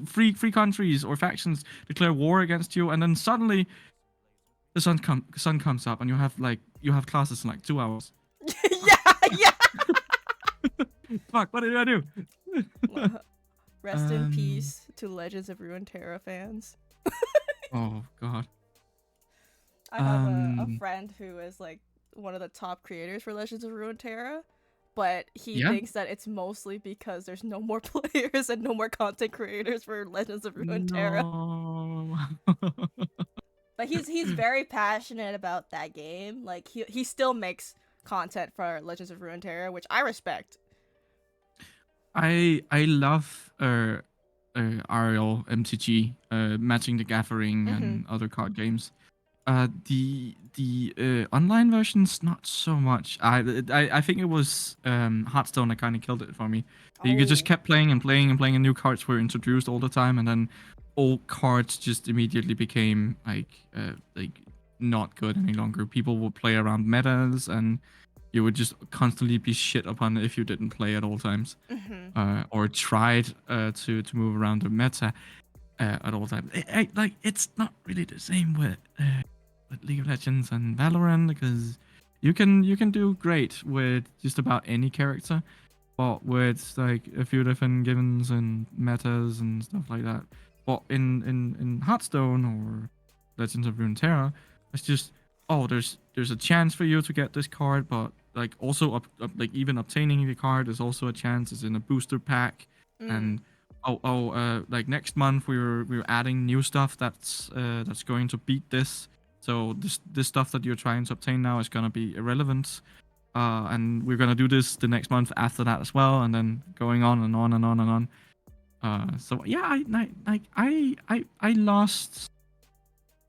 free countries or factions declare war against you, and then suddenly the sun comes up, and you have classes in like 2 hours. yeah. Fuck! What did I do? Rest in peace to Legends of Runeterra fans. Oh god. I have a friend who is like one of the top creators for Legends of Runeterra, but he thinks that it's mostly because there's no more players and no more content creators for Legends of Runeterra. No. But he's very passionate about that game. Like he still makes content for Legends of Runeterra, which I respect. I love RL MTG, Matching the Gathering and other card games. The online versions not so much. I think it was Hearthstone that kind of killed it for me. You just kept playing and playing and playing, and new cards were introduced all the time, and then old cards just immediately became like not good any longer. People would play around metas, and you would just constantly be shit upon if you didn't play at all times, or tried to move around the meta at all times. It's not really the same with League of Legends and Valorant, because you can do great with just about any character, but with like a few different givens and metas and stuff like that. But in Hearthstone or Legends of Runeterra, it's just there's a chance for you to get this card, but like also like even obtaining the card is also a chance. It's in a booster pack, and like next month we're adding new stuff that's going to beat this. So this stuff that you're trying to obtain now is gonna be irrelevant, and we're gonna do this the next month after that as well, and then going on and on and on and on. So yeah, I lost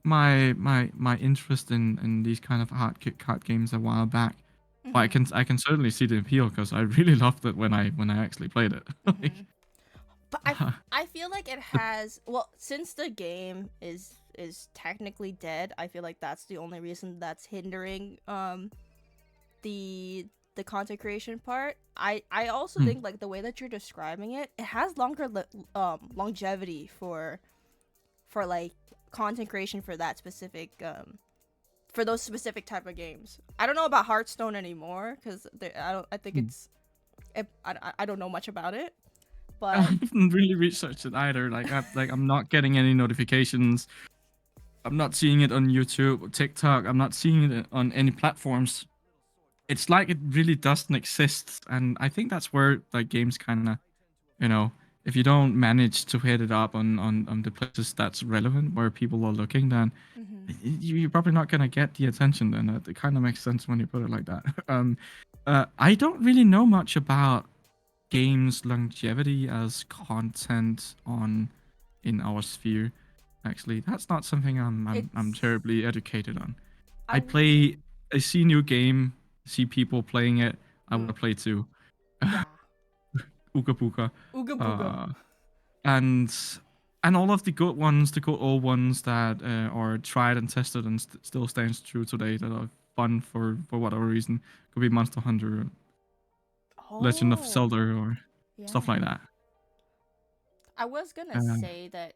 my interest in these kind of card games a while back. But I can certainly see the appeal, because I really loved it when I actually played it. But I feel like it has, well, since the game is is technically dead. I feel like that's the only reason that's hindering the content creation part. I also think like the way that you're describing it, it has longer longevity for like content creation for that specific for those specific type of games. I don't know about Hearthstone anymore because I think it's I don't know much about it, I but haven't really researched it either. I'm not getting any notifications. I'm not seeing it on YouTube or TikTok. I'm not seeing it on any platforms. It's like it really doesn't exist, and I think that's where like games kind of, if you don't manage to hit it up on the places that's relevant where people are looking, then you're probably not gonna get the attention. Then it kind of makes sense when you put it like that. I don't really know much about games longevity as content in our sphere. Actually, that's not something I'm terribly educated on. I see new game, see people playing it. I want to play too. yeah, Ooga Booga. Ooga Booga. And all of the good ones, the good old ones that are tried and tested and still stands true today, that are fun for whatever reason. Could be Monster Hunter, Legend of Zelda, or stuff like that. I was gonna say that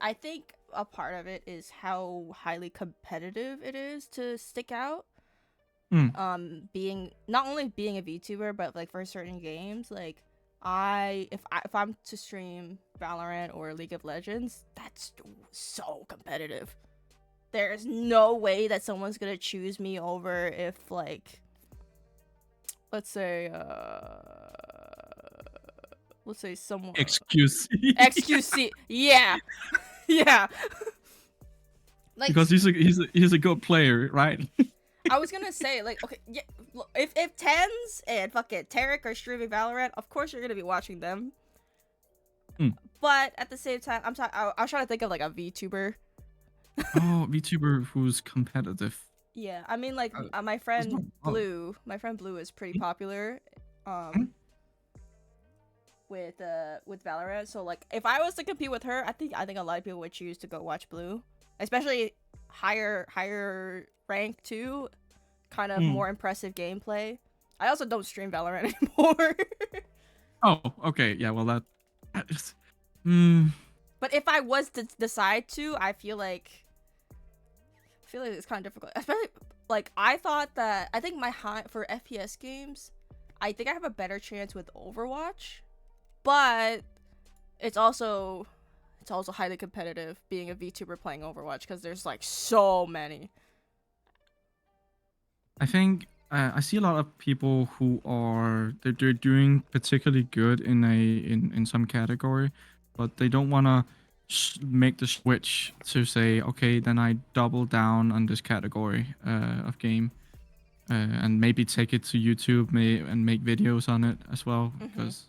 I think a part of it is how highly competitive it is to stick out. Being not only being a VTuber, but like for certain games, like if I'm to stream Valorant or League of Legends, that's so competitive. There's no way that someone's gonna choose me over if like, let's say someone XQC. Yeah. Yeah. Like, because he's a good player, right? I was gonna say, like, okay, yeah, if Tens and fucking Tarek are streaming Valorant, of course you're gonna be watching them. But at the same time, I was trying to think of like a VTuber. Oh, VTuber who's competitive. Yeah, I mean, like my friend Blue. My friend Blue is pretty popular. With Valorant, so like if I was to compete with her, I think a lot of people would choose to go watch Blue, especially higher rank too, kind of more impressive gameplay. I also don't stream Valorant anymore. Oh, okay, yeah, well that is, But if I was to decide to, I feel like it's kind of difficult, especially like I think my high for FPS games, I think I have a better chance with Overwatch. But it's also highly competitive being a VTuber playing Overwatch because there's like so many. I think I see a lot of people who they're doing particularly good in some category, but they don't want to make the switch to say, okay, then I double down on this category of game, and maybe take it to YouTube and make videos on it as well, because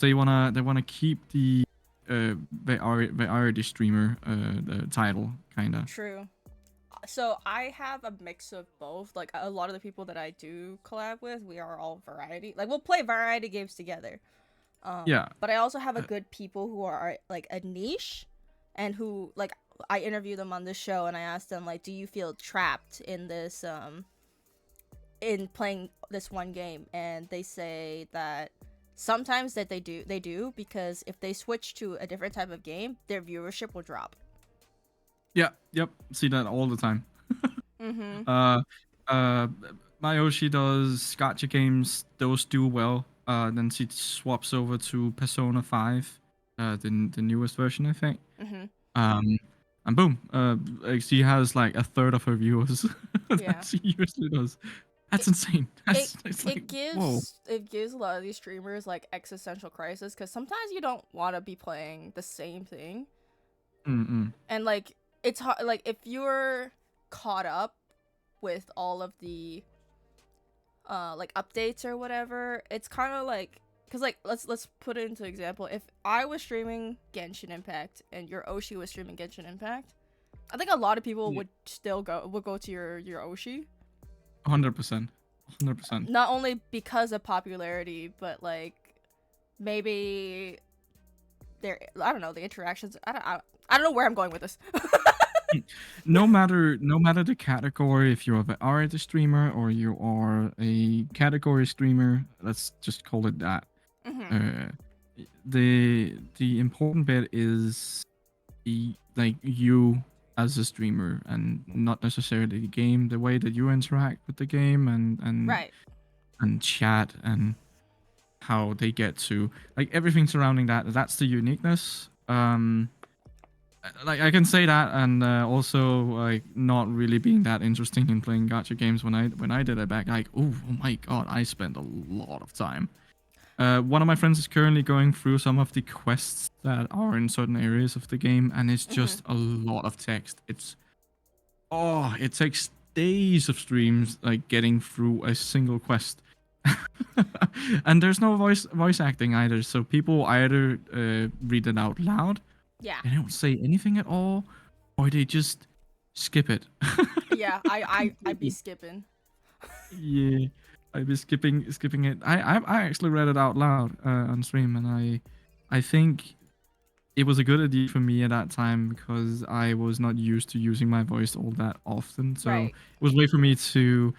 they wanna keep the variety streamer the title kind of. True. So I have a mix of both. Like a lot of the people that I do collab with, we are all variety. Like we'll play variety games together. Yeah. But I also have a good people who are like a niche, and who like I interview them on this show, and I ask them like, do you feel trapped in this in playing this one game? And they say that sometimes that they do because if they switch to a different type of game, their viewership will drop. Yeah, yep, see that all the time. Mayoshi does gacha games, those do well. Then she swaps over to Persona 5, the newest version, I think. And boom, she has like a third of her viewers that she usually does. That's insane. It gives a lot of these streamers like existential crisis, because sometimes you don't want to be playing the same thing. And like it's hard, like if you're caught up with all of the like updates or whatever, it's kind of like, because like let's put it into example. If I was streaming Genshin Impact and your Oshi was streaming Genshin Impact, I think a lot of people would still go to your Oshi. 100%. Not only because of popularity, but like maybe I don't know, the interactions. I don't know where I'm going with this. No matter the category, if you're a variety streamer or you are a category streamer, let's just call it that. Hmm. Uh, the important bit is like you as a streamer and not necessarily the game, the way that you interact with the game Right. and chat and how they get to like everything surrounding that. That's the uniqueness. Like I can say that, and also like not really being that interesting in playing gacha games when I did it back. Like, oh my god, I spent a lot of time. One of my friends is currently going through some of the quests that are in certain areas of the game, and it's Hmm. just a lot of text. It takes days of streams like getting through a single quest. And there's no voice acting either, so people either read it out loud, Yeah. they don't say anything at all, or they just skip it. Yeah. I'd be skipping. Yeah, I'd be skipping it. I actually read it out loud on stream, and I think it was a good idea for me at that time because I was not used to using my voice all that often. So Right. it was a way for me to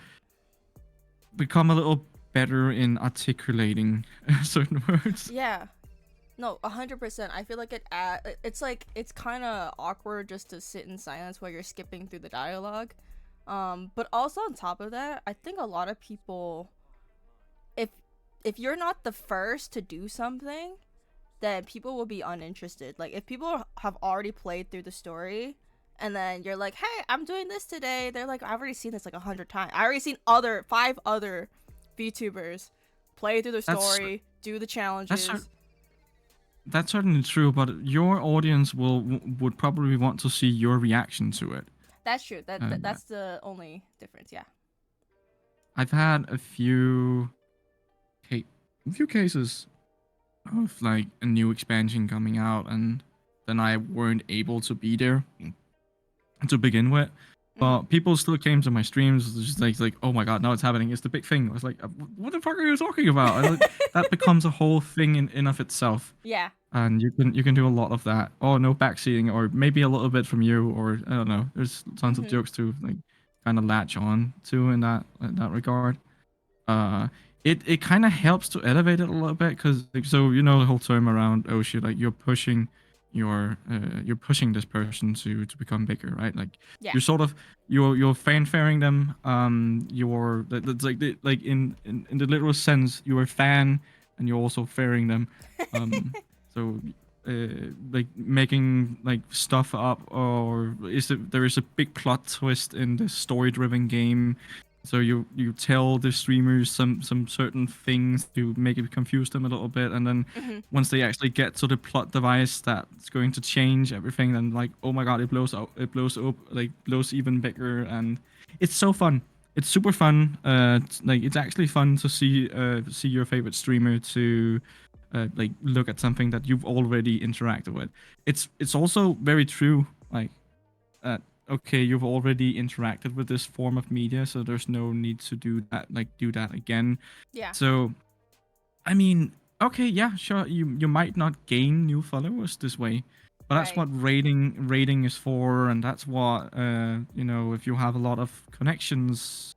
become a little better in articulating certain words. Yeah. No, 100%. I feel like it's like it's kind of awkward just to sit in silence while you're skipping through the dialogue. But also on top of that, I think a lot of people, if if you're not the first to do something, then people will be uninterested. Like if people have already played through the story, and then you're like, "Hey, I'm doing this today," they're like, "I've already seen this like 100 times. I already seen 5 other VTubers play through the That's story, do the that's challenges." that's certainly true, but your audience would probably want to see your reaction to it. That's true. Um, That's the only difference. Yeah. I've had a few cases of like a new expansion coming out, and then I weren't able to be there to begin with. Hmm. But people still came to my streams, just like, oh my god, now it's happening! It's the big thing. I was like, what the fuck are you talking about? And like, that becomes a whole thing in of itself, Yeah. and you can do a lot of that. Oh, no backseating, or maybe a little bit from you, or I don't know. There's tons of Hmm. jokes to like kind of latch on to in that regard. uh it kind of helps to elevate it a little bit because like, so you know the whole term around, oh shit, like you're pushing this person to become bigger, right? Like Yeah. you're sort of you're fanfaring them, that's like like in the literal sense, you're a fan and you're also fairing them. So like making like stuff up, or there is a big plot twist in the story driven game, so you tell the streamers some certain things to make it confuse them a little bit, and then Hmm. once they actually get to the plot device that's going to change everything, then like, oh my god, it blows up, like blows even bigger, and it's so fun. It's super fun. Like it's actually fun to see your favorite streamer to like look at something that you've already interacted with. It's also very true. Like okay, you've already interacted with this form of media, so there's no need to do that again. Yeah. So, I mean, okay, yeah, sure, you might not gain new followers this way, but that's Right. what rating is for, and that's what if you have a lot of connections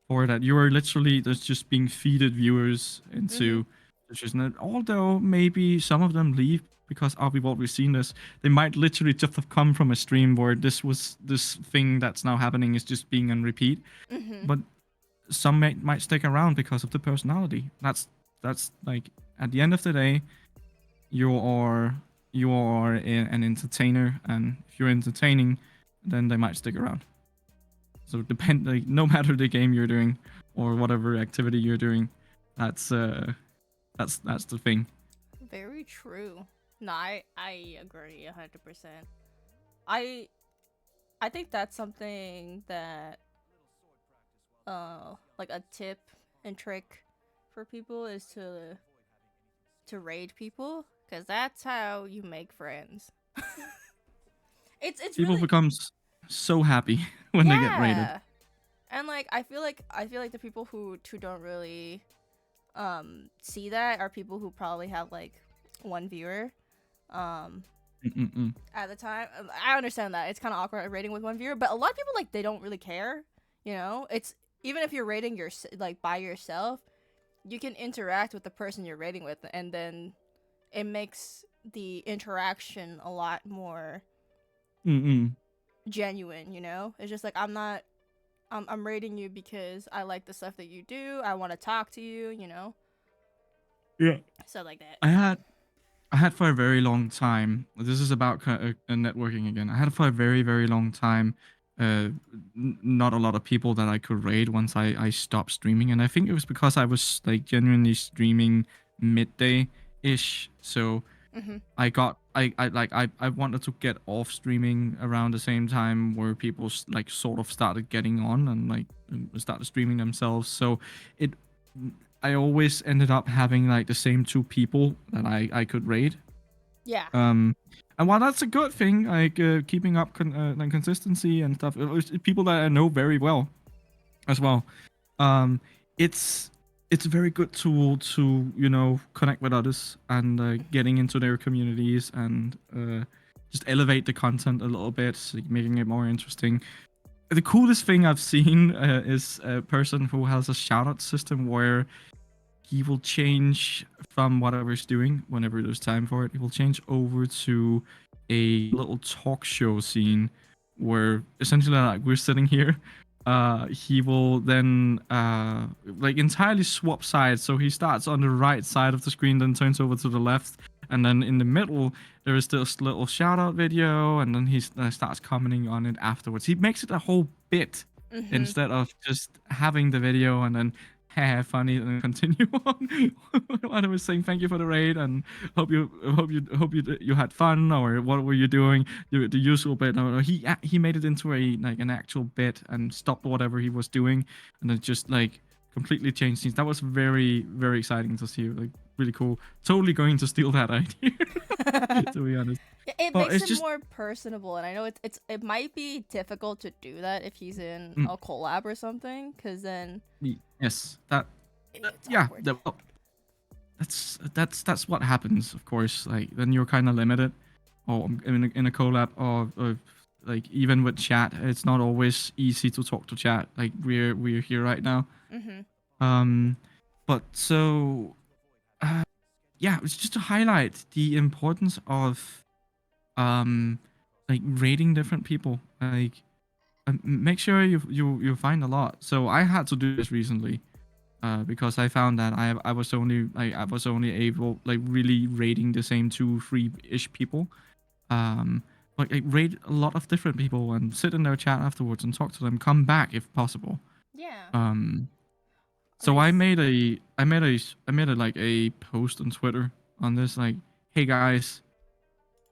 for that, you are literally just being feeded viewers Hmm. into just not. Although maybe some of them leave because we've already seen this. They might literally just have come from a stream where this thing that's now happening is just being on repeat. Hmm. But some might stick around because of the personality. That's like at the end of the day, you are an entertainer, and if you're entertaining, then they might stick around. So depend like no matter the game you're doing or whatever activity you're doing, that's that's the thing. Very true. No, I agree 100%. I I think that's something that like a tip and trick for people is to raid people, because that's how you make friends. It's People really, becomes so happy when they get rated. yeah. And like I feel like the people who don't really see that are people who probably have like one viewer. Mm-mm-mm. at the time. I understand that it's kind of awkward rating with one viewer, but a lot of people like they don't really care. You know, it's even if you're rating your like by yourself, you can interact with the person you're rating with, and then it makes the interaction a lot more Mm-mm. genuine. You know, it's just like I'm rating you because I like the stuff that you do. I want to talk to you. You know, Yeah. stuff like that. I had for a very long time. This is about networking again. I had for a very, very long time. Not a lot of people that I could raid once I stopped streaming, and I think it was because I was like genuinely streaming midday ish. So Mm-hmm. I wanted to get off streaming around the same time where people like sort of started getting on and like started streaming themselves. So it I always ended up having like the same two people that I could raid. Yeah. And while that's a good thing, like keeping up like consistency and stuff, it's people that I know very well as well. Um, it's it's a very good tool to connect with others and getting into their communities and just elevate the content a little bit, like, making it more interesting. The coolest thing I've seen is a person who has a shout out system where he will change from whatever he's doing whenever there's time for it. He will change over to a little talk show scene where essentially like we're sitting here. He will then like entirely swap sides. So he starts on the right side of the screen, then turns over to the left, and then in the middle there is this little shout out video, and then he starts commenting on it afterwards. He makes it a whole bit Mm-hmm. instead of just having the video and then funny and then continue on. What I was saying, thank you for the raid and hope you had fun, or what were you doing, the usual bit. No, he made it into a like an actual bit and stopped whatever he was doing and then just like completely changed things. That was very, very exciting to see, like really cool. Totally going to steal that idea. To be honest, It but makes it's it just more personable, and I know it might be difficult to do that if he's in mm, a collab or something, because then yes, that it's yeah, awkward. well, that's what happens, of course. Like then you're kind of limited, or in a collab, or like even with chat, it's not always easy to talk to chat. Like we're here right now. Mm-hmm. Um, but so yeah, it's just to highlight the importance of um like rating different people. Like make sure you find a lot. So I had to do this recently because I found that I was only able like really rating the same 2-3 ish people. But like rate a lot of different people and sit in their chat afterwards and talk to them. Come back if possible. Yeah. Um, so Nice. I made a like a post on Twitter on this like, hey guys,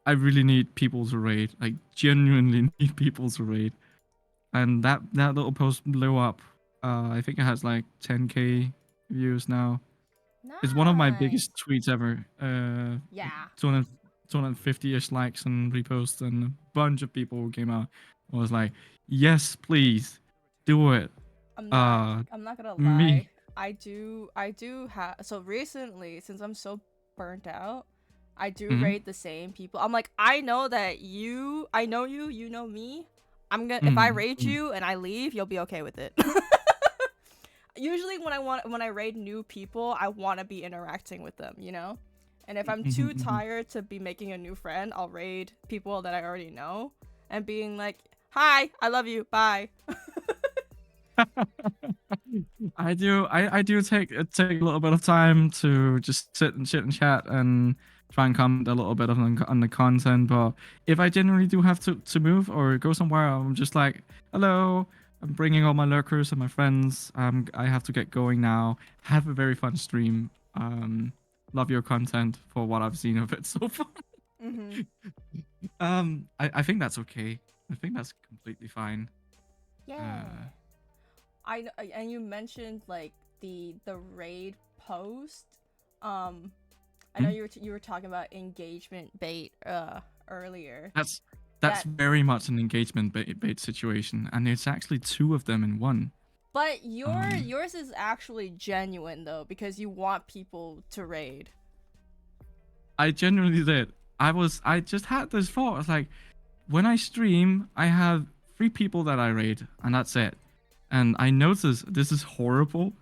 I really need people to raid. Like genuinely need people to raid. And that little post blew up. I think it has like 10K views now. It's one of my Nice. biggest tweets ever. Yeah. 200, 250-ish likes and reposts, and a bunch of people who came out and was like, "Yes, please, do it." I'm not. Uh, I'm not gonna me. lie. I do have. So recently, since I'm so burnt out, I do Mm-hmm, rate the same people. I'm like, I know that you. I know you. You know me. I'm gonna. If I raid mm-hmm, you and I leave, you'll be okay with it. Usually, when I raid new people, I want to be interacting with them. You know. And if I'm too mm-hmm, tired to be making a new friend, I'll raid people that I already know and being like, "Hi, I love you. Bye." I do take a little bit of time to just sit and chat and try and comment a little bit on the content. But if I generally do have to move or go somewhere, I'm just like, hello, I'm bringing all my lurkers and my friends. I have to get going now. Have a very fun stream. Love your content for what I've seen of it so far. Mm-hmm. I think that's okay. I think that's completely fine. Yeah. I know, and you mentioned like the raid post. I know Hmm? you were talking about engagement bait earlier. That's That very much an engagement bait situation, and it's actually two of them in one. but Um, yours is actually genuine though because you want people to raid. I genuinely did. I just had this thought. I was like, when I stream, I have 3 people that I raid, and that's it. And I notice this is horrible.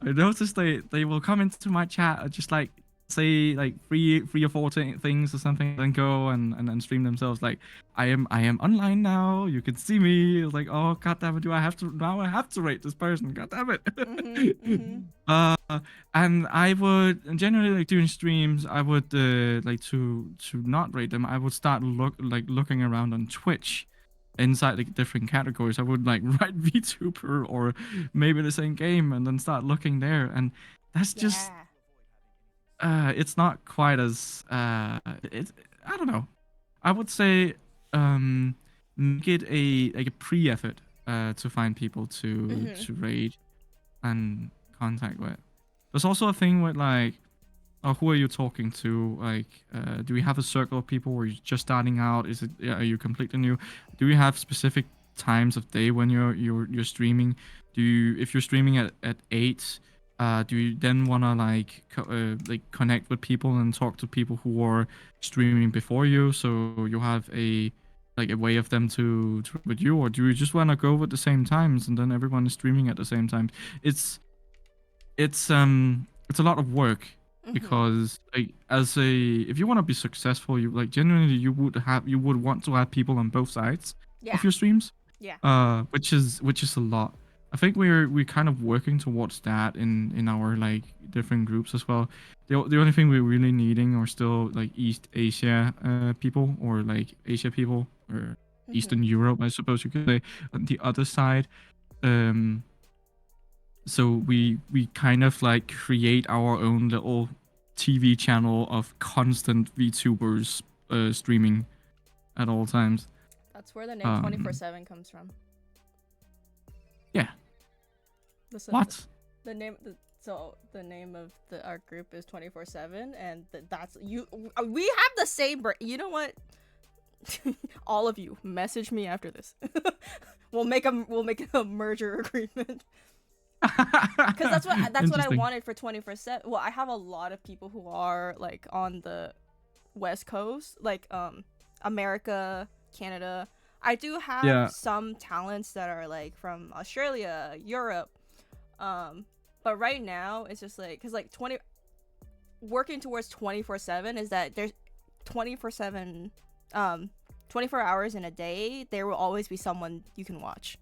I noticed they will come into my chat and just like say like three or four things or something, then go and then stream themselves. Like I am online now. You can see me. It's like, oh god damn it, do I have to now? I have to rate this person. God damn it. uh, and I would generally like during streams, I would like to not rate them. I would start looking around on Twitch inside the different categories. I would like write VTuber or maybe the same game and then start looking there. And that's just it's not quite as it's I don't know. I would say make it a like a pre-effort to find people to raid and contact with. There's also a thing with like, oh, who are you talking to? Like, do we have a circle of people where you're just starting out? Is it are you completely new? Do you have specific times of day when you're streaming? Do you if you're streaming at 8, do you then wanna like connect with people and talk to people who are streaming before you, so you have a like a way of them to with you, or do you just wanna go with the same times and then everyone is streaming at the same time? It's it's a lot of work because like as a if you want to be successful, you like genuinely you would want to have people on both sides of your streams, which is a lot. I think we're kind of working towards that in our like different groups as well. The only thing we're really needing are still like East Asia people, or like Asia people, or Eastern Europe, I suppose you could say, on the other side. So we kind of like create our own little TV channel of constant VTubers streaming at all times. That's where the name 24/7 comes from. Yeah. Listen, what? The name of our group is 24/7, and that's you. We have the same. You know what? All of you, message me after this. we'll make a merger agreement. Because that's what I wanted for 24/7. Well, I have a lot of people who are like on the West Coast, like America, Canada. I do have some talents that are like from Australia, Europe, but right now it's just like because like working towards 24/7 is that there's 24/7 24 hours in a day. There will always be someone you can watch.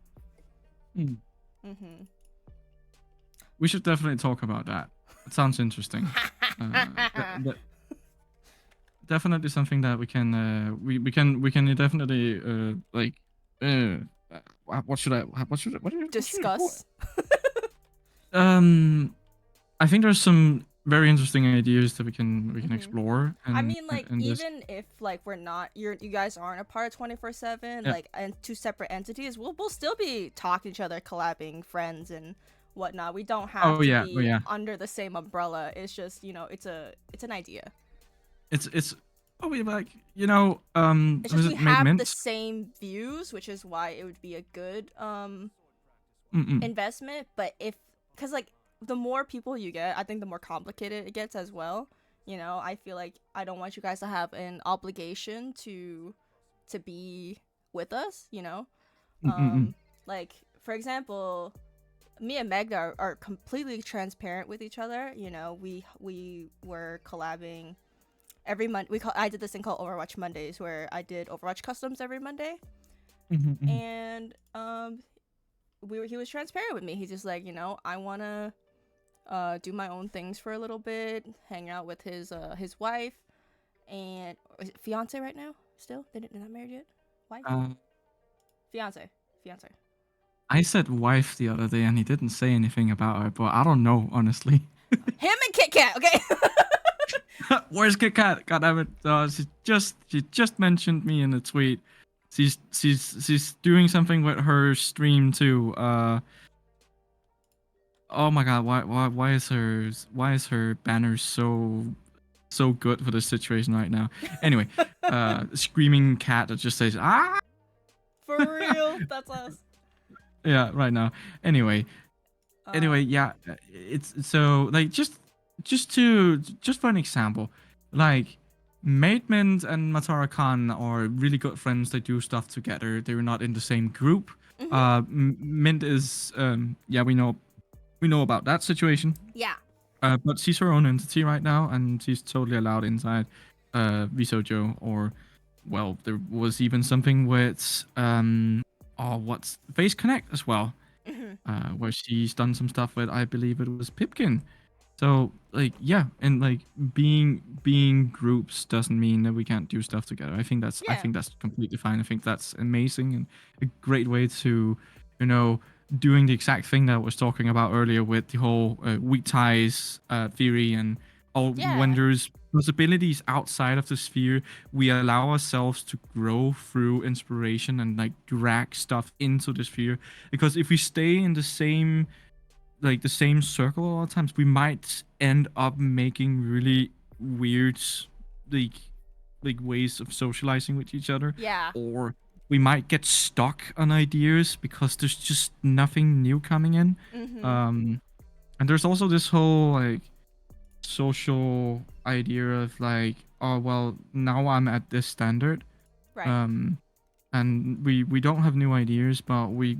We should definitely talk about that. It sounds interesting. Definitely something that we can we can definitely like what should I discuss? I think there's some very interesting ideas that we can explore. I mean, like even if like we're not you guys aren't a part of 24/7, like and two separate entities, we'll still be talking to each other, collabing, friends and whatnot. We don't have to be under the same umbrella. It's just it's an idea. It's we like it's just we have the same views, which is why it would be a good investment. But because like the more people you get, I think the more complicated it gets as well. I feel like I don't want you guys to have an obligation to be with us. Like for example, me and Meg are completely transparent with each other. We were collabing every month. I did this thing called Overwatch Mondays, where I did Overwatch customs every Monday, and he was transparent with me. He's just like, I wanna do my own things for a little bit, hang out with his wife, and is it fiance right now? Still, they're not married yet. Wife, fiance. I said wife the other day, and he didn't say anything about her, but I don't know, honestly. Him and Kit Kat, okay? Where's Kit Kat? God damn it! She just mentioned me in a tweet. She's doing something with her stream too. Oh my god, why is her banner so good for this situation right now? Anyway, screaming cat that just says ah. For real, that's us. Yeah, right now. Anyway, yeah, it's so like just for an example, like Mint and Matara Khan are really good friends. They do stuff together. They're not in the same group. Mm-hmm. Mint is yeah, we know about that situation. Yeah. But she's her own entity right now, and she's totally allowed inside Visojo. Or, well, there was even something with oh, what's Face Connect as well, Mm-hmm. where she's done some stuff with, I believe it was Pipkin. So like yeah, and like being groups doesn't mean that we can't do stuff together. I Yeah. think that's completely fine. I think that's amazing and a great way to, you know, doing the exact thing that I was talking about earlier with the whole weak ties theory and all. When Yeah. there's possibilities outside of the sphere, we allow ourselves to grow through inspiration and like drag stuff into the sphere. Because if we stay in the same circle a lot of times, we might end up making really weird like ways of socializing with each other, Yeah. or we might get stuck on ideas because there's just nothing new coming in. Mm-hmm. And there's also this whole like social idea of like, oh well, now I'm at this standard, Right. um and we don't have new ideas, but we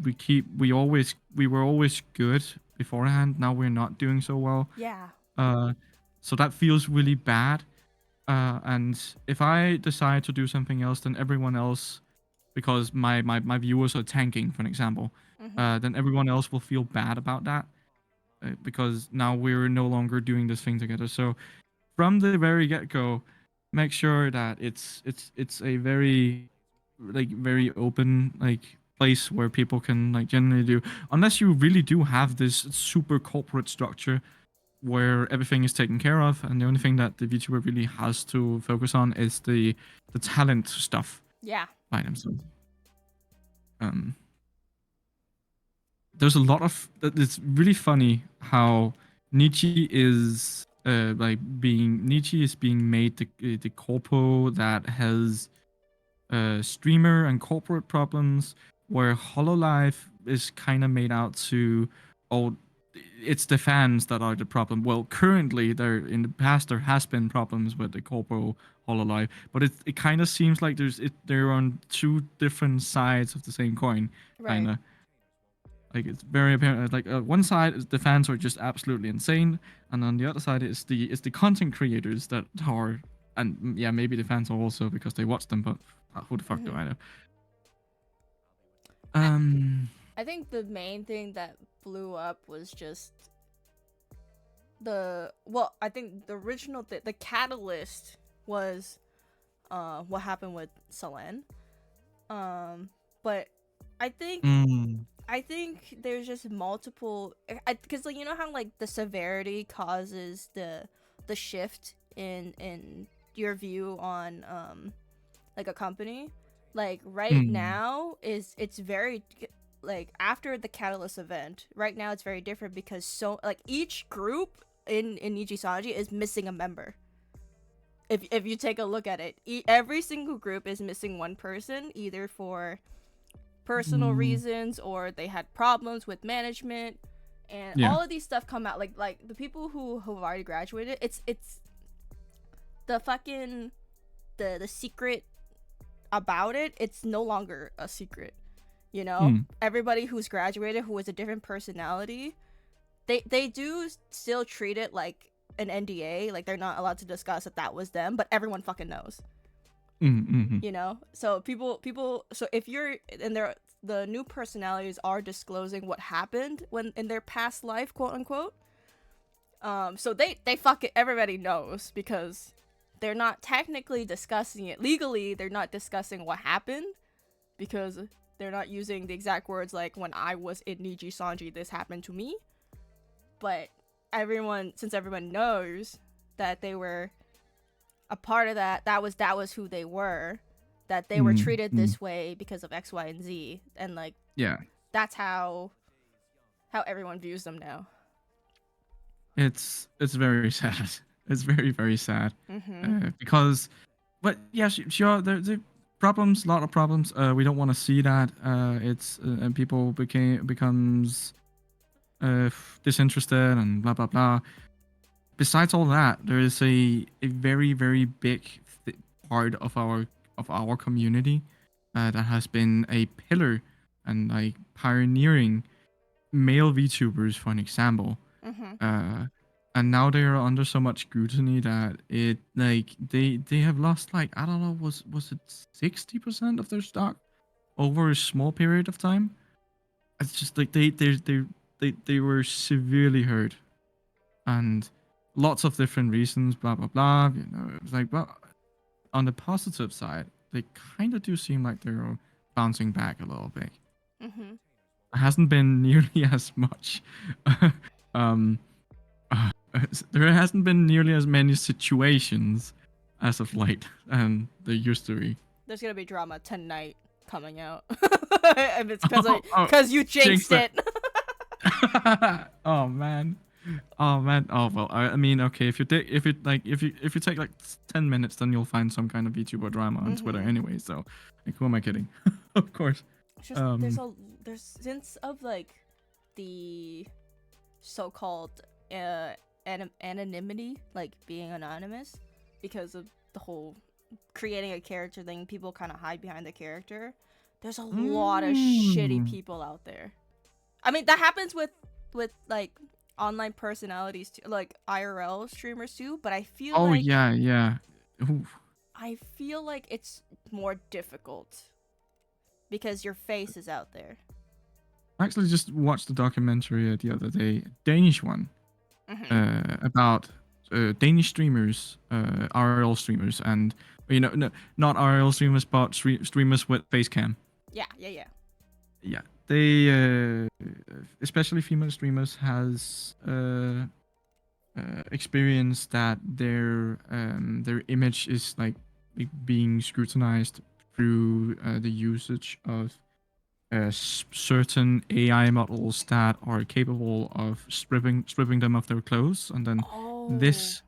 were always good beforehand. Now we're not doing so well. Yeah. uh so that feels really bad. And if I decide to do something else than everyone else, because my viewers are tanking, for an example, Mm-hmm. then everyone else will feel bad about that, because now we're no longer doing this thing together. So from the very get-go, make sure that it's a very very open place where people can like generally do, unless you really do have this super corporate structure where everything is taken care of, and the only thing that the VTuber really has to focus on is the talent stuff Yeah. by themselves. um there's a lot of it's really funny how Nietzsche is Nietzsche is being made the corpo that has streamer and corporate problems, where Hololive is kind of made out to, oh, it's the fans that are the problem. Well, currently, in the past there has been problems with the corpo Hololive, but it kind of seems like they're on two different sides of the same coin, kind Right. of. Like it's very apparent. Like one side is the fans are just absolutely insane, and on the other side is the content creators that are, and yeah, maybe the fans are also because they watch them, but who the fuck do Mm-hmm. I know? I, Um. I think the main thing that blew up was just I think the original the catalyst was what happened with Selen. But I think Mm, I think there's just multiple, because like you know how like the severity causes the shift in your view on like a company. Like right mm, now it's very like after the catalyst event. Right now it's very different because so like each group in Nijisanji is missing a member. If you take a look at it, every single group is missing one person, either for personal mm, reasons or they had problems with management, and yeah. all of these stuff come out. Like the people who have already graduated, it's the fucking the secret about it. It's no longer a secret, you know. Mm, Everybody who's graduated who has a different personality, they do still treat it like an NDA, like they're not allowed to discuss that was them, but everyone fucking knows, mm. you know. So people so if you're in their the new personalities are disclosing what happened when in their past life, quote unquote. So they fuck it, everybody knows, because they're not technically discussing it legally. They're not discussing what happened because they're not using the exact words like when I was in Niji Sanji this happened to me. But since everyone knows that they were a part of that was who they were, that they were Mm, treated mm. this way because of X, Y, and Z, and like Yeah. that's how everyone views them now. It's very sad. It's very sad. Mm-hmm. Because, but yeah, sure, there problems, a lot of problems. We don't want to see that. It's and people becomes disinterested and blah blah blah. Besides all that, there is a very big part of our community that has been a pillar and like pioneering male VTubers, for an example. And now they are under so much scrutiny that it like they have lost like, I don't know, was it 60% of their stock over a small period of time? It's just like they were severely hurt, and lots of different reasons, blah blah blah. You know, it was like, but on the positive side, they kind of do seem like they're bouncing back a little bit. It hasn't been nearly as much. um, there hasn't been nearly as many situations as of late, and there used to be. There's gonna be drama tonight coming out, and it's because you jinxed jinxed it. Oh man. Oh man. Oh well. I mean, okay. If you take like 10 minutes, then you'll find some kind of VTuber drama on Twitter anyway. So, like, who am I kidding? Of course. It's just, there's since of like the so-called anonymity, like being anonymous, because of the whole creating a character thing. People kind of hide behind the character. There's a lot of shitty people out there. I mean, that happens with like online personalities too, like IRL streamers too, but I feel like Oof. I feel like it's more difficult because your face is out there. I actually just watched the documentary the other day, Danish one, about Danish streamers, RL streamers, and no, not RL streamers, but streamers with face cam. Yeah. They, especially female streamers, has experienced that their image is like being scrutinized through the usage of certain AI models that are capable of stripping them of their clothes, and then this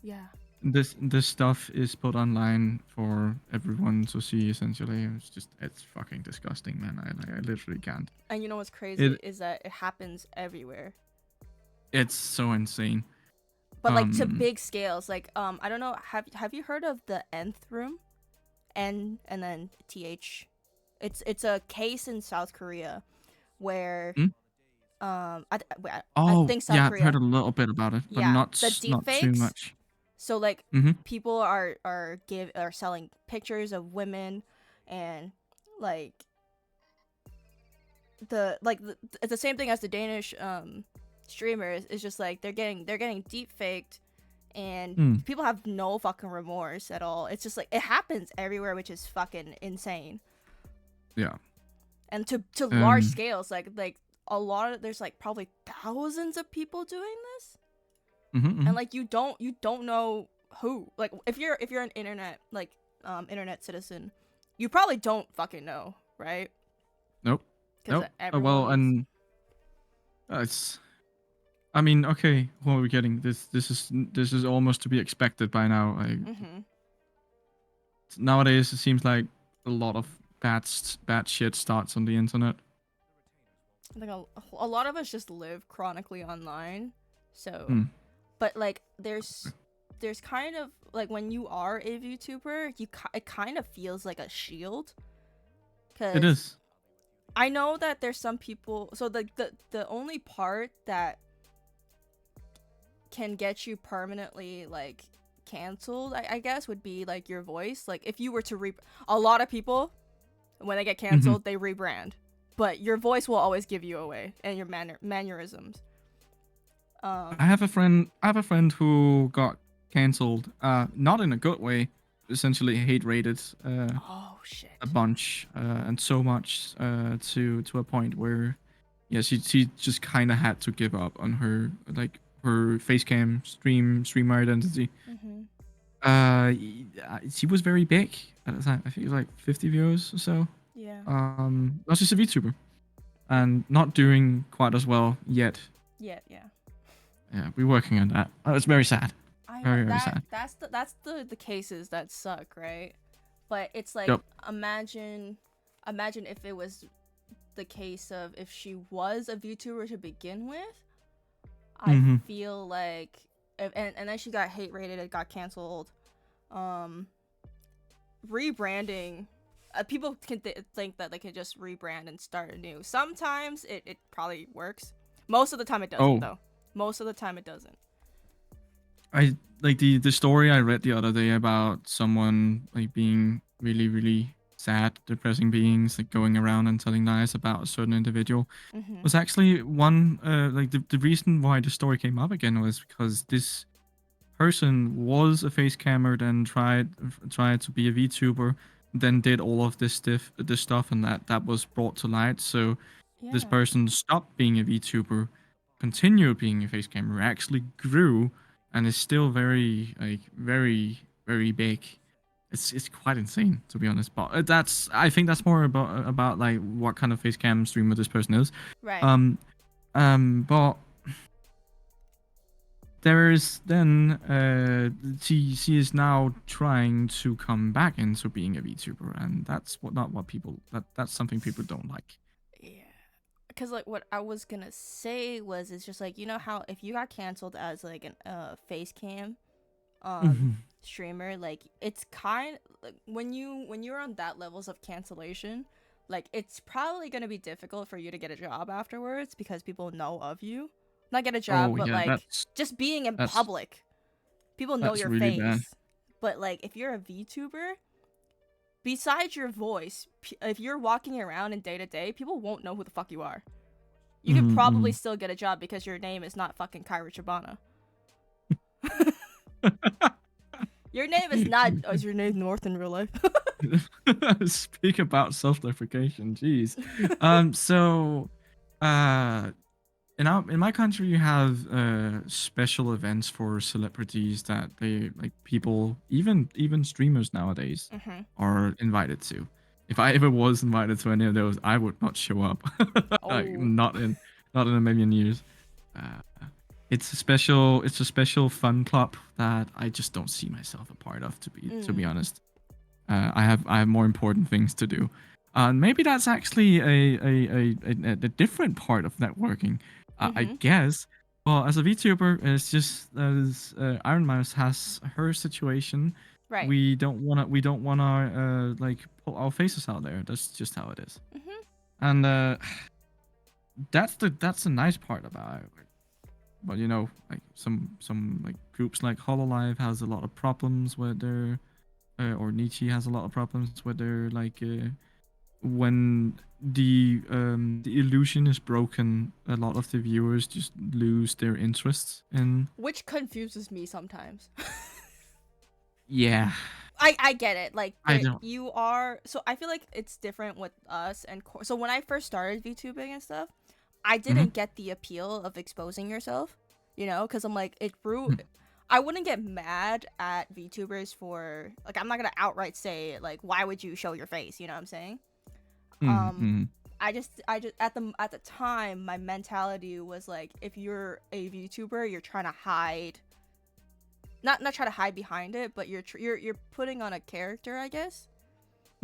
stuff is put online for everyone to see. Essentially, it's fucking disgusting, man. I literally can't. And you know what's crazy is that it happens everywhere. It's so insane. But like to big scales, like I don't know. Have you heard of the Nth Room? N and then TH. It's a case in South Korea where I think South Korea. I've heard a little bit about it, but not too much. So like people are selling pictures of women, and like it's the same thing as the Danish streamers. It's just like they're getting deep faked, and people have no fucking remorse at all. It's just like it happens everywhere, which is fucking insane. Yeah. And to large scales, like a lot of, there's like probably thousands of people doing this. And like you don't know who, like if you're an internet internet citizen, you probably don't fucking know, right? Nope. Well, and it's, I mean, okay, what are we getting? This is almost to be expected by now. Nowadays it seems like a lot of bad shit starts on the internet. I think a lot of us just live chronically online, so but like there's kind of like when you are a VTuber, it kind of feels like a shield. It is. I know that there's some people, so the only part that can get you permanently like canceled, I guess, would be like your voice. Like if you were to a lot of people, when they get canceled, they rebrand, but your voice will always give you away, and your mannerisms. I have a friend who got cancelled, not in a good way, essentially hate rated a bunch, and so much to a point where she just kind of had to give up on her face cam streamer identity. She was very big at the time. I think it was like 50 viewers or so. Not just a VTuber, and not doing quite as well yet. Yeah, we're working on that. Oh, it's very sad. Very sad. That's the cases that suck, right? But it's like, imagine if it was the case of if she was a VTuber to begin with. I feel like, and then she got hate rated, it got canceled. rebranding, people can think that they can just rebrand and start anew. Sometimes it probably works. Most of the time it doesn't, Oh, though. Most of the time it doesn't. I like the story I read the other day about someone like being really really sad, depressing beings like going around and telling lies about a certain individual Mm-hmm. was actually one like the reason why the story came up again was because this person was a face cammer, then tried to be a VTuber, then did all of this stuff, and that was brought to light. So this Yeah. person stopped being a VTuber, continued being a face cammer, actually grew, and is still very big. It's quite insane, to be honest. But I think that's more about like what kind of face cam streamer this person is. Right. Um but there is then she is now trying to come back into being a VTuber, and that's not what people that's something people don't like. Yeah. Because like what I was gonna say was, it's just like, you know how if you got canceled as like an face cam Mhm. streamer, like it's like when you're on that levels of cancellation, like it's probably gonna be difficult for you to get a job afterwards because people know of you. Not get a job, Oh but yeah, like just being in that's public, people know that's your really bad. face. But like if you're a VTuber, besides your voice, if you're walking around in day to day, people won't know who the fuck you are. You could probably Mm-hmm. still get a job because your name is not fucking Kyra Chibana. Your name is not. Oh, is your name North in real life? Speak about self-deprecation, jeez. So, uh, in my country, you have special events for celebrities that they like people, even streamers nowadays, Mm-hmm. are invited to. If I ever was invited to any of those, I would not show up. Like Oh. not in a million years. Uh, it's a special fun club that I just don't see myself a part of, to be Mm. honest. I have more important things to do. Maybe that's actually a different part of networking, I Mm-hmm. guess. Well, as a VTuber, it's just as Iron Mouse has her situation. Right. We don't wanna like put our faces out there. That's just how it is. Mm-hmm. And that's the nice part about it. But you know, like some like groups like Hololive has a lot of problems with their or Nietzsche has a lot of problems with their like when the illusion is broken, a lot of the viewers just lose their interests in. Which confuses me sometimes. Yeah, I get it. Like I there don't. you are. So I feel like it's different with us and so when I first started VTubing and stuff, I Mm-hmm. didn't get the appeal of exposing yourself. You know, because I'm like I wouldn't get mad at VTubers for like I'm not gonna outright say like why would you show your face? You know what I'm saying? Um, Mm-hmm. I just at the time my mentality was like if you're a VTuber, you're trying to hide not try to hide behind it, but you're putting on a character, I guess.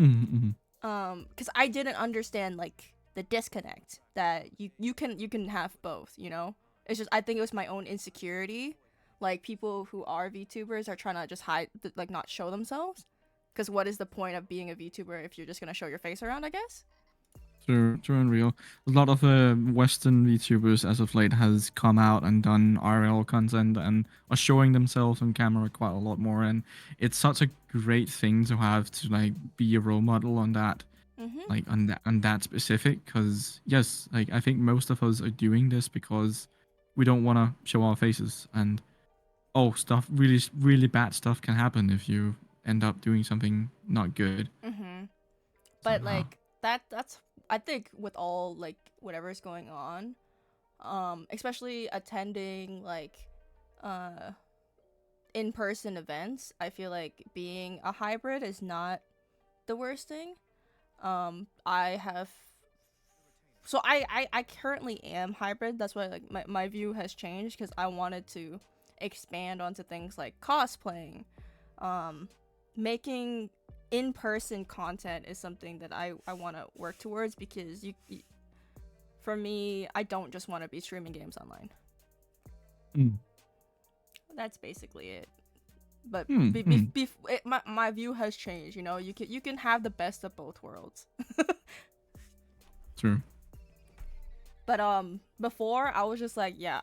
Mm-hmm. Because I didn't understand like the disconnect that you can have both. You know, it's just I think it was my own insecurity. Like people who are VTubers are trying to just hide, like not show themselves. Because what is the point of being a VTuber if you're just gonna show your face around? I guess. True, true and real. A lot of Western VTubers as of late has come out and done RL content and are showing themselves on camera quite a lot more, and it's such a great thing to have to like be a role model on that, Mhm. like on that specific. Because yes, like I think most of us are doing this because we don't want to show our faces, and oh, stuff really bad stuff can happen if you end up doing something not good Mhm. But somehow. like that's I think with all like whatever's going on, especially attending like uh in-person events, I feel like being a hybrid is not the worst thing. I have so I currently am hybrid. That's why like my view has changed because I wanted to expand onto things like cosplaying, um, making in-person content is something that I want to work towards because for me I don't just want to be streaming games online. Mm. That's basically it. But Hmm. my view has changed. You know, you can have the best of both worlds. True. But before I was just like, yeah,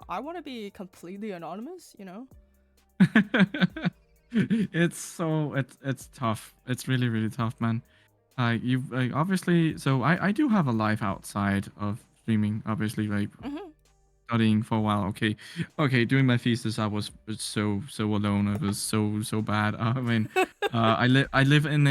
I want to be completely anonymous. You know. It's tough. It's really really tough, man. You obviously. So I do have a life outside of streaming. Obviously, like Mm-hmm. studying for a while. Okay. During my thesis, I was so alone. It was so bad. I mean, I live in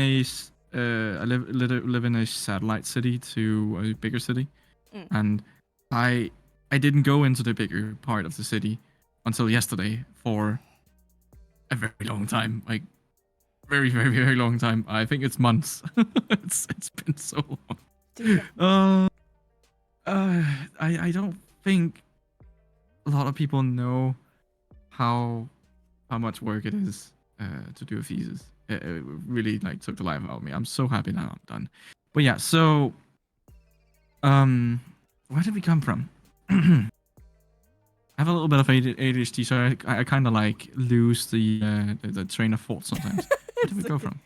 live in a satellite city to a bigger city, Mm. and I I didn't go into the bigger part of the city until yesterday for a very long time. Like very long time. I think it's months. It's been so long. Dude. Uh, I don't think a lot of people know how much work it is to do a thesis. It really like took the life out of me. I'm so happy now I'm done. But yeah, so where did we come from? I have a little bit of ADHD, so I kind of like lose the train of thought sometimes. Where did we go from?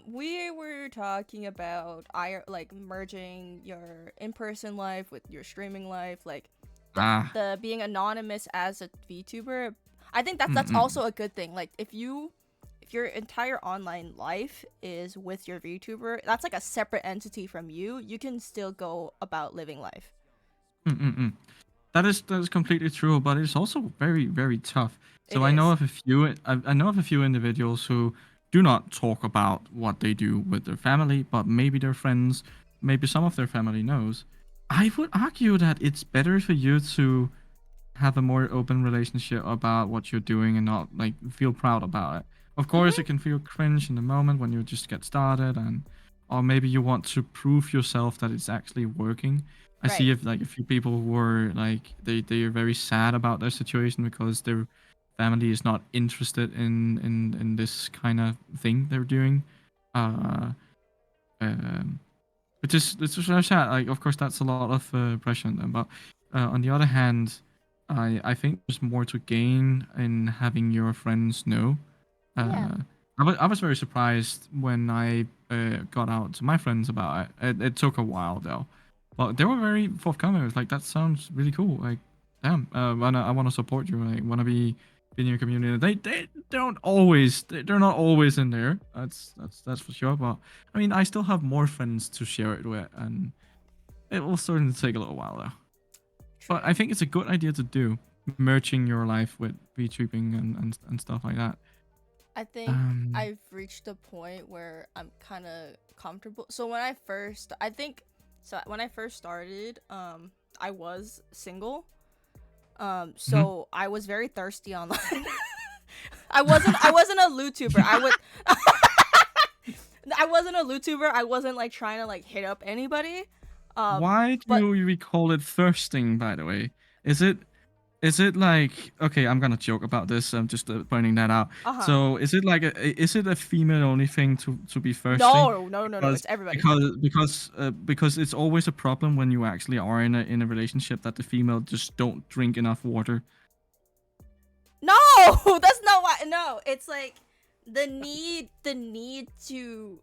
We were talking about like merging your in-person life with your streaming life, like the being anonymous as a VTuber. I think that's also a good thing. Like if your entire online life is with your VTuber, that's like a separate entity from you. You can still go about living life. That is completely true, but it's also very tough. So It is. I know of a few individuals who do not talk about what they do with their family, but maybe their friends, maybe some of their family knows. I would argue that it's better for you to have a more open relationship about what you're doing and not like feel proud about it. Of course, it can feel cringe in the moment when you just get started, and or maybe you want to prove yourself that it's actually working. I Right. see if like a few people who are like they are very sad about their situation because their family is not interested in this kind of thing they're doing. Uh, um, it's just very sad. Like, of course, that's a lot of pressure on them. But on the other hand, I think there's more to gain in having your friends know. Yeah. I was very surprised when I got out to my friends about it. It took a while though, but they were very forthcoming. It was like, that sounds really cool. Like, damn, I want to support you. I want to be in your community. They don't always they're not always in there. That's for sure. But I mean, I still have more friends to share it with, and it will certainly take a little while though. True. But I think it's a good idea to do, merging your life with VTubing and stuff like that. I think I've reached a point where I'm kind of comfortable. So when I first started, I was single. So I was very thirsty online. I wasn't a YouTuber. I wasn't a YouTuber. I wasn't like trying to like hit up anybody. Why but do we call it thirsting, by the way? Is it like, okay, I'm gonna joke about this. I'm just pointing that out. So is it like is it a female only thing to be thirsty? No. It's everybody. Because it's always a problem when you actually are in a relationship that the female just don't drink enough water. No, that's not why. No, it's like the need to.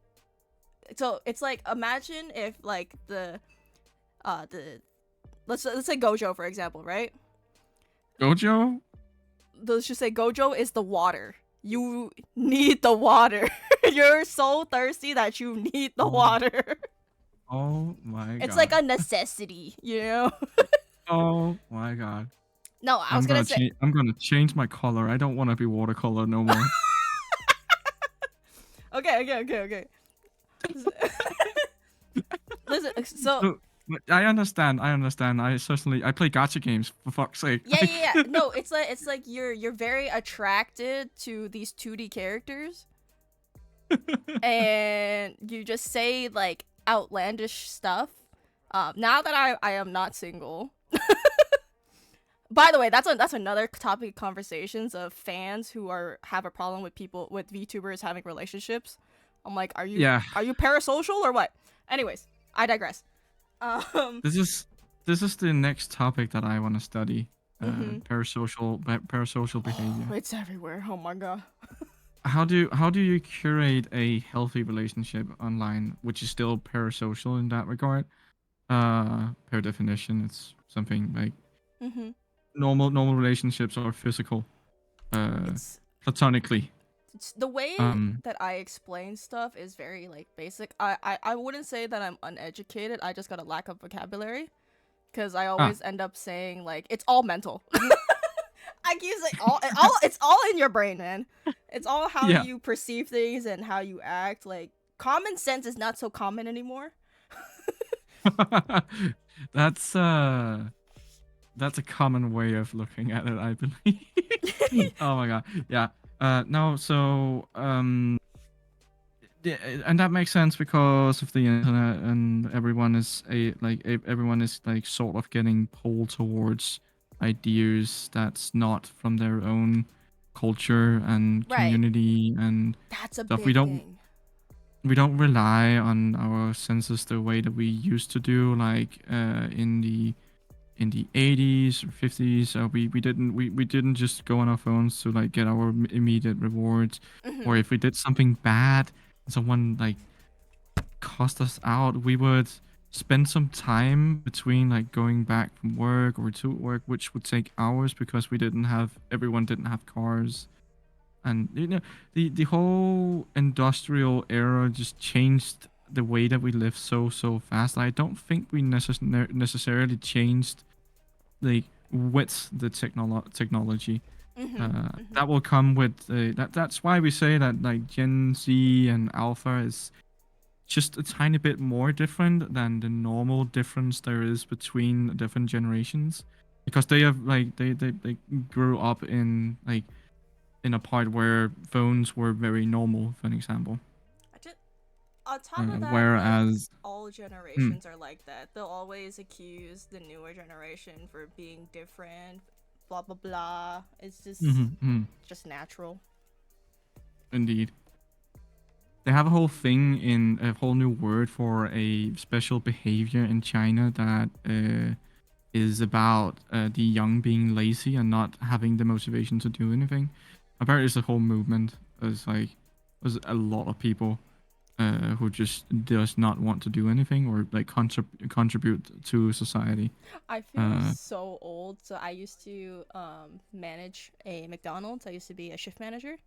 So it's like, imagine if like the let's say Gojo, for example, right? Gojo? Let's just say Gojo is the water. You need the water. You're so thirsty that you need the water. Oh my god. It's like a necessity, you know? Oh my god. No, I was gonna say... I'm gonna change my color. I don't want to be watercolor no more. Okay. Listen, so I understand. I play gacha games, for fuck's sake. Yeah. No, it's like you're very attracted to these 2D characters, and you just say like outlandish stuff. Now that I am not single. By the way, that's another topic of conversations of fans who have a problem with VTubers having relationships. I'm like, are you parasocial or what? Anyways, I digress. This is the next topic that I want to study. Mm-hmm. parasocial behavior. Oh, it's everywhere. Oh my god. How do you curate a healthy relationship online, which is still parasocial in that regard? Per definition, it's something like Mm-hmm. normal relationships are physical, uh, It's platonically. it's the way Um, that I explain stuff is very like basic. I wouldn't say that I'm uneducated. I just got a lack of vocabulary because I ah, always end up saying like it's all mental. I keep saying it's all in your brain, man. It's all how yeah. you perceive things and how you act. Like common sense is not so common anymore. that's uh that's a common way of looking at it, I believe. Oh my god. Yeah. No, so yeah, and that makes sense because of the internet, and everyone is like sort of getting pulled towards ideas that's not from their own culture and Right. community and That's a stuff. big thing. We don't rely on our senses the way that we used to do, like in the 80s or 50s. We didn't just go on our phones to like get our immediate rewards, or Hmm. if we did something bad, someone like cost us out, we would spend some time between like going back from work or to work, which would take hours because everyone didn't have cars. And the whole industrial era just changed the way that we live so fast. I don't think we necessarily changed like with the technology. Hmm. Hmm. That will come with that's why we say that like Gen Z and Alpha is just a tiny bit more different than the normal difference there is between different generations, because they have like they grew up in a part where phones were very normal, for an example. I just on top of that, like Whereas all hmm, generations are like that. They'll always accuse the newer generation for being different, blah blah blah. It's mhm, mhm, just natural. indeed. They have a whole thing in a whole new word for a special behavior in China that is about the young being lazy and not having the motivation to do anything. Apparently, it's a whole movement. There's a lot of people who just does not want to do anything or like contribute to society. I feel Uh, so old. So I used to manage a McDonald's. I used to be a shift manager,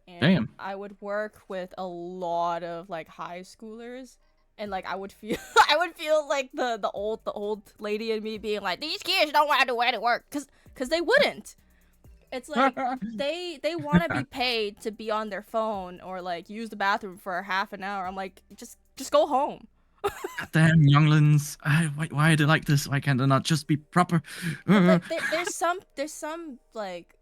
and damn. I would work with a lot of like high schoolers, and like I would feel I would feel like the old lady in me being like, these kids don't want to do any work, cause they wouldn't. It's like they want to be paid to be on their phone or like use the bathroom for half an hour. I'm like, just go home. Damn younglings. Why are they like this? Why can't they not just be proper? But Uh, there's some like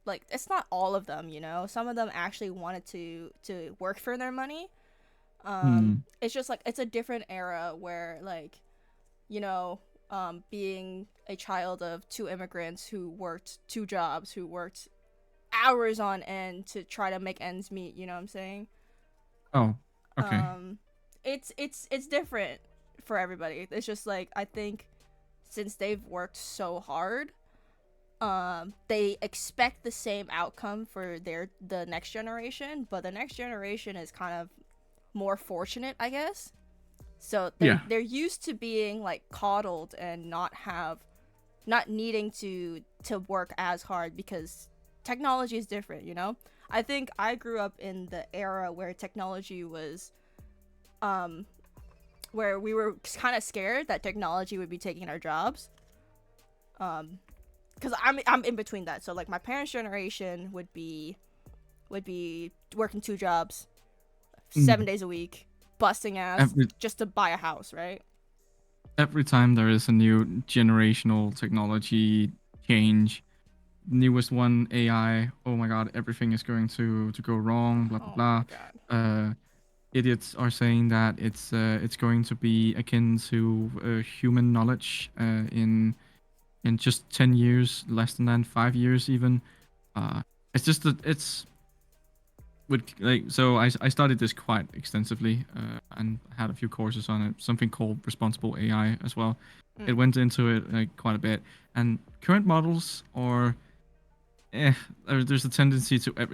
like it's not all of them, you know. Some of them actually wanted to work for their money. hmm. It's just like it's a different era where like, you know, being a child of two immigrants who worked two jobs, who worked hours on end to try to make ends meet, you know what I'm saying? Oh, okay. um it's different for everybody. It's just like I think since they've worked so hard, they expect the same outcome for the next generation, but the next generation is kind of more fortunate, I guess. So Yeah. they're used to being like coddled and not needing to work as hard because technology is different, you know? I think I grew up in the era where technology was um where we were kind of scared that technology would be taking our jobs. Cuz I'm in between that. So like my parents' generation would be working two jobs, Mm. 7 days a week, busting ass Every just to buy a house, right? every time there is a new generational technology change, newest one AI. Oh my god, everything is going to go wrong. Blah blah Oh blah. my god. Idiots are saying that it's going to be akin to human knowledge in just 10 years, less than that, 5 years even. Uh, it's just that it's I studied this quite extensively and had a few courses on it. Something called responsible AI as well. It went into it like quite a bit. And current models are, there's a tendency to like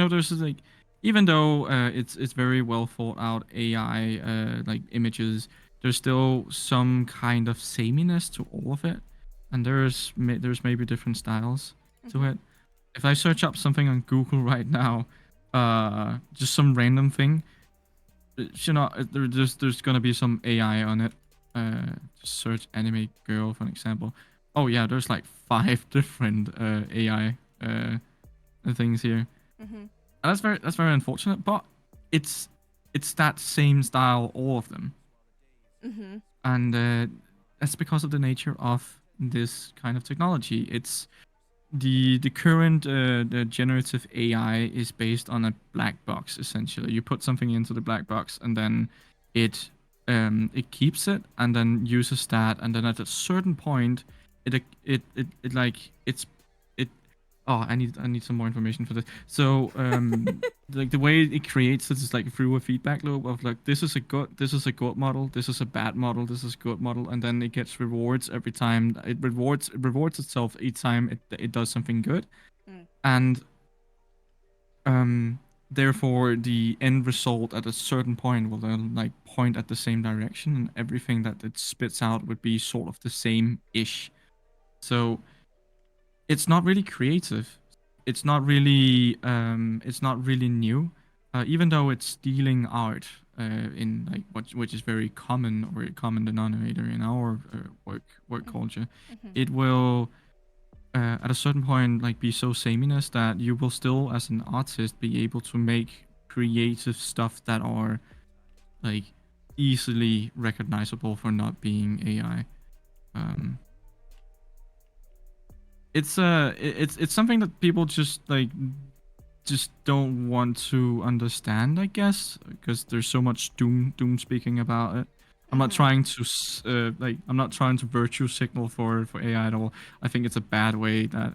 there's like even though it's very well thought out AI like images, there's still some kind of sameness to all of it, and there's maybe different styles to it. If I search up something on Google right now, just some random thing, there's gonna be some AI on it. Just search anime girl for an example. Oh yeah, there's like 5 different AI things here. Mm-hmm. And that's very unfortunate, but it's it's that same style, all of them, Mm-hmm. and that's because of the nature of this kind of technology. It's the current the generative AI is based on a black box essentially. You put something into the black box and then it it keeps it and then uses that, and then at a certain point it like it oh I need some more information for this. So like the way it creates this is like through a feedback loop of like this is a good model, this is a bad model, this is a good model, and then it gets rewards every time. It rewards itself each time it does something good. Mm. And therefore the end result at a certain point will then like point at the same direction, and everything that it spits out would be sort of the same ish. So it's not really creative. It's not really new. Even though it's stealing art in like which is very common, or a common denominator in our work culture, Mm-hmm. it will at a certain point like be so sameness that you will still as an artist be able to make creative stuff that are like easily recognizable for not being AI. Um, it's something that people just don't want to understand, I guess, because there's so much doom speaking about it. I'm not Mm-hmm. trying to I'm not trying to virtue signal for AI at all. I think it's a bad way that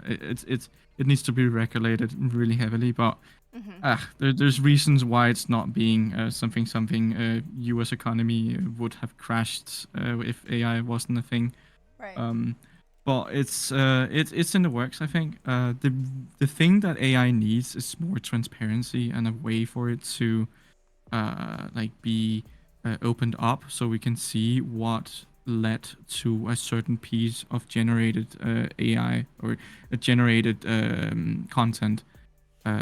it needs to be regulated really heavily, but Mm-hmm. there's reasons why it's not being something U.S. economy would have crashed if AI wasn't a thing. Right. um, but it's in the works. I think the thing that AI needs is more transparency and a way for it to like be opened up so we can see what led to a certain piece of generated AI or generated content.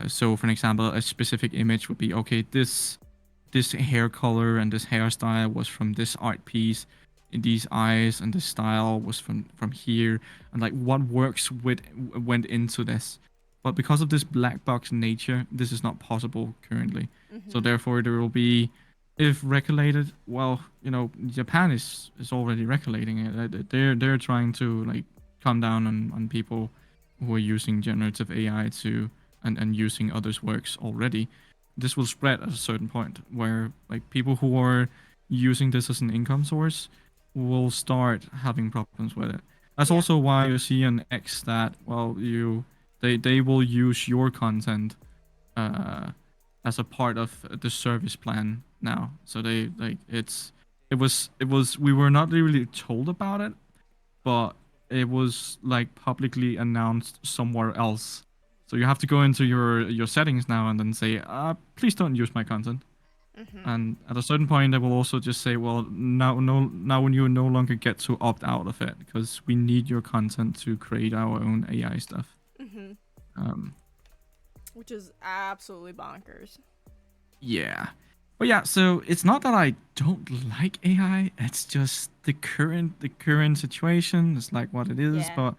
So, for an example, a specific image would be okay. This hair color and this hairstyle was from this art piece. These eyes and this style was from here, and like what works with went into this. But because of this black box nature, this is not possible currently. So Mm-hmm. therefore, there will be, if regulated, well, Japan is already regulating it. They're trying to like come down on people who are using generative AI to and using others' works already. This will spread at a certain point where like people who are using this as an income source will start having problems with it. That's Yeah. also why you see on X that they will use your content uh, as a part of the service plan now. So they like it was we were not really told about it, but it was like publicly announced somewhere else. So you have to go into your settings now and then say, please don't use my content. Mm-hmm. And at a certain point, they will also just say, well, now when you no longer get to opt out of it because we need your content to create our own AI stuff. Mm-hmm. Um, Which is absolutely bonkers. yeah, but yeah, so it's not that I don't like AI. It's just the current situation is like what it is. Yeah. But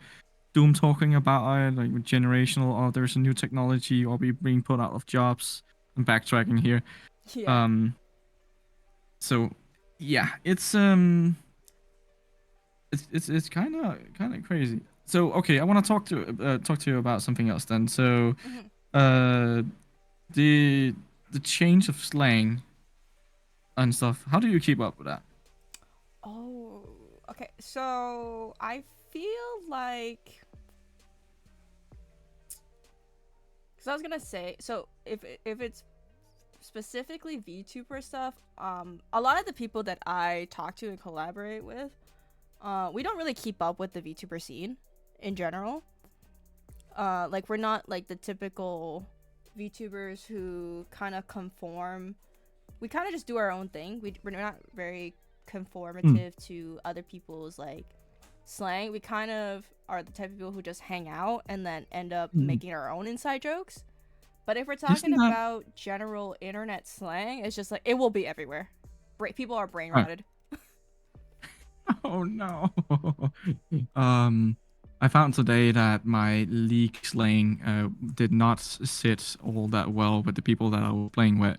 doom talking about it, like with generational, oh, there's a new technology, or we being put out of jobs. I'm backtracking here. Yeah. Um, so yeah, it's kind of crazy. So okay, I want to talk to you about something else then. So Mm-hmm. uh, the the change of slang and stuff. How do you keep up with that? Oh, okay. So I feel like because I was gonna say, so if it's specifically VTuber stuff, a lot of the people that I talk to and collaborate with, we don't really keep up with the VTuber scene in general. Like we're not like the typical VTubers who kind of conform. We kind of just do our own thing. We're not very conformative to other people's like slang. We kind of are the type of people who just hang out and then end up making our own inside jokes. But if we're talking Isn't that about general internet slang, it's just like it will be everywhere. People are brain right? rotted. Oh no. I found today that my League slaying did not sit all that well with the people that I was playing with,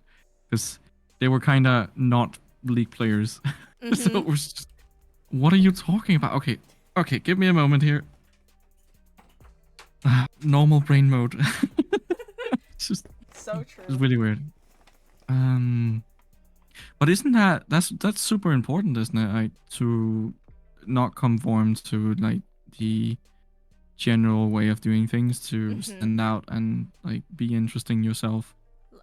because they were kind of not League players. So it was just, what are you talking about? Okay, give me a moment here. Normal brain mode. It's just So true. it's really weird. But isn't that's super important, isn't it? Like, to not conform to like the general way of doing things, to stand out and like be interesting yourself.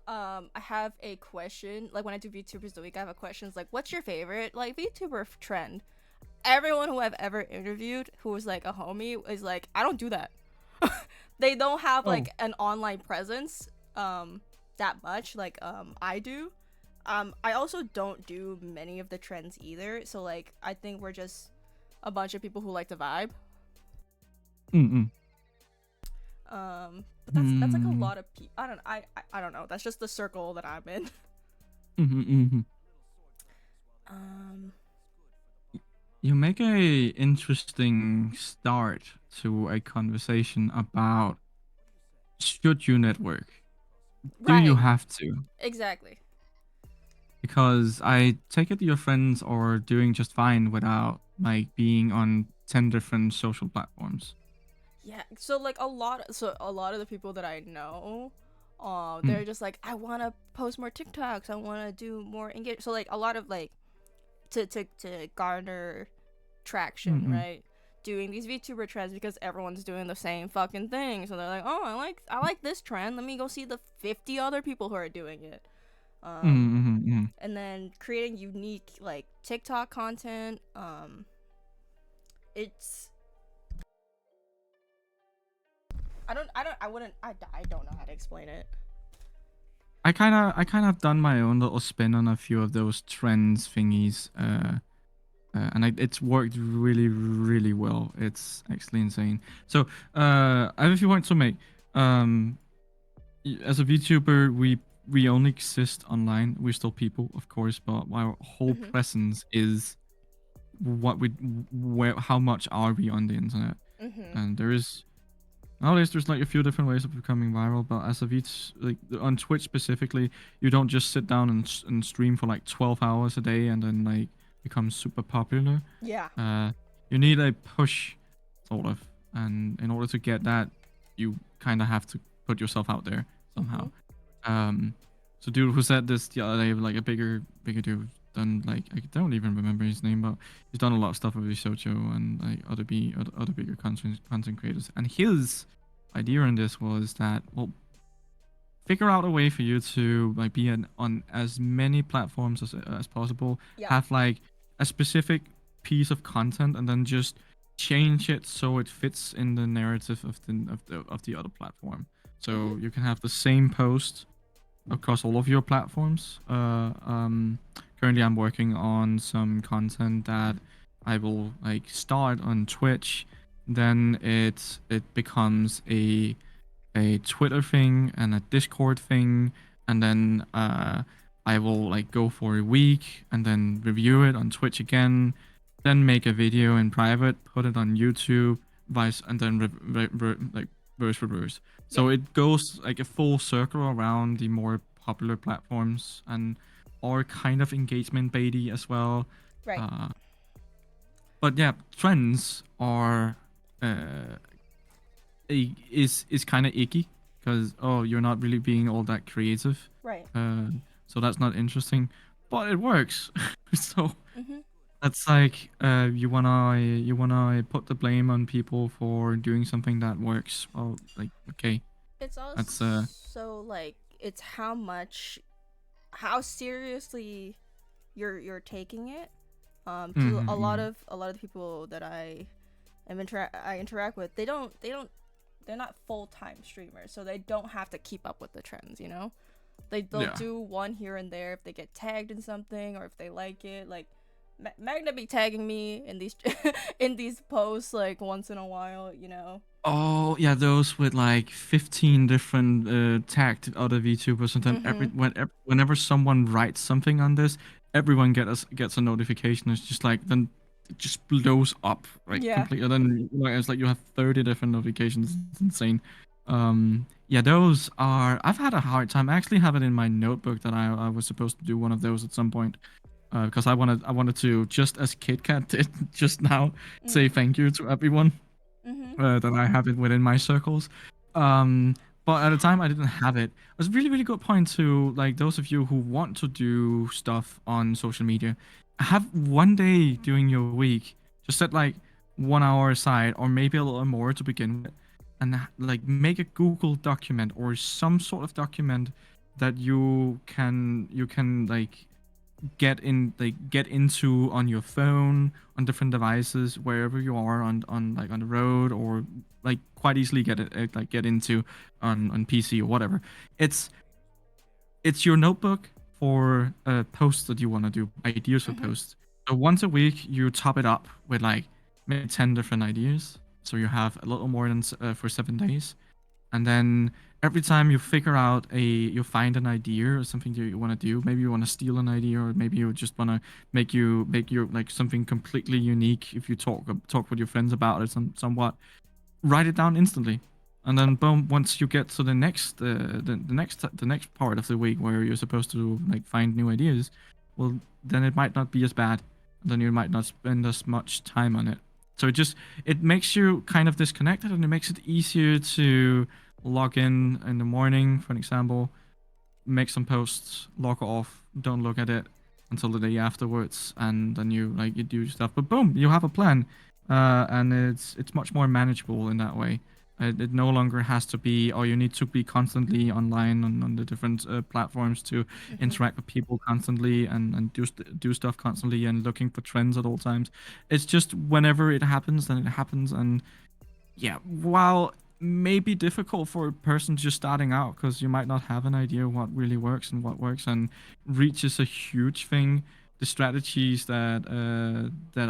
I have a question. Like when I do VTubers the week, I have a question. It's like, what's your favorite like VTuber trend? Everyone who I've ever interviewed who was like a homie is like, I don't do that. They don't have like an online presence that much like I do. I also don't do many of the trends either. So like I think we're just a bunch of people who like to vibe. But that's like a lot of people. I don't know. That's just the circle that I'm in. You make a interesting start to a conversation about, should you network? Do you Right. have to? Exactly. Because I take it your friends are doing just fine without like being on 10 different social platforms. Yeah. So like a lot of the people that I know, they're just like, I want to post more TikToks. I want to do more engage. So like a lot of like to garner traction, right? Doing these VTuber trends because everyone's doing the same fucking thing. So they're like, oh, I like this trend. Let me go see the 50 other people who are doing it. And then creating unique like TikTok content. It's I don't know how to explain it. I kind of have done my own little spin on a few of those trends thingies, and it's worked really, really well. It's actually insane. So, I have a few points to make. As a VTuber, we only exist online. We're still people, of course, but our whole presence is how much are we on the internet? And nowadays there's like a few different ways of becoming viral, but as a like on Twitch specifically, you don't just sit down and stream for like 12 hours a day and then like become super popular. Yeah. You need a push, sort of, and in order to get that, you kind of have to put yourself out there somehow. So dude who said this the other day, like a bigger dude, done like, I don't even remember his name, but he's done a lot of stuff with Socho and like other bigger content creators. And his idea in this was that, well, figure out a way for you to like be on as many platforms as possible. Yeah. Have like a specific piece of content and then just change it so it fits in the narrative of the other platform. So you can have the same post across all of your platforms. Currently I'm working on some content that I will like start on Twitch, then it becomes a Twitter thing and a Discord thing, and then I will like go for a week and then review it on Twitch again, then make a video in private, put it on YouTube, and then like reverse. So it goes like a full circle around the more popular platforms and are kind of engagement baity as well. Right. But yeah, trends are is kind of icky because, oh, you're not really being all that creative. Right. So that's not interesting, but it works. So that's like you wanna put the blame on people for doing something that works. Well, like, okay. It's That's also like it's how seriously you're taking it. Because a lot of the people that I interact with, they're not full-time streamers, so they don't have to keep up with the trends, you know? They'll yeah. do one here and there if they get tagged in something or if they like it. Like Magna be tagging me in these in these posts like once in a while, you know. Oh yeah, those with like 15 different tagged other VTubers, and then Mhm. whenever someone writes something on this, everyone gets a notification. It's just like then it just blows up like Yeah. completely. And then like, it's like you have 30 different notifications. It's insane. Yeah, those are. I've had a hard time. I actually have it in my notebook that I was supposed to do one of those at some point. Because I wanted to, just as KitKat did just now, say Mm. thank you to everyone Mhm. that I have it within my circles. Um, but at the time I didn't have it. It was a really, really good point to like those of you who want to do stuff on social media. Have one day during your week, just set like 1 hour aside, or maybe a little more to begin with, and like make a Google document or some sort of document that you can like get into on your phone, on different devices, wherever you are, on the road, or like quite easily get into on PC or whatever. It's it's your notebook for posts that you want to do, ideas for Mhm. posts. So once a week you top it up with like maybe 10 different ideas, so you have a little more than for 7 days. And then every time you find an idea or something that you want to do, maybe you want to steal an idea, or maybe you just want to make your like something completely unique. If you talk with your friends about it, somewhat, write it down instantly, and then boom, once you get to the next part of the week where you're supposed to like find new ideas, well, then it might not be as bad, and then you might not spend as much time on it. So it makes you kind of disconnected, and it makes it easier to log in the morning, for an example, make some posts, log off, don't look at it until the day afterwards, and then you do stuff. But boom, you have a plan, and it's much more manageable in that way. It no longer has to be, or you need to be constantly online on the different platforms to Mhm. interact with people constantly, and do stuff constantly, and looking for trends at all times. It's just whenever it happens, then it happens. And yeah, while maybe difficult for a person just starting out, because you might not have an idea what really works and what works, and reach is a huge thing. The strategies that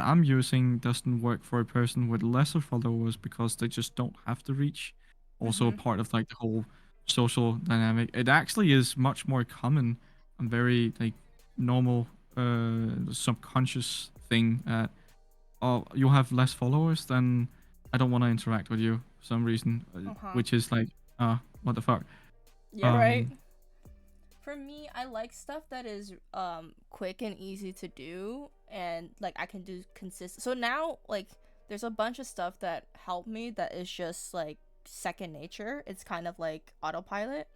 I'm using doesn't work for a person with lesser followers because they just don't have the reach. Also, Mhm. part of like the whole social dynamic. It actually is much more common and very like normal, subconscious thing. Oh, you have less followers, then I don't want to interact with you for some reason, Uh-huh. which is like, what the fuck? Yeah, right. Um, For me, I like stuff that is quick and easy to do, and like I can do consistent. So now like there's a bunch of stuff that help me that is just like second nature. It's kind of like autopilot.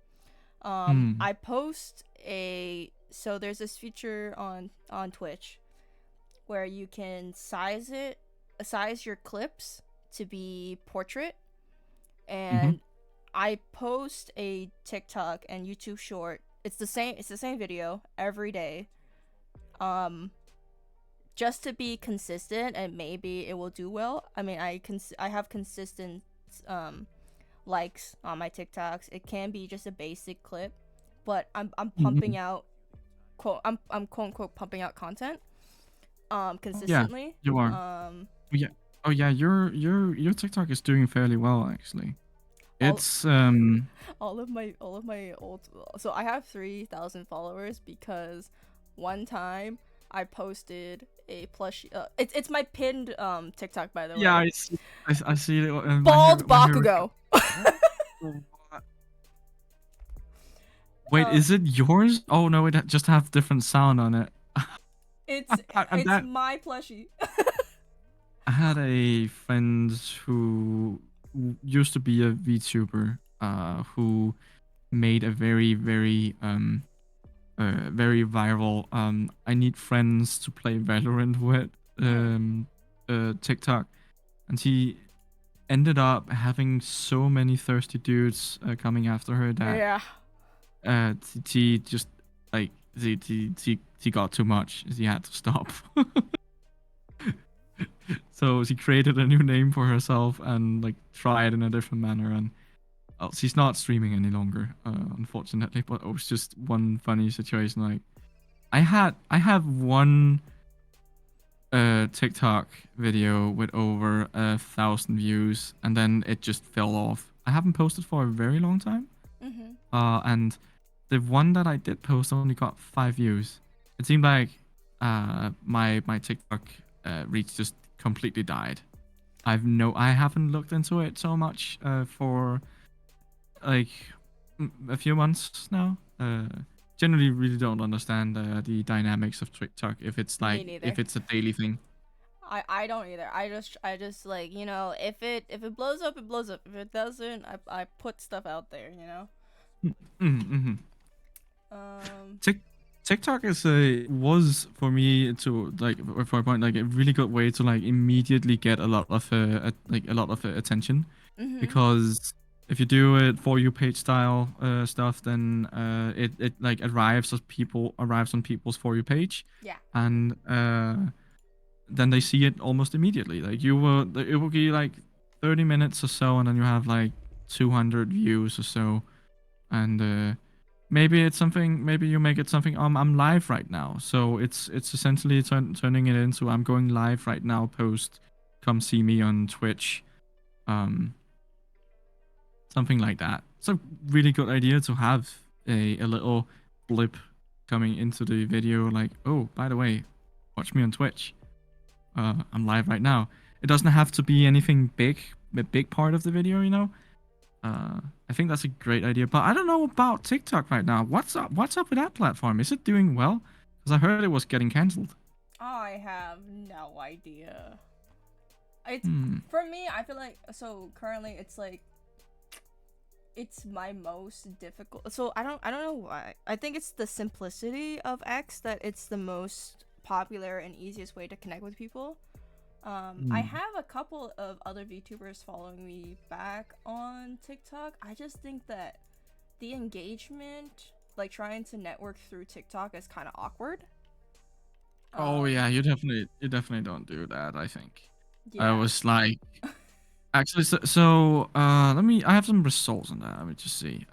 hmm, I post a so there's this feature on Twitch where you can size your clips to be portrait, mm-hmm, and I post a TikTok and YouTube short. It's the same video every day. Um just to be consistent, and maybe it will do well. I mean, I have consistent um likes on my TikToks. It can be just a basic clip, but I'm mm-hmm. pumping out I'm quote unquote pumping out content Oh yeah, consistently. you are. Um Oh yeah, oh yeah. Your TikTok is doing fairly well actually. all It's all of my old, so I have 3,000 followers because one time I posted a plush, it's my pinned TikTok, by the yeah, way. I see it Bald when you're. Bakugo. Wait, uh is it yours? Oh no, it just have different sound on it. it's And it's that my plushie. I had a friend who used to be a VTuber, who made a very viral I need friends to play Valorant with Mhm. TikTok, and ended up having so many thirsty dudes coming after her that Yeah. she just like she got too much. She had to stop. So she created a new name for herself and like tried in a different manner. And she's not streaming any longer, unfortunately. But it was just one funny situation. Like I have one TikTok video with over 1,000 views, and then it just fell off. I haven't posted for a very long time. Mhm. And the one that I did post only got 5 views. It seemed like my TikTok reach just completely died. I haven't looked into it so much for like a few months now. Generally, really don't understand the dynamics of TikTok. If it's Me like neither. if it's a daily thing. I don't either. I just like, you know, if it blows up, it blows up. If it doesn't, I put stuff out there, you know. Mm-hmm. Um. TikTok was for me to like for a point like a really good way to like immediately get a lot of attention, Mhm. because if you do it for you page style stuff, then it like arrives on people's for you page, Yeah. and then they see it almost immediately. Like it will be like 30 minutes or so, and then you have like 200 views or so, and maybe it's something. Maybe you make it something. I'm live right now, so it's essentially turning it into I'm going live right now. Post, come see me on Twitch, something like that. It's a really good idea to have a little blip coming into the video, like, oh, by the way, watch me on Twitch. I'm live right now. It doesn't have to be anything big, a big part of the video, you know. I think that's a great idea, but I don't know about TikTok right now. What's up? What's up with that platform? Is it doing well? Because I heard it was getting cancelled. I have no idea. It's Hmm. for me. I feel like so currently it's like it's my most difficult. So I don't know why. I think it's the simplicity of X that it's the most popular and easiest way to connect with people. I have a couple of other VTubers following me back on TikTok. I just think that the engagement, like trying to network through TikTok, is kind of awkward. Oh yeah, you definitely don't do that. I think I Yeah. was like, actually, I have some results on that. Let me just see.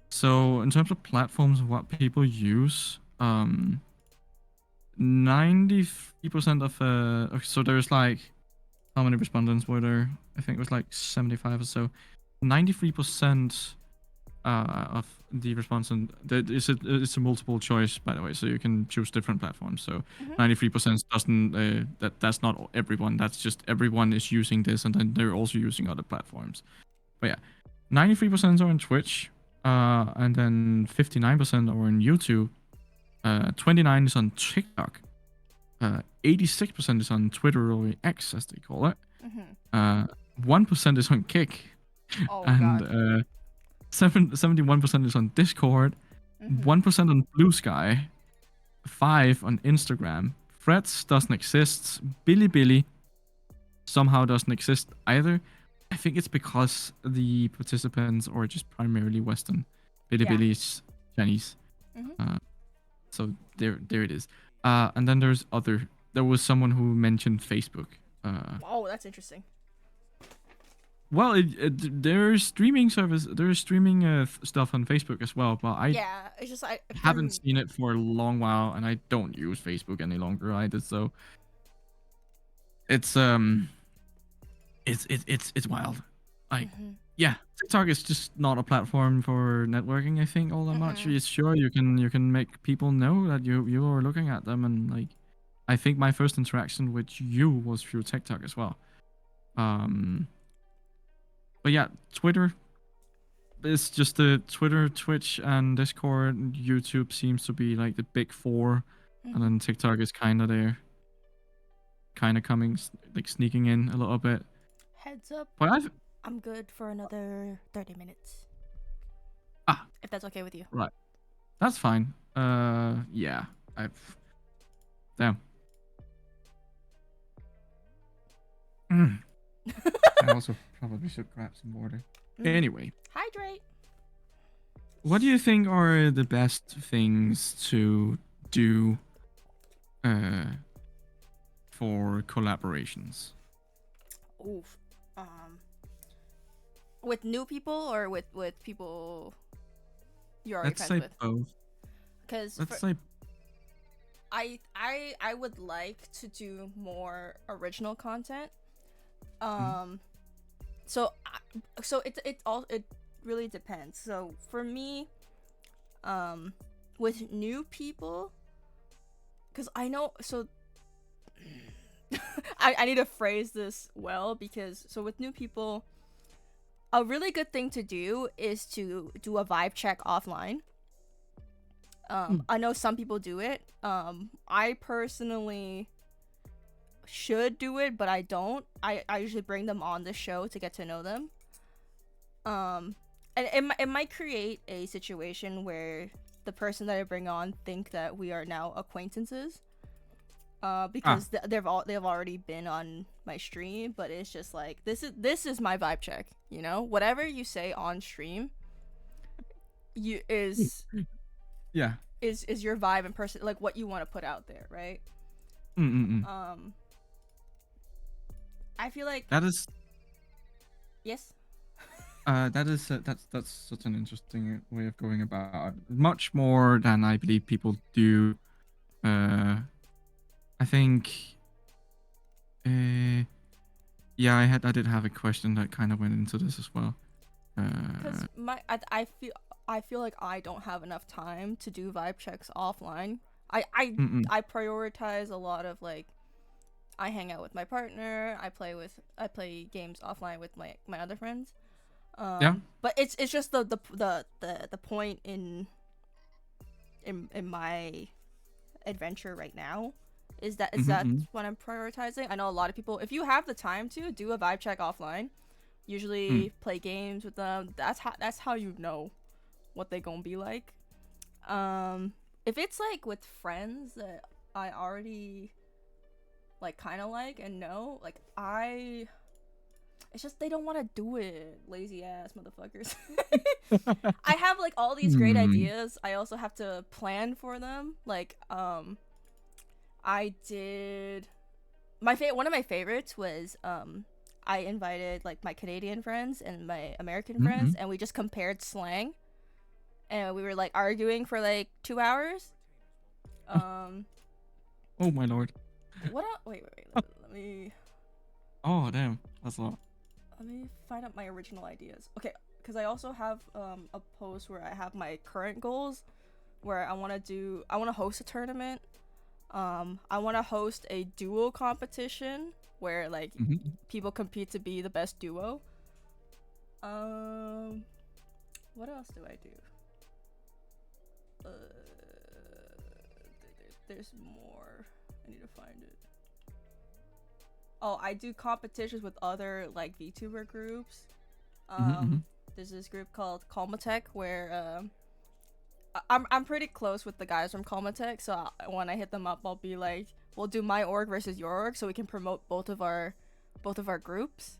So in terms of platforms, what people use, 93% of okay, so there's like, how many respondents were there? I think it was like 75 or so. 93% of the response, and it's a multiple choice, by the way, so you can choose different platforms. So Mhm. 93% doesn't that's not everyone. That's just everyone is using this, and then they're also using other platforms. But yeah, 93% are on Twitch, and then 59% are on YouTube. 29 is on TikTok. 86% is on Twitter, or X as they call it. Mhm. 1% is on Kick, Oh and God. 71% is on Discord. Mhm. 1% on Blue Sky. 5 on Instagram. Threads doesn't exist. Bilibili somehow doesn't exist either. I think it's because the participants are just primarily Western. Yeah. Bilibili is Chinese. Mhm. So there it is. And then there was someone who mentioned Facebook. Oh, that's interesting. Well, there's streaming service, there's streaming stuff on Facebook as well, but I Yeah, it's just I haven't seen it for a long while, and I don't use Facebook any longer either. So it's it's wild. Like, Mhm. yeah, TikTok is just not a platform for networking. I think all that much. Mm-mm. It's sure you can make people know that you are looking at them, and like, I think my first interaction with you was through TikTok as well. But yeah, Twitter. It's just the Twitter, Twitch, and Discord. YouTube seems to be like the big four, and Mhm. then TikTok is kind of there, kind of coming, like sneaking in a little bit. Heads up, But I've I'm good for another 30 minutes. ah If that's okay with you. right, that's fine. Yeah, I've damn. Mm. I also probably should grab some water. Anyway, Hydrate. what do you think are the best things to do for collaborations? Oof. With new people or with people you're already Let's friends say with? both. Because Let's say I would like to do more original content. So it really depends. So for me, with new people, because I know, so I need to phrase this well, because so with new people, a really good thing to do is to do a vibe check offline. I know some people do it. I personally should do it, but I don't. I usually bring them on the show to get to know them. And it might create a situation where the person that I bring on think that we are now acquaintances. Because they've already been on my stream, but it's just like this is my vibe check, you know? Whatever you say on stream is your vibe and person, like what you want to put out there, right? I feel like that is yes. That's such an interesting way of going about it. Much more than I believe people do. I think. Yeah, I did have a question that kind of went into this as well. Because I feel like I don't have enough time to do vibe checks offline. I prioritize a lot of, like, I hang out with my partner. I play games offline with my other friends. But it's just the point in my adventure right now is that that's what I'm prioritizing. I know a lot of people, if you have the time to do a vibe check offline, usually play games with them. That's how you know what they gonna be like. If it's like with friends that I already like kind of like and know, like it's just they don't want to do it, lazy ass motherfuckers. I have like all these great ideas. I also have to plan for them. Like I did one of my favorites was I invited like my Canadian friends and my American friends, and we just compared slang, and we were like arguing for like 2 hours. Oh my lord. Wait. Let me. Oh damn, that's a lot. Let me find out my original ideas. Okay, because I also have a post where I have my current goals, where I want to host a tournament. I want to host a duo competition where like people compete to be the best duo. What else do I do? There's more. I need to find it. Oh, I do competitions with other like VTuber groups. There's this group called Calmatech where I'm pretty close with the guys from Calmatech, so when I hit them up, I'll be like, we'll do my org versus your org, so we can promote both of our groups.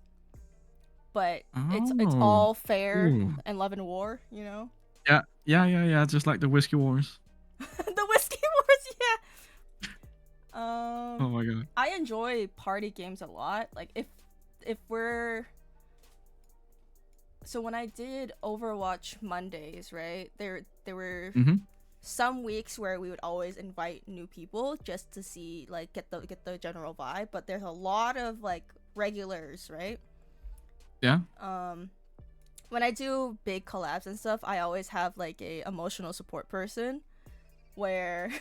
But it's all fair and love and war, you know? Yeah. Just like the Whiskey Wars. The Whiskey Wars, yeah. Oh my god. I enjoy party games a lot. Like if we're so when I did Overwatch Mondays, right? There were some weeks where we would always invite new people just to see, like, get the general vibe, but there's a lot of like regulars, right? Yeah. When I do big collabs and stuff, I always have like a emotional support person where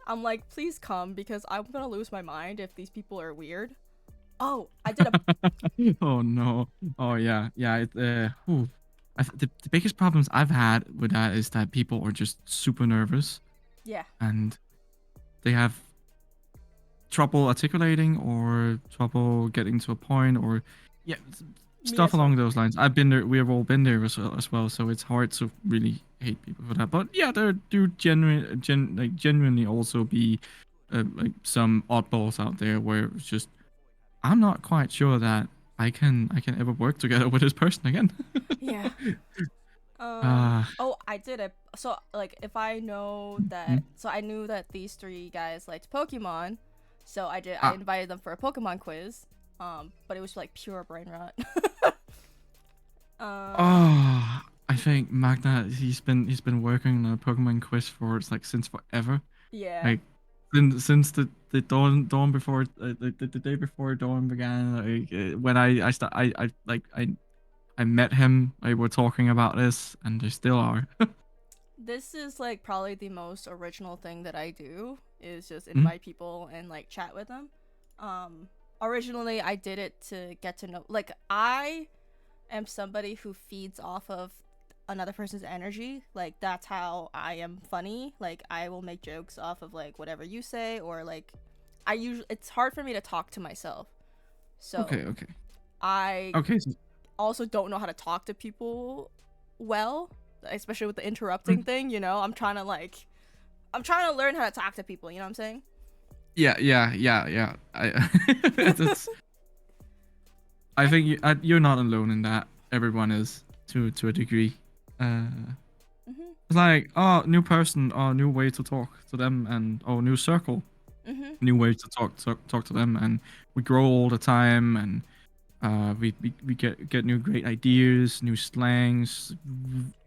I'm like, please come, because I'm gonna lose my mind if these people are weird. Oh, I did a Oh no. Oh yeah. The biggest problems I've had with that is that people are just super nervous. Yeah. And they have trouble articulating or trouble getting to a point, or stuff along those lines. I've been there. We've all been there as well. So it's hard to really hate people for that. But yeah, there do genuinely also be like some oddballs out there where it's just, I'm not quite sure that I can ever work together with this person again. Yeah. uh, Oh, I did it. So like, if I know that, mm, so I knew that these three guys liked Pokemon, so I did. I ah, invited them for a Pokemon quiz. But it was like pure brain rot. oh, I think Magna he's been working on a Pokemon quiz for it's like since forever. Yeah. Like since the dawn before the day before dawn began. Like when I met him. I were talking about this, and they still are. This is like probably the most original thing that I do is just Mhm. invite people and like chat with them. Originally I did it to get to know, like, I am somebody who feeds off of another person's energy. Like, that's how I am funny. Like, I will make jokes off of like whatever you say, or like, I usually, it's hard for me to talk to myself. Okay, So okay, I okay. So, also don't know how to talk to people well, especially with the interrupting mm, thing, you know? I'm trying to learn how to talk to people, you know what I'm saying? yeah. I think you're not alone in that. Everyone is to a degree. Uh, Mhm. it's like, oh, new person, oh, new way to talk to them, and oh, new circle, Mhm. new way to talk to them, and we grow all the time, and we get new great ideas, new slangs,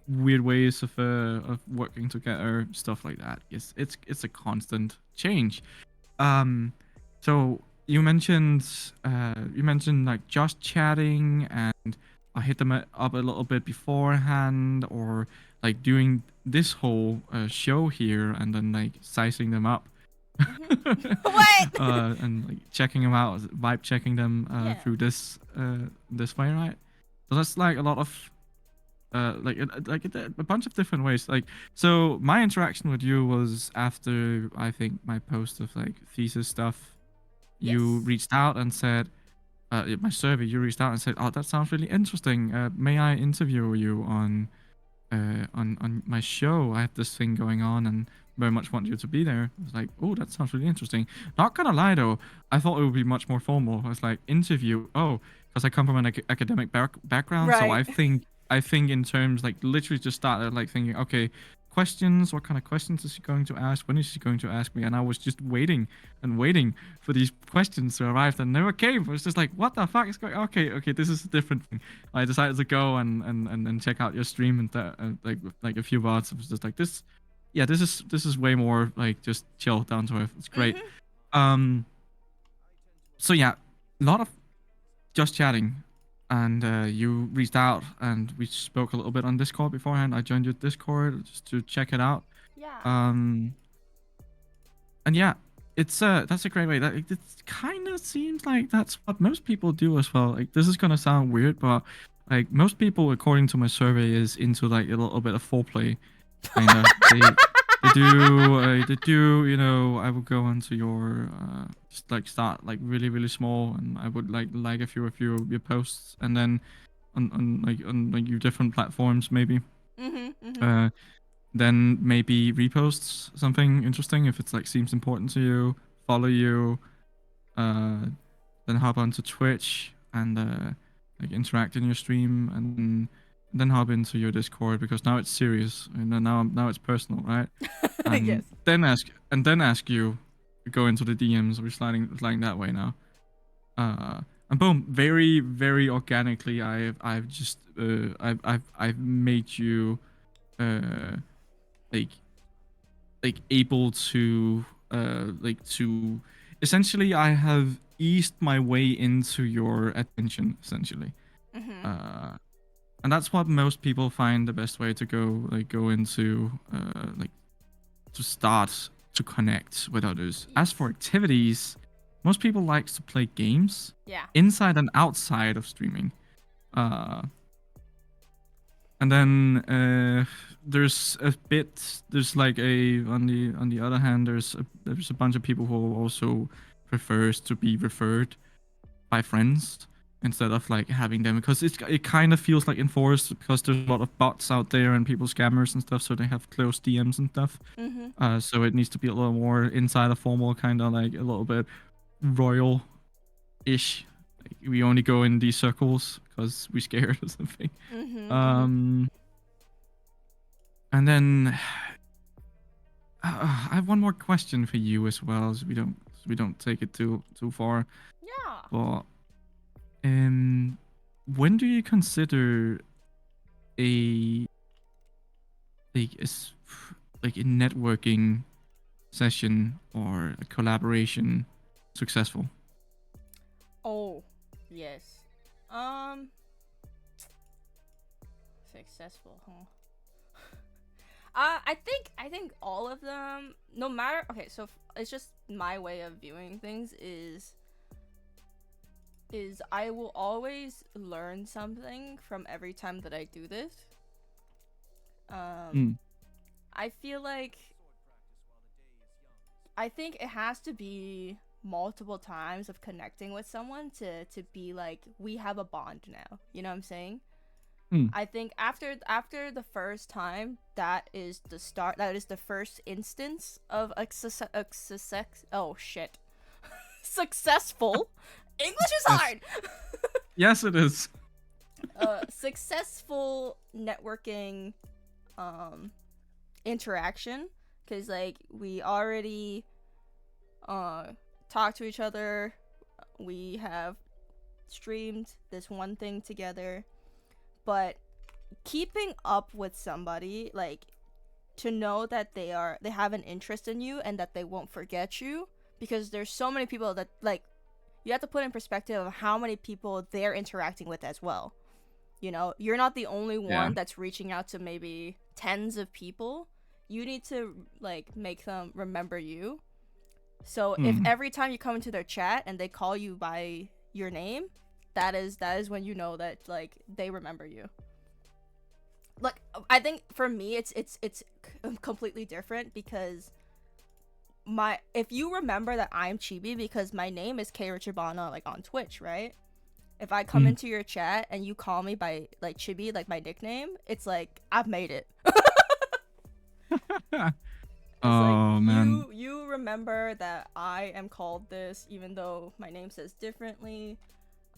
weird ways of working together, stuff like that. It's a constant change. Um, so you mentioned like just chatting, and I hit them up a little bit beforehand, or like doing this whole show here, and then like sizing them up, Mhm. What? and like checking them out, vibe checking them Yeah. through this way, right? So that's like a lot of a bunch of different ways. Like, so my interaction with you was after I think my post of like thesis stuff. You Yes. reached out and said, my survey. You reached out and said, "Oh, that sounds really interesting. May I interview you on my show? I have this thing going on and very much want you to be there." I was like, "Oh, that sounds really interesting." Not gonna lie though, I thought it would be much more formal. I was like, "Interview." Oh, because I come from an academic background, so Right. I think in terms like literally just started like thinking, okay, questions. What kind of questions is he going to ask? When is he going to ask me? And I was just waiting and waiting for these questions to arrive that never came. It was just like, what the fuck is going? Okay, this is a different thing. I decided to go and check out your stream and like a few bars. It was just like this. Yeah, this is way more like just chill, down to earth. It's great. Mhm. Um. So yeah, a lot of just chatting, and you reached out, and we spoke a little bit on Discord beforehand. I joined your Discord just to check it out. Yeah. Um. And yeah, it's that's a great way. That it kind of seems like that's what most people do as well. Like, this is gonna sound weird, but like most people, according to my survey, is into like a little bit of foreplay. Kinda. They do. I would go into your just like start like really really small, and I would like a few of your posts, and then on your different platforms maybe. Mhm. Mhm. Uh, then maybe reposts something interesting if it's like seems important to you, follow you, uh then hop onto Twitch and like interact in your stream, and then hop into your Discord, because now it's serious, and then now it's personal, right? And Yes. then ask you to go into the DMs. We're sliding that way now. And boom, very very organically, I've just I've made you uh like able to to essentially, I have eased my way into your attention, essentially. Mhm. uh and that's what most people find the best way to go into to start to connect with others. As Yes. for activities, most people like to play games Yeah. inside and outside of streaming. uh And then there's like a on the other hand, there's a bunch of people who also prefers to be referred by friends instead of like having them, because it kind of feels like enforced, because there's a lot of bots out there and people scammers and stuff, so they have closed DMs and stuff. Mhm. So it needs to be a little more inside a formal, kind of like a little bit royal ish, we only go in these circles because we're scared or something. Mm-hmm. And then I have one more question for you as well, so we don't take it too far. Yeah. But when do you consider a like like a networking session or a collaboration successful? Oh, yes. Successful, huh? I think all of them, no matter. Okay, so it's just my way of viewing things is I will always learn something from every time that I do this. Mm. I feel like I think it has to be multiple times of connecting with someone to be like we have a bond now. You know what I'm saying? Mm. I think after the first time, that is the start. That is the first instance of a success. Oh shit, successful. English is Yes. hard. Yes, it is. Successful networking, interaction, because like we already, talk to each other. We have streamed this one thing together, but keeping up with somebody, like, to know that they have an interest in you and that they won't forget you, because there's so many people that, like, you have to put in perspective of how many people they're interacting with as well. You know, you're not the only Yeah. one that's reaching out to maybe tens of people. You need to, like, make them remember you. So if Mm. every time you come into their chat and they call you by your name, that is when you know that, like, they remember you. Like, I think for me it's completely different, because if you remember that I'm Chibi because my name is K Richibana, like, on Twitch, right? If I come Mm. into your chat and you call me by, like, Chibi, like my nickname, it's like I've made it. It's like Oh man. you remember that I am called this, even though my name says differently.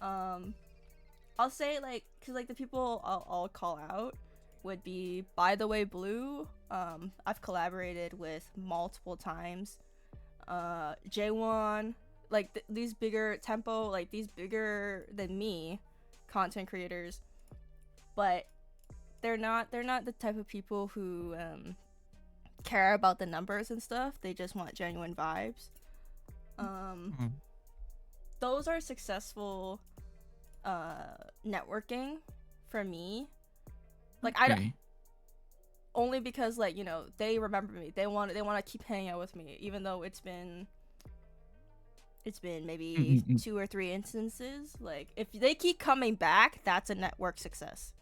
I'll say, like, because, like, the people I'll call out would be By the Way Blue. I've collaborated with multiple times. J1, like, these bigger Tempo, like, these bigger than me content creators, but they're not the type of people who care about the numbers and stuff. They just want genuine vibes. Mm. Those are successful networking for me. Like, Okay. only because, like, you know, they remember me. They want to keep hanging out with me, even though it's been maybe Mm-mm-mm. 2 or 3 instances. Like, if they keep coming back, that's a network success.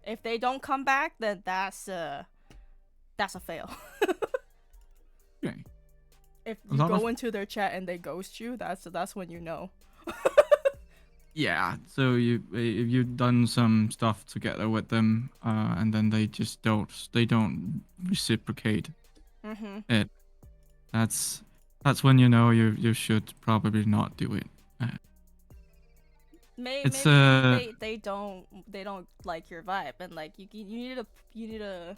If they don't come back, then that's a fail. Okay. If A you lot go of into their chat and they ghost you, that's when you know. yeah. So if you've done some stuff together with them, and then they just don't reciprocate Mhm. it. That's when you know you should probably not do it. Uh, it's Maybe they don't like your vibe, and, like, you need to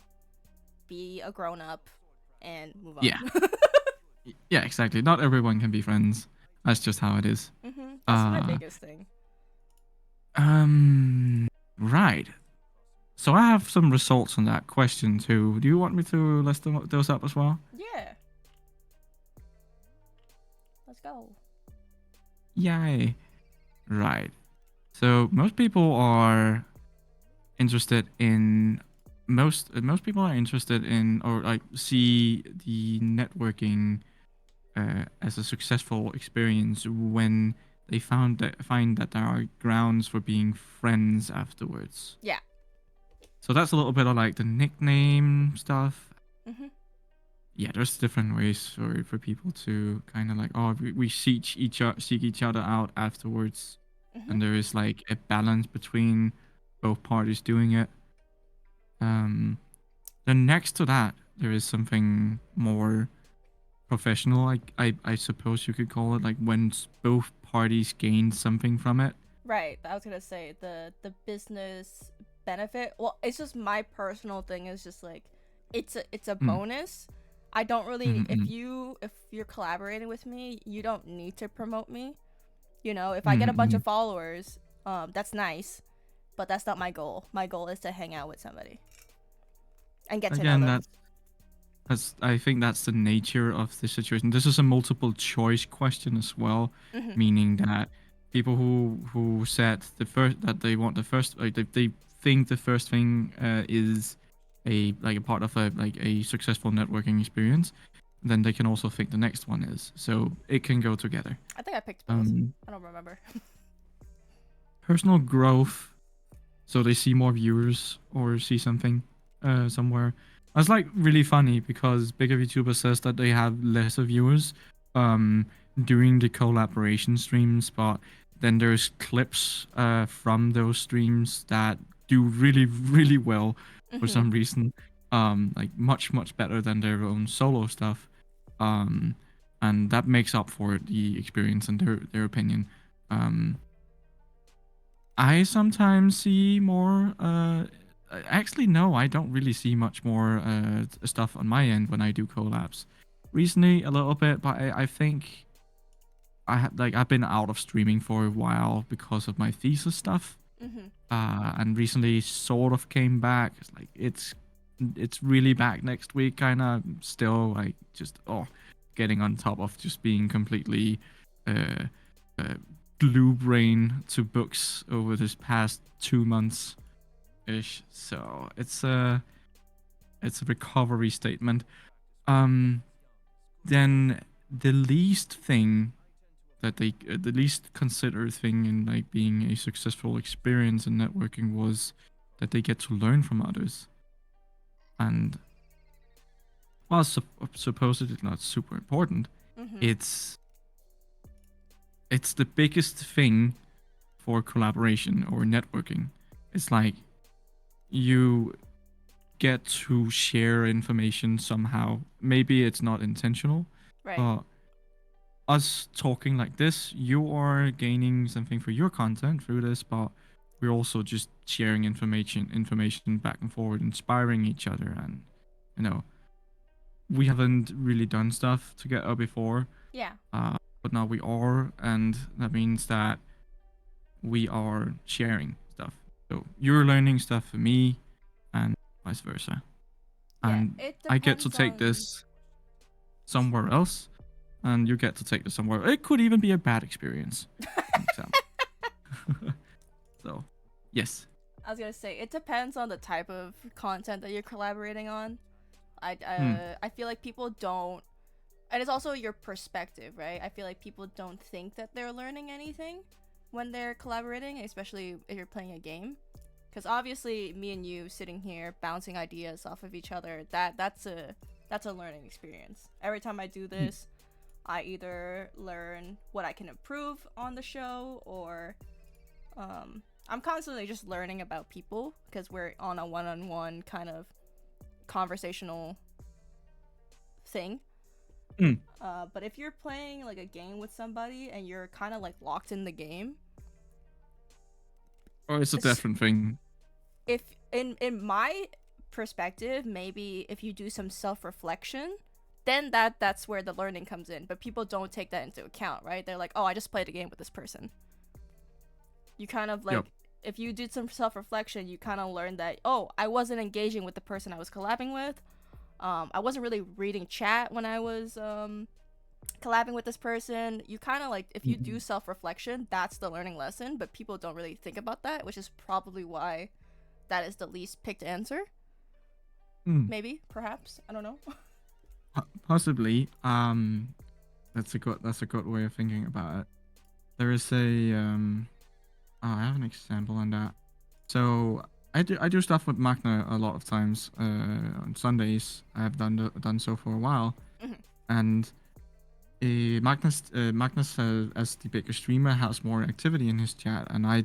be a grown up and move on. yeah. Yeah, exactly. Not everyone can be friends. That's just how it is. That's my Uh, biggest thing. right. So I have some results on that question too. Do you want me to list those up as well? Yeah. Let's go. Yay. Right. So most people are interested in most people are interested in or like see the networking as a successful experience when they find that there are grounds for being friends afterwards. Yeah. So that's a little bit of like the nickname stuff. Mhm. Yeah, there's different ways for people to kind of like, oh, we seek each other out afterwards, Mhm. and there is like a balance between both parties doing it. Then next to that, there is something more professional. I suppose you could call it, like when both parties gain something from it. Right. I was gonna say the business benefit. Well, it's just my personal thing is just like it's a Mm, bonus. I don't really mm, mm, if you're collaborating with me, you don't need to promote me. You know, if I get mm, a bunch of mm. followers, that's nice, but that's not my goal. My goal is to hang out with somebody and get to know Again, them. that's I think that's the nature of the situation. This is a multiple choice question as well, Hmm. meaning that people who said the first that they want the first, like they think the first thing is a like a part of a like a successful networking experience, then they can also think the next one is. So it can go together. I think I picked both. Um, I don't remember. Personal growth, so they see more viewers or see something somewhere. That's like really funny because bigger VTuber says that they have lesser viewers um during the collaboration streams, but then there's clips from those streams that do really really well for Hmm. some reason, like much better than their own solo stuff, um and that makes up for the experience and their opinion. um I sometimes see more. Actually, no, I don't really see much more stuff on my end when I do collabs. Recently, a little bit, but I think I've been out of streaming for a while because of my thesis stuff. Hmm. And recently, sort of came back. It's really back next week. Kind of still like just getting on top of just being completely uh, uh glue brain to books over this past 2 months ish. So it's a recovery statement. Um, then the least thing that the least considered thing in like being a successful experience in networking was that they get to learn from others. And while supposedly not super important, Hmm. it's it's the biggest thing for collaboration or networking. It's like you get to share information somehow. Maybe it's not intentional, Right. but us talking like this, you are gaining something for your content through this, but we're also just sharing information back and forward, inspiring each other. And you know, we haven't really done stuff together before, Yeah. but now we are, and that means that we are sharing stuff. So you're learning stuff for me, and vice versa. Yeah. And It I get to depends take on. this somewhere else, and you get to take this somewhere. It could even be a bad experience, an example. So, yes. I was gonna say it depends on the type of content that you're collaborating on. Hmm. I feel like people don't, and it's also your perspective, right? I feel like people don't think that they're learning anything when they're collaborating, especially if you're playing a game. Because obviously, me and you sitting here bouncing ideas off of each other, that's a learning experience. Every time I do Hmm. this, I either learn what I can improve on the show, or I'm constantly just learning about people because we're on a one-on-one kind of conversational thing. Hmm. But if you're playing like a game with somebody and you're kind of like locked in the game, Or it's a it's, different thing. if in my perspective, maybe if you do some self-reflection, then that's where the learning comes in. But people don't take that into account, right? They're like, oh, I just played a game with this person. You kind of Yep. like, if you did some self-reflection, you kind of learn that, oh, I wasn't engaging with the person I was collabing with. I wasn't really reading chat when I was collabing with this person. You kind of like, if you do Mhm. self-reflection, that's the learning lesson, but people don't really think about that, which is probably why that is the least picked answer. Hmm. Maybe, perhaps, I don't know. Possibly. That's a good way of thinking about it. There is a oh, I have an example on that. So I do stuff with Magna a lot of times. On Sundays, I have done so for a while, Mhm. and Magnus as the bigger streamer has more activity in his chat, and I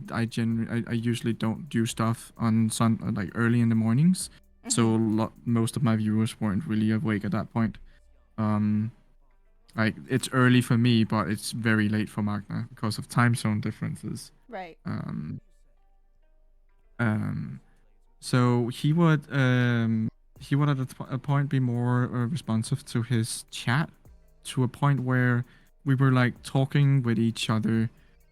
usually don't do stuff on like early in the mornings, so Mhm. most of my viewers weren't really awake at that point. Um, Like it's early for me, but it's very late for Magna because of time zone differences. Right. Um, um, so he would at a point be more responsive to his chat, to a point where we were like talking with each other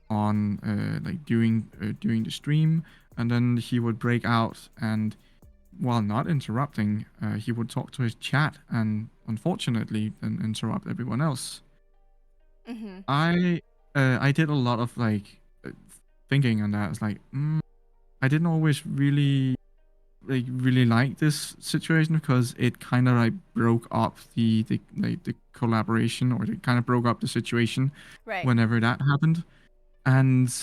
on like during the stream, and then he would break out, and while not interrupting, he would talk to his chat and unfortunately then interrupt everyone else. Mm-hmm. I did a lot of like thinking on that. It's like I didn't always really like this situation because it kind of like broke up the collaboration, or it kind of broke up the situation Right. whenever that happened. And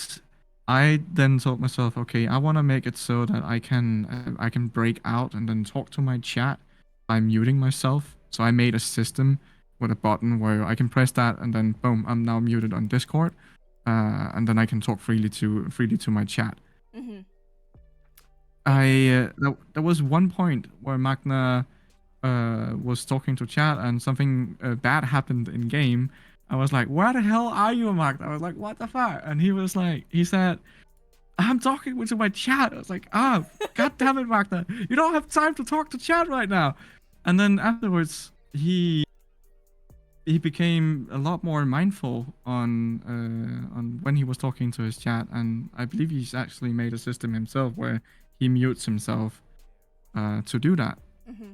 I then told myself, okay, I want to make it so that I can break out and then talk to my chat by muting myself. So I made a system with a button where I can press that, and then boom, I'm now muted on Discord, and then I can talk freely to my chat. Mm-hmm. There was one point where Magna was talking to chat, and something bad happened in game. I was like, "Where the hell are you, Magna?" I was like, "What the fuck?" And he said, "I'm talking to my chat." I was like, "Ah, god damn it, Magna! You don't have time to talk to chat right now." And then afterwards, he became a lot more mindful on when he was talking to his chat, and I believe he's actually made a system himself where he mutes himself to do that. Mm-hmm.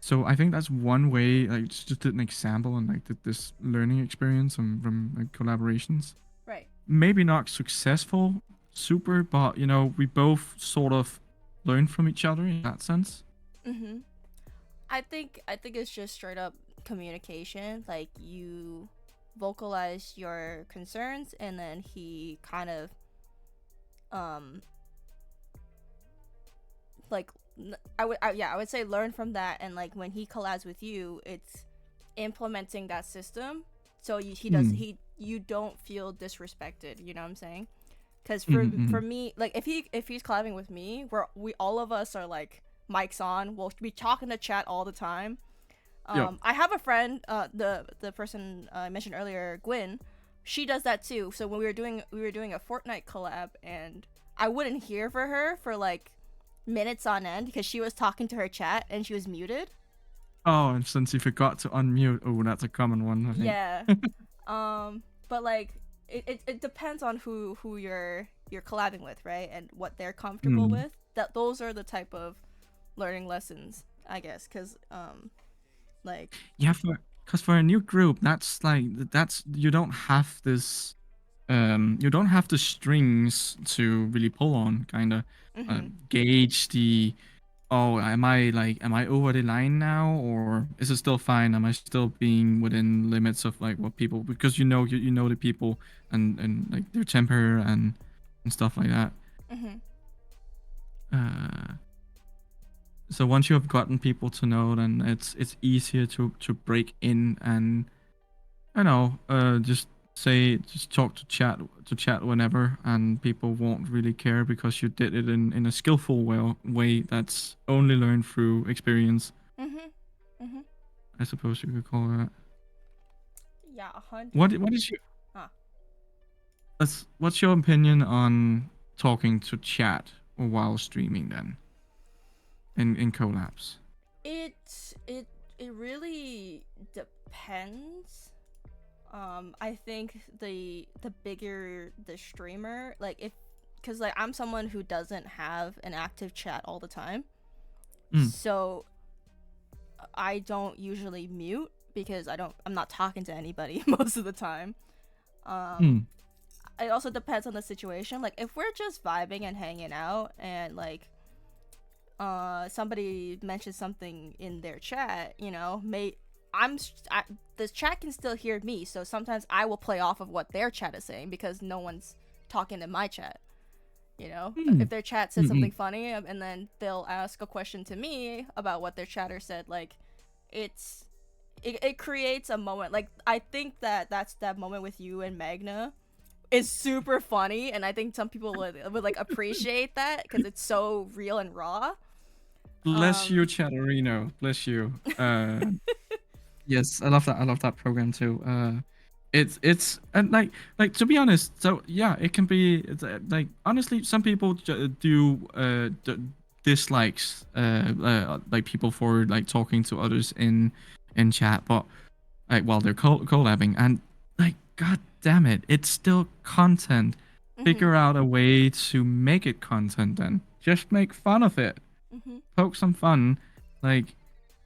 So I think that's one way, like just an example on like this learning experience from like, collaborations. Right. Maybe not successful, super, but you know we both sort of learn from each other in that sense. Mm-hmm. I think it's just straight up communication. Like you vocalize your concerns, and then he kind of um like I would say learn from that, and like when he collabs with you, it's implementing that system so you don't feel disrespected. You know what I'm saying? Because for me, like if he's collabing with me, we all of us are like mics on, we'll be talking to chat all the time. Yep. I have a friend, the person I mentioned earlier, Gwyn. She does that too. So when we were doing a Fortnite collab, and I wouldn't hear for her for like minutes on end because she was talking to her chat and she was muted. Oh, and since you forgot to unmute, oh, that's a common one, I think. Yeah. But like it depends on who you're collabing with, right? And what they're comfortable with. That those are the type of learning lessons, I guess, because like Yeah, because for a new group, that's you don't have this you don't have the strings to really pull on, kind of gauge the, oh, am I over the line now, or is it still fine? Am I still being within limits of like what people, because you know the people and like their temper and stuff like that. So once you have gotten people to know, then it's easier to break in and just talk to chat whenever, and people won't really care because you did it in a skillful way that's only learned through experience. I suppose you could call that. Yeah, 100. What is your what's your opinion on talking to chat while streaming then in collabs? It really depends. I think the bigger the streamer, like because like I'm someone who doesn't have an active chat all the time, so I don't usually mute because I'm not talking to anybody most of the time. It also depends on the situation. Like if we're just vibing and hanging out, and like somebody mentions something in their chat, you know, the chat can still hear me, so sometimes I will play off of what their chat is saying because no one's talking in my chat. You know, if their chat said something funny, and then they'll ask a question to me about what their chatter said, like it creates a moment. Like I think that's that moment with you and Magna is super funny, and I think some people would like appreciate that because it's so real and raw. Bless you, Chatterino. Bless you. Yes, I love that. I love that program too. It's and like to be honest. So yeah, it can be like honestly, some people do dislikes like people for like talking to others in chat, but like while they're collabing, and like god damn it, it's still content. Mhm. Figure out a way to make it content. Then just make fun of it. Mhm. Poke some fun. Like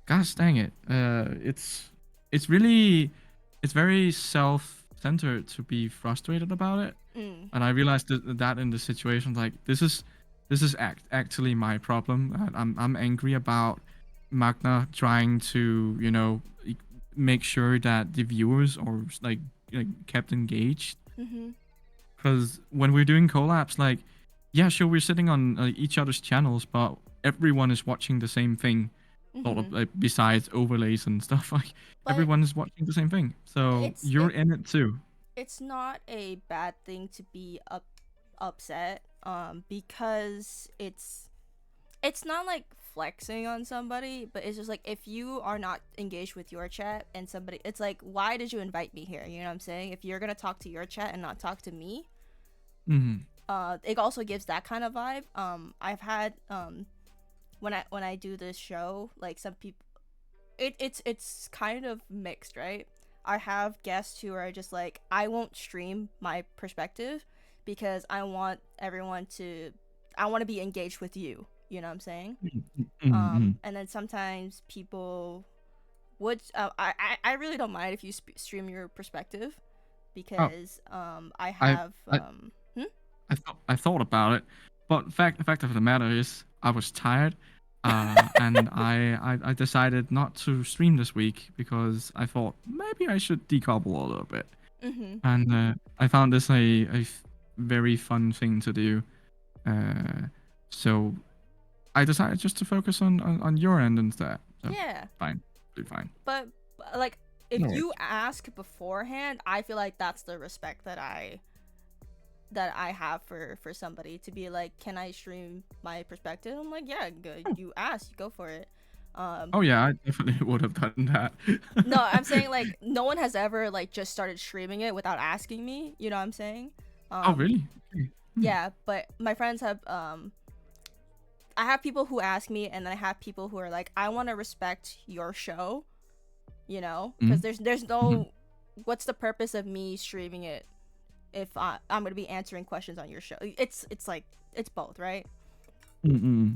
gosh dang it. It's really it's very self-centered to be frustrated about it. Mm. And I realized that in the situation, like this is actually my problem. I'm angry about Magna trying to make sure that the viewers are like kept engaged. Mhm. Because when we're doing collabs, like yeah, sure we're sitting on each other's channels, but everyone is watching the same thing sort of Mhm. like besides overlays and stuff like But everyone is watching the same thing so it's you're it in it too. it's not a bad thing to be upset because it's not like flexing on somebody, but it's just like if you are not engaged with your chat and somebody, it's like why did you invite me here, you know what I'm saying? If you're gonna talk to your chat and not talk to me, Mm-hmm. it also gives that kind of vibe. I've had when I do this show, like some people, it's kind of mixed, right? I have guests who are just like, I won't stream my perspective because I want to be engaged with you. You know what I'm saying? Mm-hmm. And then sometimes people would, I really don't mind if you stream your perspective Oh, because I I have, I I thought about it, but fact of the matter is I was tired, and I decided not to stream this week because I thought maybe I should decouple a little bit, mm-hmm. and I found this very fun thing to do. Uh, so I decided just to focus on your end instead. So Yeah. fine, be fine. But like if No you worries. ask beforehand, I feel like that's the respect that I have for somebody to be like, can I stream my perspective? I'm like, yeah, good. You asked, you go for it. Oh yeah, I definitely would have done that. No, I'm saying like no one has ever like just started streaming it without asking me. You know what I'm saying? Oh Um, really? Okay. Hmm. yeah, but my friends have I have people who ask me, and then I have people who are like, I want to respect your show. You know, because Mm-hmm. there's Mm-hmm. no, what's the purpose of me streaming it if I'm gonna be answering questions on your show? It's like it's both, right? Mm-hmm.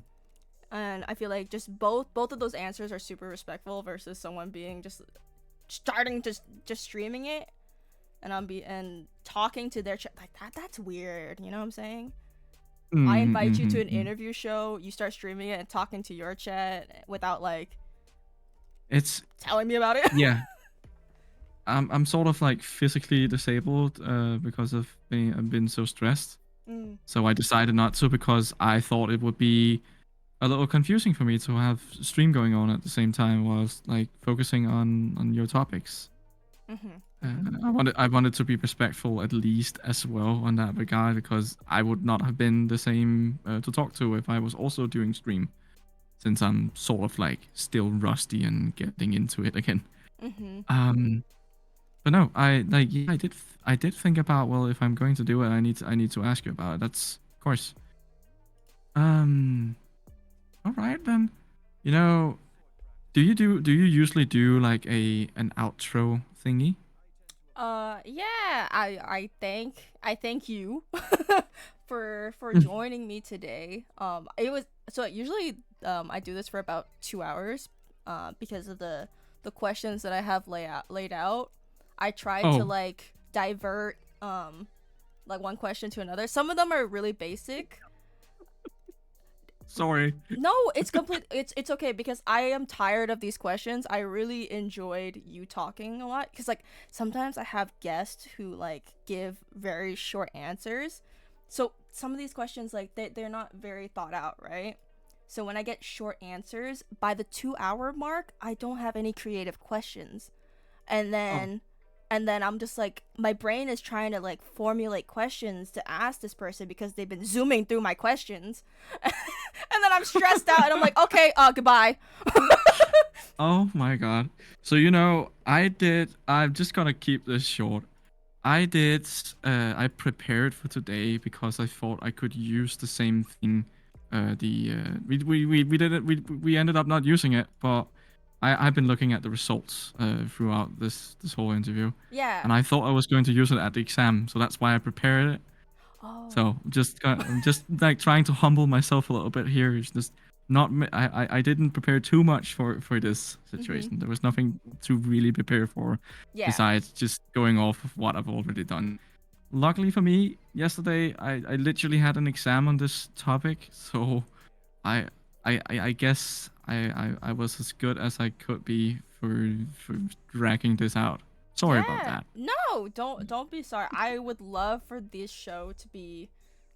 And I feel like just both of those answers are super respectful versus someone being just starting just streaming it and and talking to their chat like that's weird, you know what I'm saying? I invite you to an Mm-hmm. interview show, you start streaming it and talking to your chat without like It's telling me about it. yeah. I'm sort of like physically disabled because of being I've been so stressed. Mm. So I decided not to because I thought it would be a little confusing for me to have stream going on at the same time whilst like focusing on your topics. Mm-hmm. Mm-hmm. I wanted to be respectful at least as well in that regard because I would not have been the same to talk to if I was also doing stream since I'm sort of like still rusty and getting into it again. Mm-hmm. Um, but no, I like yeah, I did think about well if I'm going to do it I need to ask you about it. That's of course. Um, all right then. You know, do you usually do like an outro thingy? Yeah, I thank you for joining me today. It was so usually I do this for about 2 hours, because of the questions that I have laid out. I try to Oh, like divert like one question to another. Some of them are really basic. sorry. No, it's complete. It's okay because I am tired of these questions. I really enjoyed you talking a lot because like sometimes I have guests who like give very short answers. So some of these questions like they're not very thought out, right? So when I get short answers by the 2 hour mark, I don't have any creative questions. And Oh, then I'm just like my brain is trying to like formulate questions to ask this person because they've been zooming through my questions. And then I'm stressed out and I'm like, okay, goodbye. Oh my god. So I'm just gonna keep this short. I prepared for today because I thought I could use the same thing. We did it. We ended up not using it, but I've been looking at the results throughout this whole interview, Yeah. and I thought I was going to use it at the exam, so that's why I prepared it. Oh. So I'm just like trying to humble myself a little bit here. It's just not I didn't prepare too much for this situation. There was nothing to really prepare for Yeah. besides just going off of what I've already done. Luckily for me, yesterday I literally had an exam on this topic, so I I guess I was as good as I could be for dragging this out. Sorry about Yeah. that. No, don't be sorry. I would love for this show to be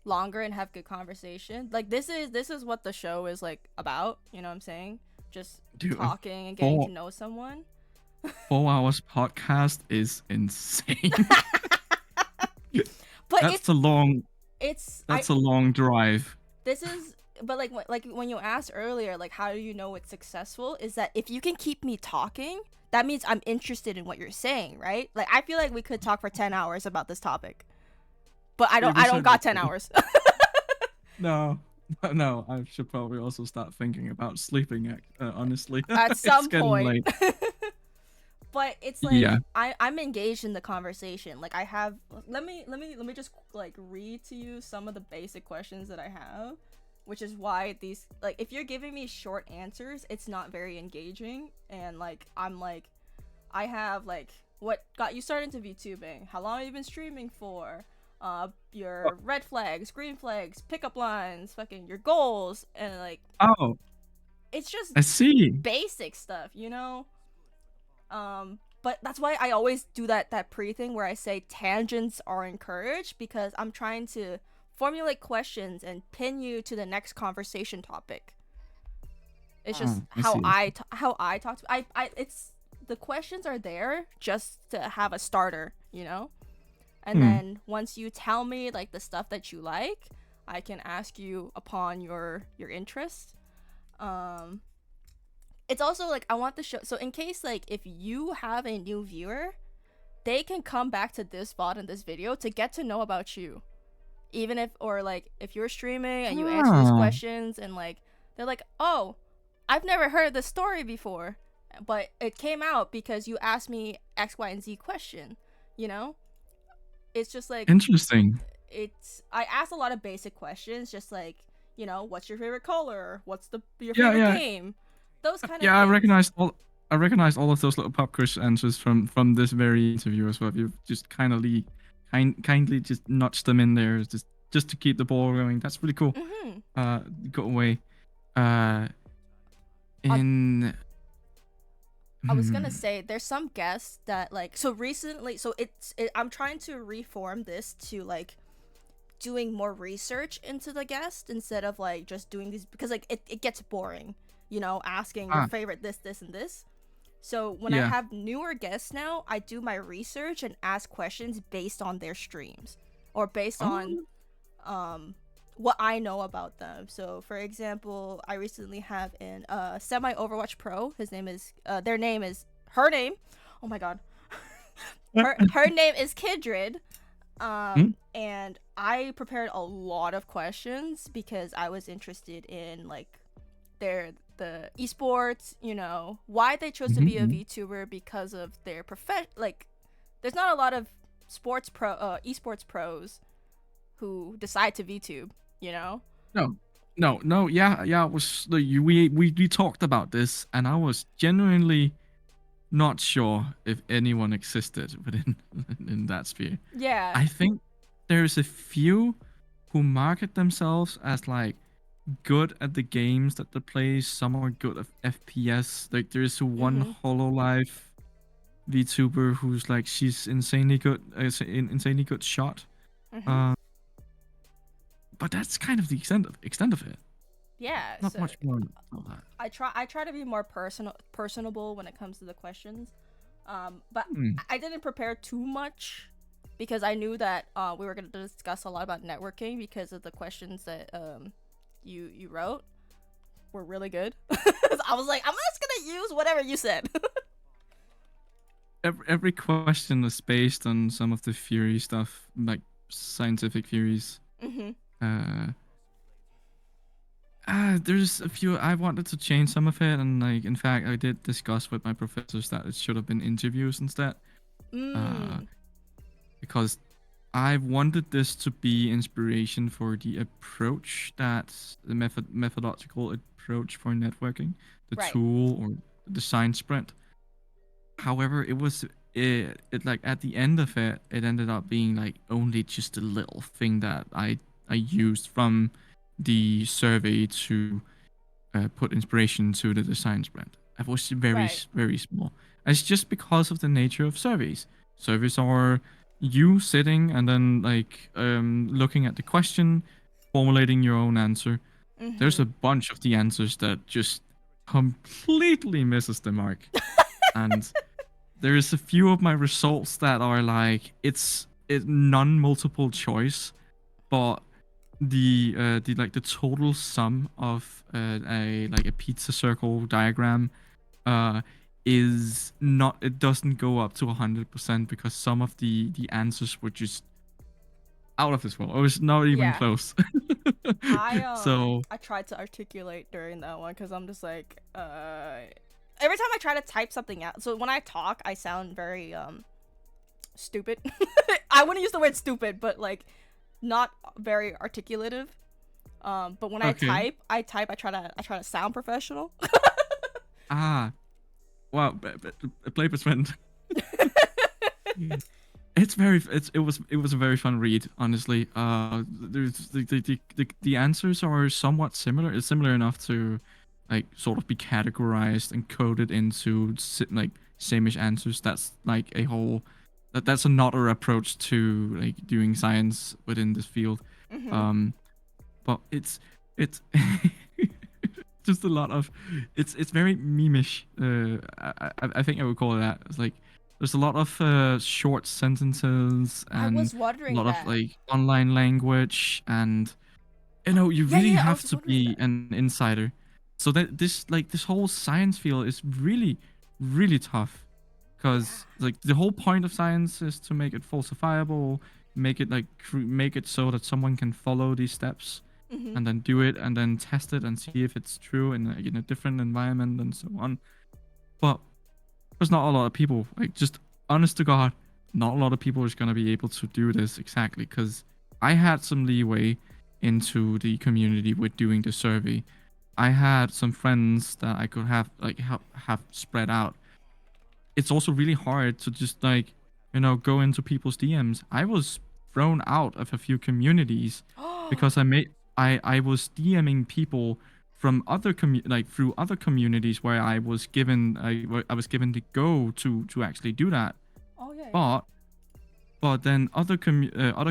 longer and have good conversation. Like this is what the show is like about, you know what I'm saying? Just Dude, talking and getting four to know someone. 4 hours podcast is insane. But That's a long it's that's a long drive. this is but like when you asked earlier, like how do you know it's successful, is that if you can keep me talking, that means I'm interested in what you're saying, right? Like I feel like we could talk for 10 hours about this topic, but I don't got 10 hours. No, no, I should probably also start thinking about sleeping. Honestly, At It's some getting point. late. But it's like Yeah. I'm engaged in the conversation. Like I have let me just like read to you some of the basic questions that I have, which is why these, like, if you're giving me short answers, it's not very engaging. And like I'm like, I have like, what got you started into VTubing? How long have you been streaming for? Your red flags, green flags, pickup lines, fucking your goals, and like Oh, it's just I see. basic stuff, you know? But that's why I always do that pre thing where I say tangents are encouraged, because I'm trying to formulate questions and pin you to the next conversation topic. It's just I how see. how I talk to I it's the questions are there just to have a starter, you know? And then once you tell me like the stuff that you like, I can ask you upon your interest. It's also like I want the show, so in case like if you have a new viewer, they can come back to this VOD and this video to get to know about you. Even if, or like if you're streaming and you answer these questions and like they're like, oh, I've never heard this story before, but it came out because you asked me X, Y, and Z question, you know? It's just like Interesting. I asked a lot of basic questions, just like, you know, what's your favorite color? What's your Yeah, favorite yeah. game? Those kind of Yeah, things. I recognized all of those little pop quiz answers from this very interview as well. You've just kindly just notched them in there just to keep the ball going. That's really cool. Got away. In I was gonna say there's some guests that like, so recently, so I'm trying to reform this to like doing more research into the guest instead of like just doing these, because like it gets boring, you know, asking your favorite this and this. So when I have newer guests now, I do my research and ask questions based on their streams or based on what I know about them. So for example, I recently have an semi Overwatch pro. Her name oh my god, her name is Kindred. And I prepared a lot of questions because I was interested in like the esports, you know, why they chose to be a VTuber, because of their like there's not a lot of esports pros who decide to VTube, you know? No. Yeah. It was we talked about this, and I was genuinely not sure if anyone existed within in that sphere. Yeah. I think there's a few who market themselves as like good at the games that they play. Some are good at FPS. Like there's one HoloLive VTuber who's like, she's insanely good, insanely good shot. But that's kind of the extent of it. Yeah. Not so much more. I try to be more personable when it comes to the questions. But I didn't prepare too much because I knew that we were going to discuss a lot about networking because of the questions that you wrote were really good. I was like, I'm just gonna use whatever you said. Every question is based on some of the theory stuff, like scientific theories. Mm-hmm. There's a few I wanted to change some of it, and like in fact, I did discuss with my professors that it should have been interviews instead. Because I wanted this to be inspiration for the approach that the methodological approach for networking, the Right. tool or the science sprint. However, it like at the end of it, it ended up being like only just a little thing that I used from the survey to put inspiration to the design sprint. It was Right. very small. It's just because of the nature of surveys. Surveys are you sitting and then like looking at the question, formulating your own answer. There's a bunch of the answers that just completely misses the mark. And there's a few of my results that are like it's non-multiple choice, but the like the total sum of a like a pizza circle diagram is not, it doesn't go up to 100% because some of the answers were just out of this world. It was not even Yeah. close. I So tried to articulate during that one because I'm just like every time I try to type something out. So when I talk, I sound very stupid. I wouldn't use the word stupid, but like not very articulative. But when okay. I try to sound professional. Ah, well, play with friend. It's very it was a very fun read, honestly. There's the answers are somewhat similar. It's similar enough to like sort of be categorized and coded into like same-ish answers. That's like a whole that's another approach to like doing science within this field. Mm-hmm. Um, but it's just a lot of it's very memeish. I think I would call it that. It's like there's a lot of short sentences I and was a wondering lot of that. like online language, and you know you Yeah, really yeah, I have was to wondering be that. an insider. So that this whole science field is really tough Yeah. because like the whole point of science is to make it falsifiable, make it like make it so that someone can follow these steps Mm-hmm. and then do it and then test it and see if it's true in a different environment and so on. But there's not a lot of people, like just honest to God, not a lot of people is gonna be able to do this exactly because I had some leeway into the community with doing the survey. I had some friends that I could have like have spread out. It's also really hard to just like go into people's DMs. I was thrown out of a few communities because I was DMing people from other like through other communities where I was given the go to actually do that. Oh yeah, yeah. But then other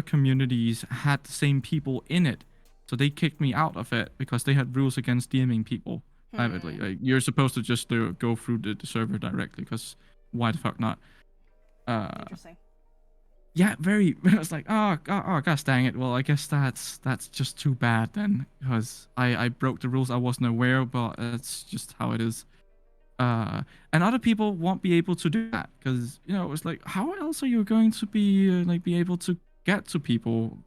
communities had the same people in it, so they kicked me out of it because they had rules against DMing people privately. Like you're supposed to just go through the server directly because why the fuck not? Uh, Interesting. yeah, very. I was like, oh, gosh, dang it. Well, I guess that's just too bad then, because I broke the rules I wasn't aware, but that's just how it is. And other people won't be able to do that because it was like, how else are you going to be able to get to people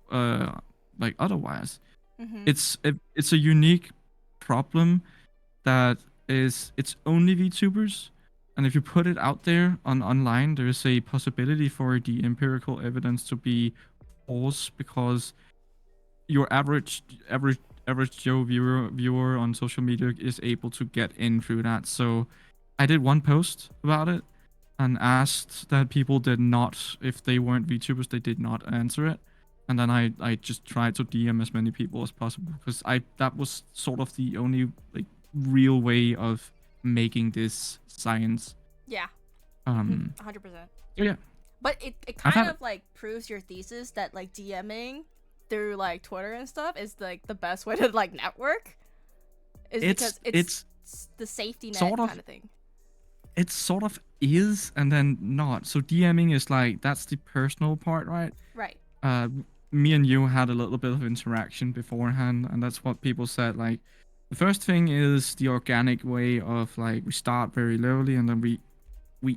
like otherwise? Mm-hmm. It's a unique problem that it's only VTubers, and if you put it out there online, there's a possibility for the empirical evidence to be false because your average Joe viewer on social media is able to get in through that. So I did one post about it and asked that people did not, if they weren't VTubers, they did not answer it. And then I just tried to DM as many people as possible because that was sort of the only like real way of making this science. Yeah. Um 100%. so yeah, But it I've kind had of like proves your thesis that like DMing through like Twitter and stuff is like the best way to like network. Is because it's the safety net sort of kind of thing. it sort of is and then not. So DMing is like that's the personal part, right? Right. uh Me and you had a little bit of interaction beforehand, and that's what people said, like The first thing is the organic way of like we start very lowly and then we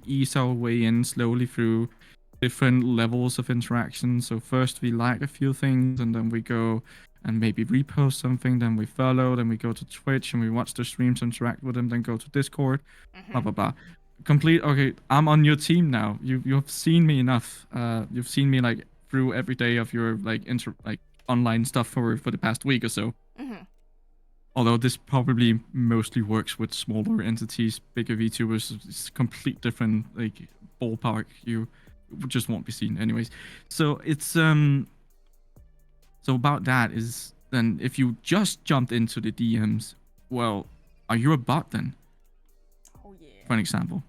ease our way in slowly through different levels of interaction. So first we like a few things and then we go and maybe repost something, then we follow, then we go to Twitch and we watch the streams, interact with them, then go to Discord, blah blah blah. Complete. Okay, I'm on your team now. You've seen me enough. You've seen me like through every day of your like online stuff for the past week or so. Mm-hmm. Although this probably mostly works with smaller entities, bigger VTubers, it's complete different like ballpark. You just won't be seen anyways. So it's so about that is then if you just jumped into the DMs, well, are you a bot then? Oh yeah. For an example,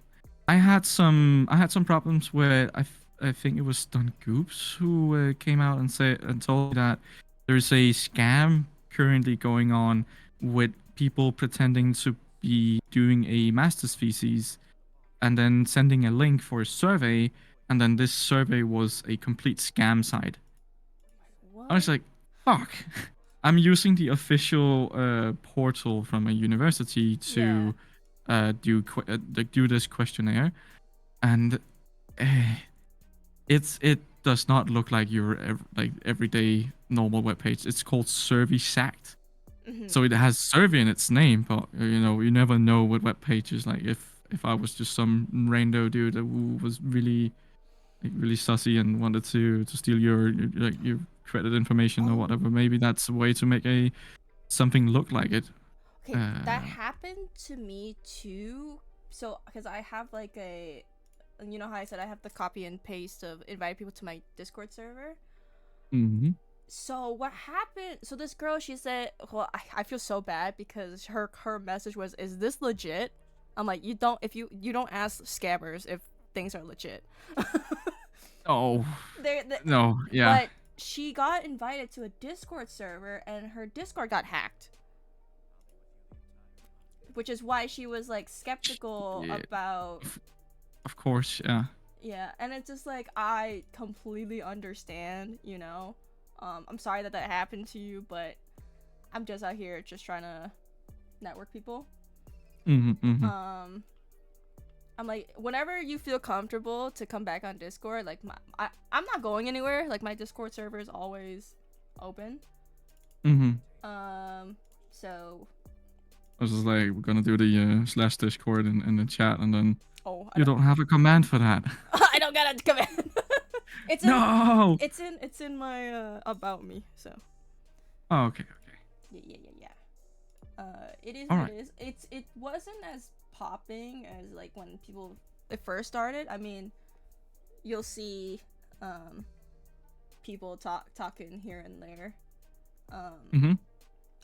I had some problems where I think it was Don Goops who came out and said and told me that there's a scam currently going on with people pretending to be doing a master's thesis and then sending a link for a survey, and then this survey was a complete scam site. I was What? like, fuck. I'm using the official portal from a university Yeah. to do this questionnaire, and uh, it does not look like your like everyday normal web page. It's called Survey Sacked. Mm-hmm. So it has survey in its name, but you never know what web pages. Like if I was just some rando dude who was really like really sussy and wanted to steal your credit information or Oh. whatever, maybe that's a way to make a something look like it. Okay, that happened to me too. So, because I have like you know how I said I have the copy and paste of invite people to my Discord server. Mm-hmm. So what happened? So this girl, she said, "Well, I feel so bad because her message was, is this legit?" I'm like, you don't you don't ask scammers if things are legit. Oh They're, no, yeah. But she got invited to a Discord server and her Discord got hacked. Which is why she was like skeptical Yeah. about. Of course, yeah. Yeah, and it's just like I completely understand, you know. I'm sorry that happened to you, but I'm just out here just trying to network people. Mm-hmm. I'm like, whenever you feel comfortable to come back on Discord, like I'm not going anywhere. Like my Discord server is always open. So I was just like, we're gonna do the slash Discord in the chat, and then I you don't have a command for that. I don't got a command. It's in, No. it's in my about me. So. Oh, okay. Yeah. It is All what right. it is. It wasn't as popping as like when people it first started. I mean, you'll see people talking here and there. Mm-hmm.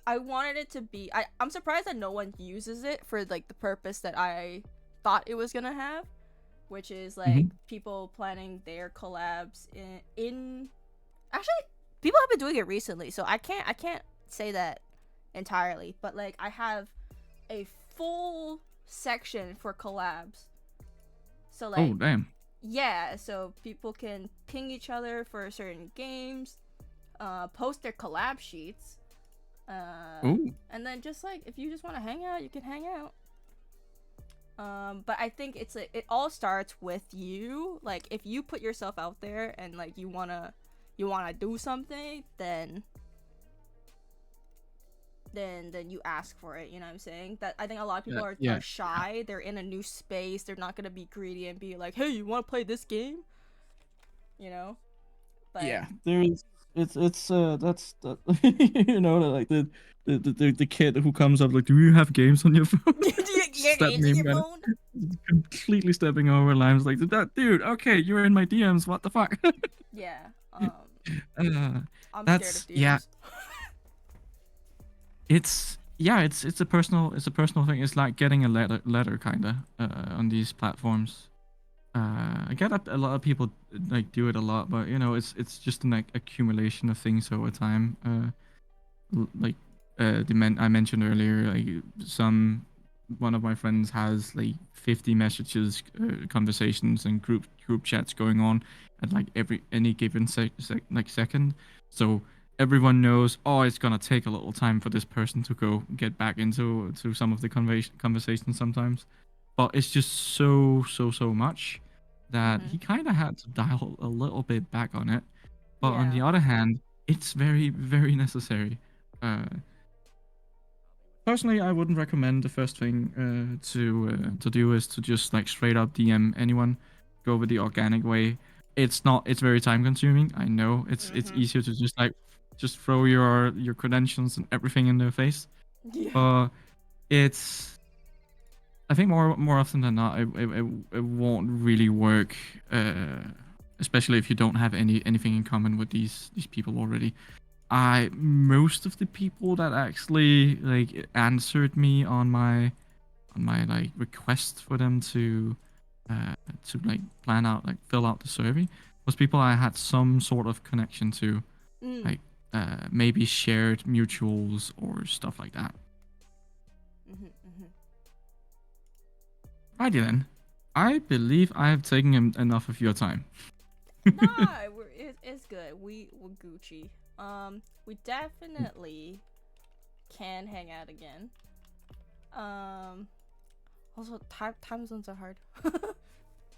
I wanted it to be. I'm surprised that no one uses it for like the purpose that I thought it was gonna have, which is like people planning their collabs in. Actually, people have been doing it recently, so I can't say that entirely, but like I have a full section for collabs. So like, Oh, damn. yeah, so people can ping each other for certain games, post their collab sheets, Ooh. and then just like if you just want to hang out, you can hang out. But I think it all starts with you. Like if you put yourself out there and like you wanna do something, then you ask for it. You know what I'm saying? That I think a lot of people are shy. They're in a new space. They're not gonna be greedy and be like, "Hey, you want to play this game?" You know. But Yeah, there's it's that's the like the kid who comes up like, do you have games on your phone? do you get Step games me on your in, phone? completely stepping over lines like that, dude. Okay, you're in my DMs. What the fuck? Yeah. uh, I'm that's scared of DMs. It's a personal thing. It's like getting a letter kinda on these platforms. I get that a lot of people like do it a lot, but it's just an accumulation of things over time. Like I mentioned earlier, like one of my friends has like 50 messages, conversations, and group chats going on at like any given second. So everyone knows, oh, it's gonna take a little time for this person to go get back into some of the conversations sometimes, but it's just so much that Mhm. he kind of had to dial a little bit back on it. But on the Yeah. other hand, it's very necessary. Uh, Personally, I wouldn't recommend the first thing to do is to just like straight up DM anyone. Go with the organic way. It's not. It's very time consuming. I know. It's Mhm. easier to just throw your credentials and everything in their face. Yeah. But it's. I think more often than not, it won't really work. Especially if you don't have anything in common with these people already. I most of the people that actually like answered me on my like request for them to like plan out like fill out the survey was people I had some sort of connection to, Mm. like maybe shared mutuals or stuff like that. Mhm. Mhm. Righty then, I believe I have taken enough of your time. Nah, it's good. We're Gucci. We definitely can hang out again. Um, also time zones are hard,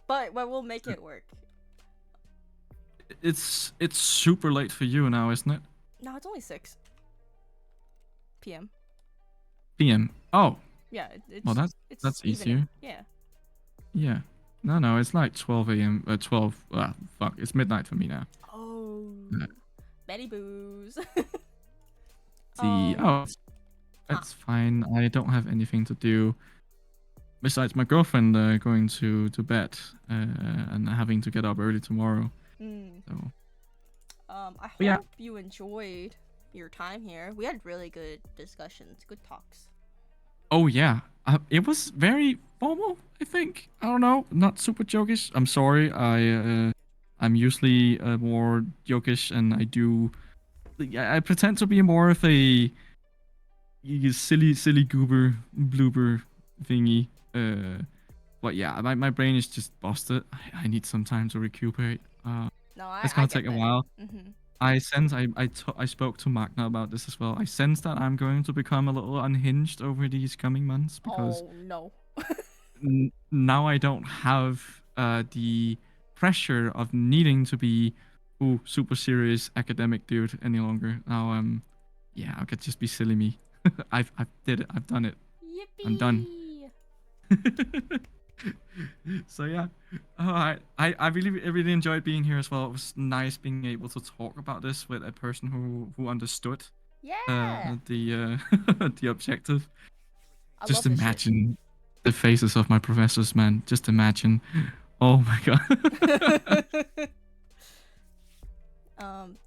but we'll make it work. It's super late for you now, isn't it? No, it's only 6 p.m. PM. Oh, Yeah, well it's that's evening. easier. Yeah. Yeah. No, it's like 12 a.m. 12. Fuck. It's midnight for me now. Oh, Uh, Betty Boos. See. um. Oh, Huh. it's fine. I don't have anything to do besides my girlfriend going to bed and having to get up early tomorrow. Mm. So, I but yeah. hope you enjoyed your time here. We had really good discussions, good talks. Oh yeah. It was very formal. I think. I don't know. Not super jokish. I'm sorry. I'm usually more jokish, and I pretend to be more of a silly goober blooper thingy. But yeah, my brain is just busted. I need some time to recuperate. No, It's I gonna get take a that. while. Mm-hmm. I sense I spoke to Magna about this as well. I sense that I'm going to become a little unhinged over these coming months because Oh no. now I don't have the pressure of needing to be super serious academic dude any longer. Now yeah, I could just be silly me. I've did it. I've done it. I'm done. Yippee! So yeah, all right. I really enjoyed being here as well. It was nice being able to talk about this with a person who understood Yeah. the the objective. I Just love this shit. imagine the faces of my professors, man. Just imagine. Oh my god.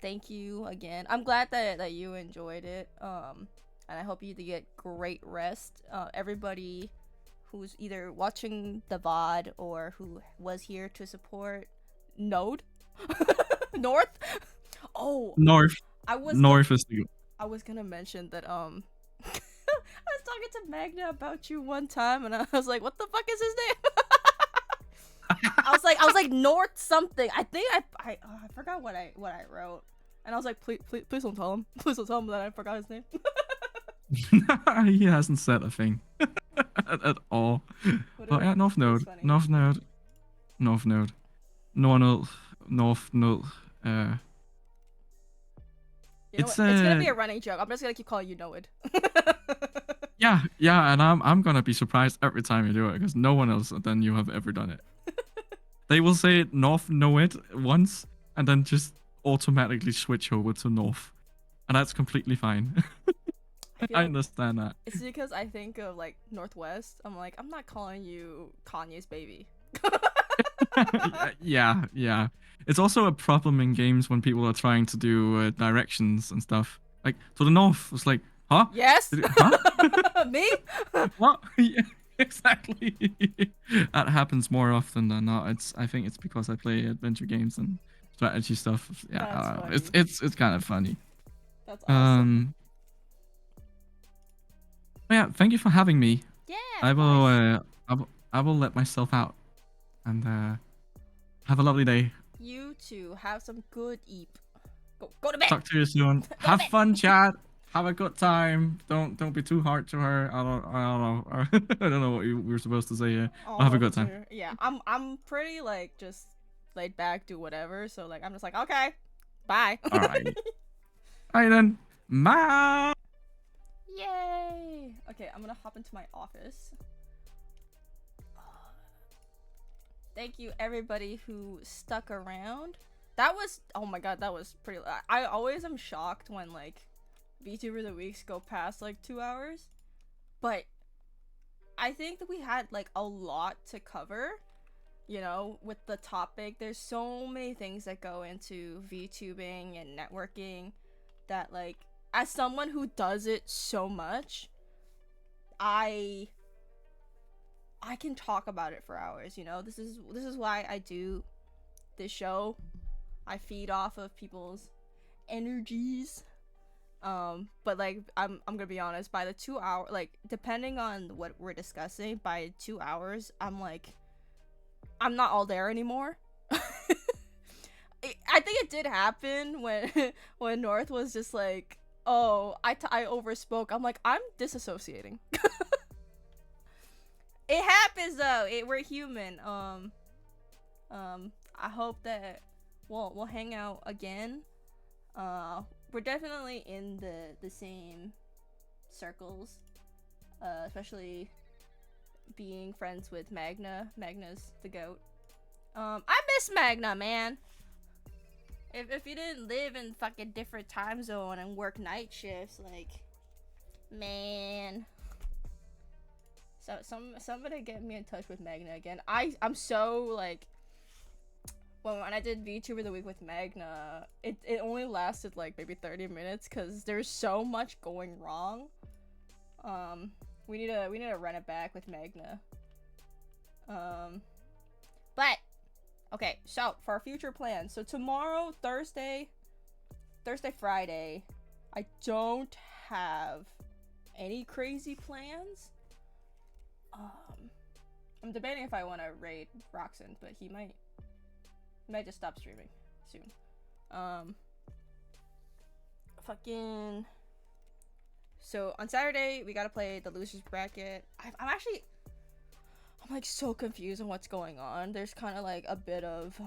Thank you again. I'm glad that you enjoyed it. And I hope you get great rest. Everybody who's either watching the VOD or who was here to support Node North. Oh, North. I was North is the. I was gonna mention that I was talking to Magna about you one time, and I was like, "What the fuck is his name?" I was like North something. I think I forgot what I wrote, and I was like, please don't tell him. Please don't tell him that I forgot his name. He hasn't said a thing at all. But yeah, North It was Node. funny. North Node. North Node. North. North Node. You know It's what? It's gonna be a running joke. I'm just gonna keep calling you Noed. yeah, and I'm gonna be surprised every time you do it because no one else than you have ever done it. They will say it North know it once and then just automatically switch over to North, and that's completely fine. I feel I like understand that. it's because I think of like Northwest. I'm like, I'm not calling you Kanye's baby. Yeah. It's also a problem in games when people are trying to do directions and stuff. Like to the north, it's like, huh? Yes. Huh? Me? What? Yeah, exactly. That happens more often than not. I think it's because I play adventure games and strategy stuff. Yeah, That's I don't know. funny. It's kind of funny. That's awesome. Yeah, thank you for having me. Yeah, I of will course. I will let myself out and have a lovely day. You too. Have some good eep. Go to bed. Talk to you soon. Have fun, chat. Have a good time. Don't be too hard to her. I don't know. I don't know what we were supposed to say here. But have a good time. Yeah, I'm pretty like just laid back, do whatever. So like I'm just like, okay, bye. All right. All right then. Bye. Yay. Okay, I'm gonna hop into my office. Thank you everybody who stuck around. That was, oh my god, that was pretty. I always am shocked when like VTuber of the weeks go past like 2 hours, but I think that we had like a lot to cover, you know, with the topic. There's so many things that go into VTubing and networking that like, as someone who does it so much, I can talk about it for hours, you know. This is why I do this show. I feed off of people's energies. But like I'm gonna be honest, by the 2 hour, like depending on what we're discussing, by 2 hours I'm like, I'm not all there anymore. I think it did happen when North was just like, oh, I overspoke. I'm like, I'm disassociating. It happens though. We're human. I hope that we'll hang out again. We're definitely in the same circles, especially being friends with Magna. Magna's the goat. I miss Magna, man. If you didn't live in fucking different time zone and work night shifts, like, man. So somebody get me in touch with Magna again. I'm so like, when I did VTuber of the week with Magna, it only lasted like maybe 30 minutes because there's so much going wrong. We need to run it back with Magna. But okay, so for our future plans, so tomorrow, Thursday, Friday, I don't have any crazy plans. I'm debating if I want to raid Roxanne, but he might just stop streaming soon. Fucking. So on Saturday we gotta play the losers bracket. I'm like so confused on what's going on. There's kind of like a bit of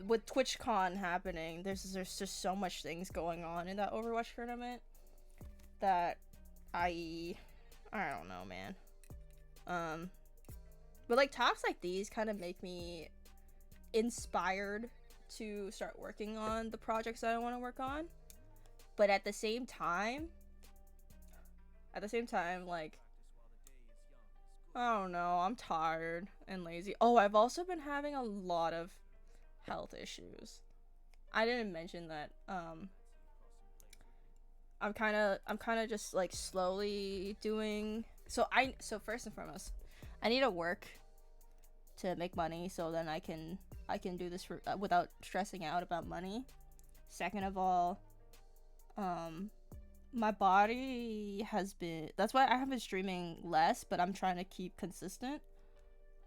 with TwitchCon happening. There's just so much things going on in that Overwatch tournament that I don't know, man. But like talks like these kind of make me inspired to start working on the projects that I want to work on. But at the same time, like, I don't know, I'm tired and lazy. Oh, I've also been having a lot of health issues. I didn't mention that. I'm kind of just like slowly doing. So first and foremost, I need to work to make money, so then I can do this without stressing out about money. Second of all, my body has been, that's why I have been streaming less, but I'm trying to keep consistent.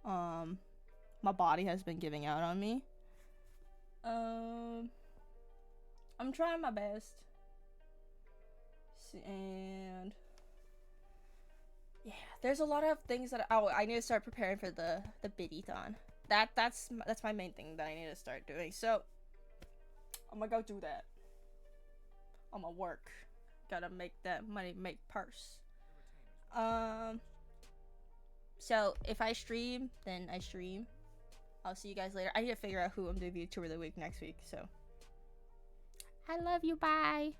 My body has been giving out on me. I'm trying my best, and yeah, there's a lot of things that I need to start preparing for the biddy-thon. That's my main thing that I need to start doing. So I'm gonna go do that. I'm gonna work. Gotta make that money, make purse. So if I stream, then I stream. I'll see you guys later. I need to figure out who I'm doing VTuber of the week next week. So I love you. Bye.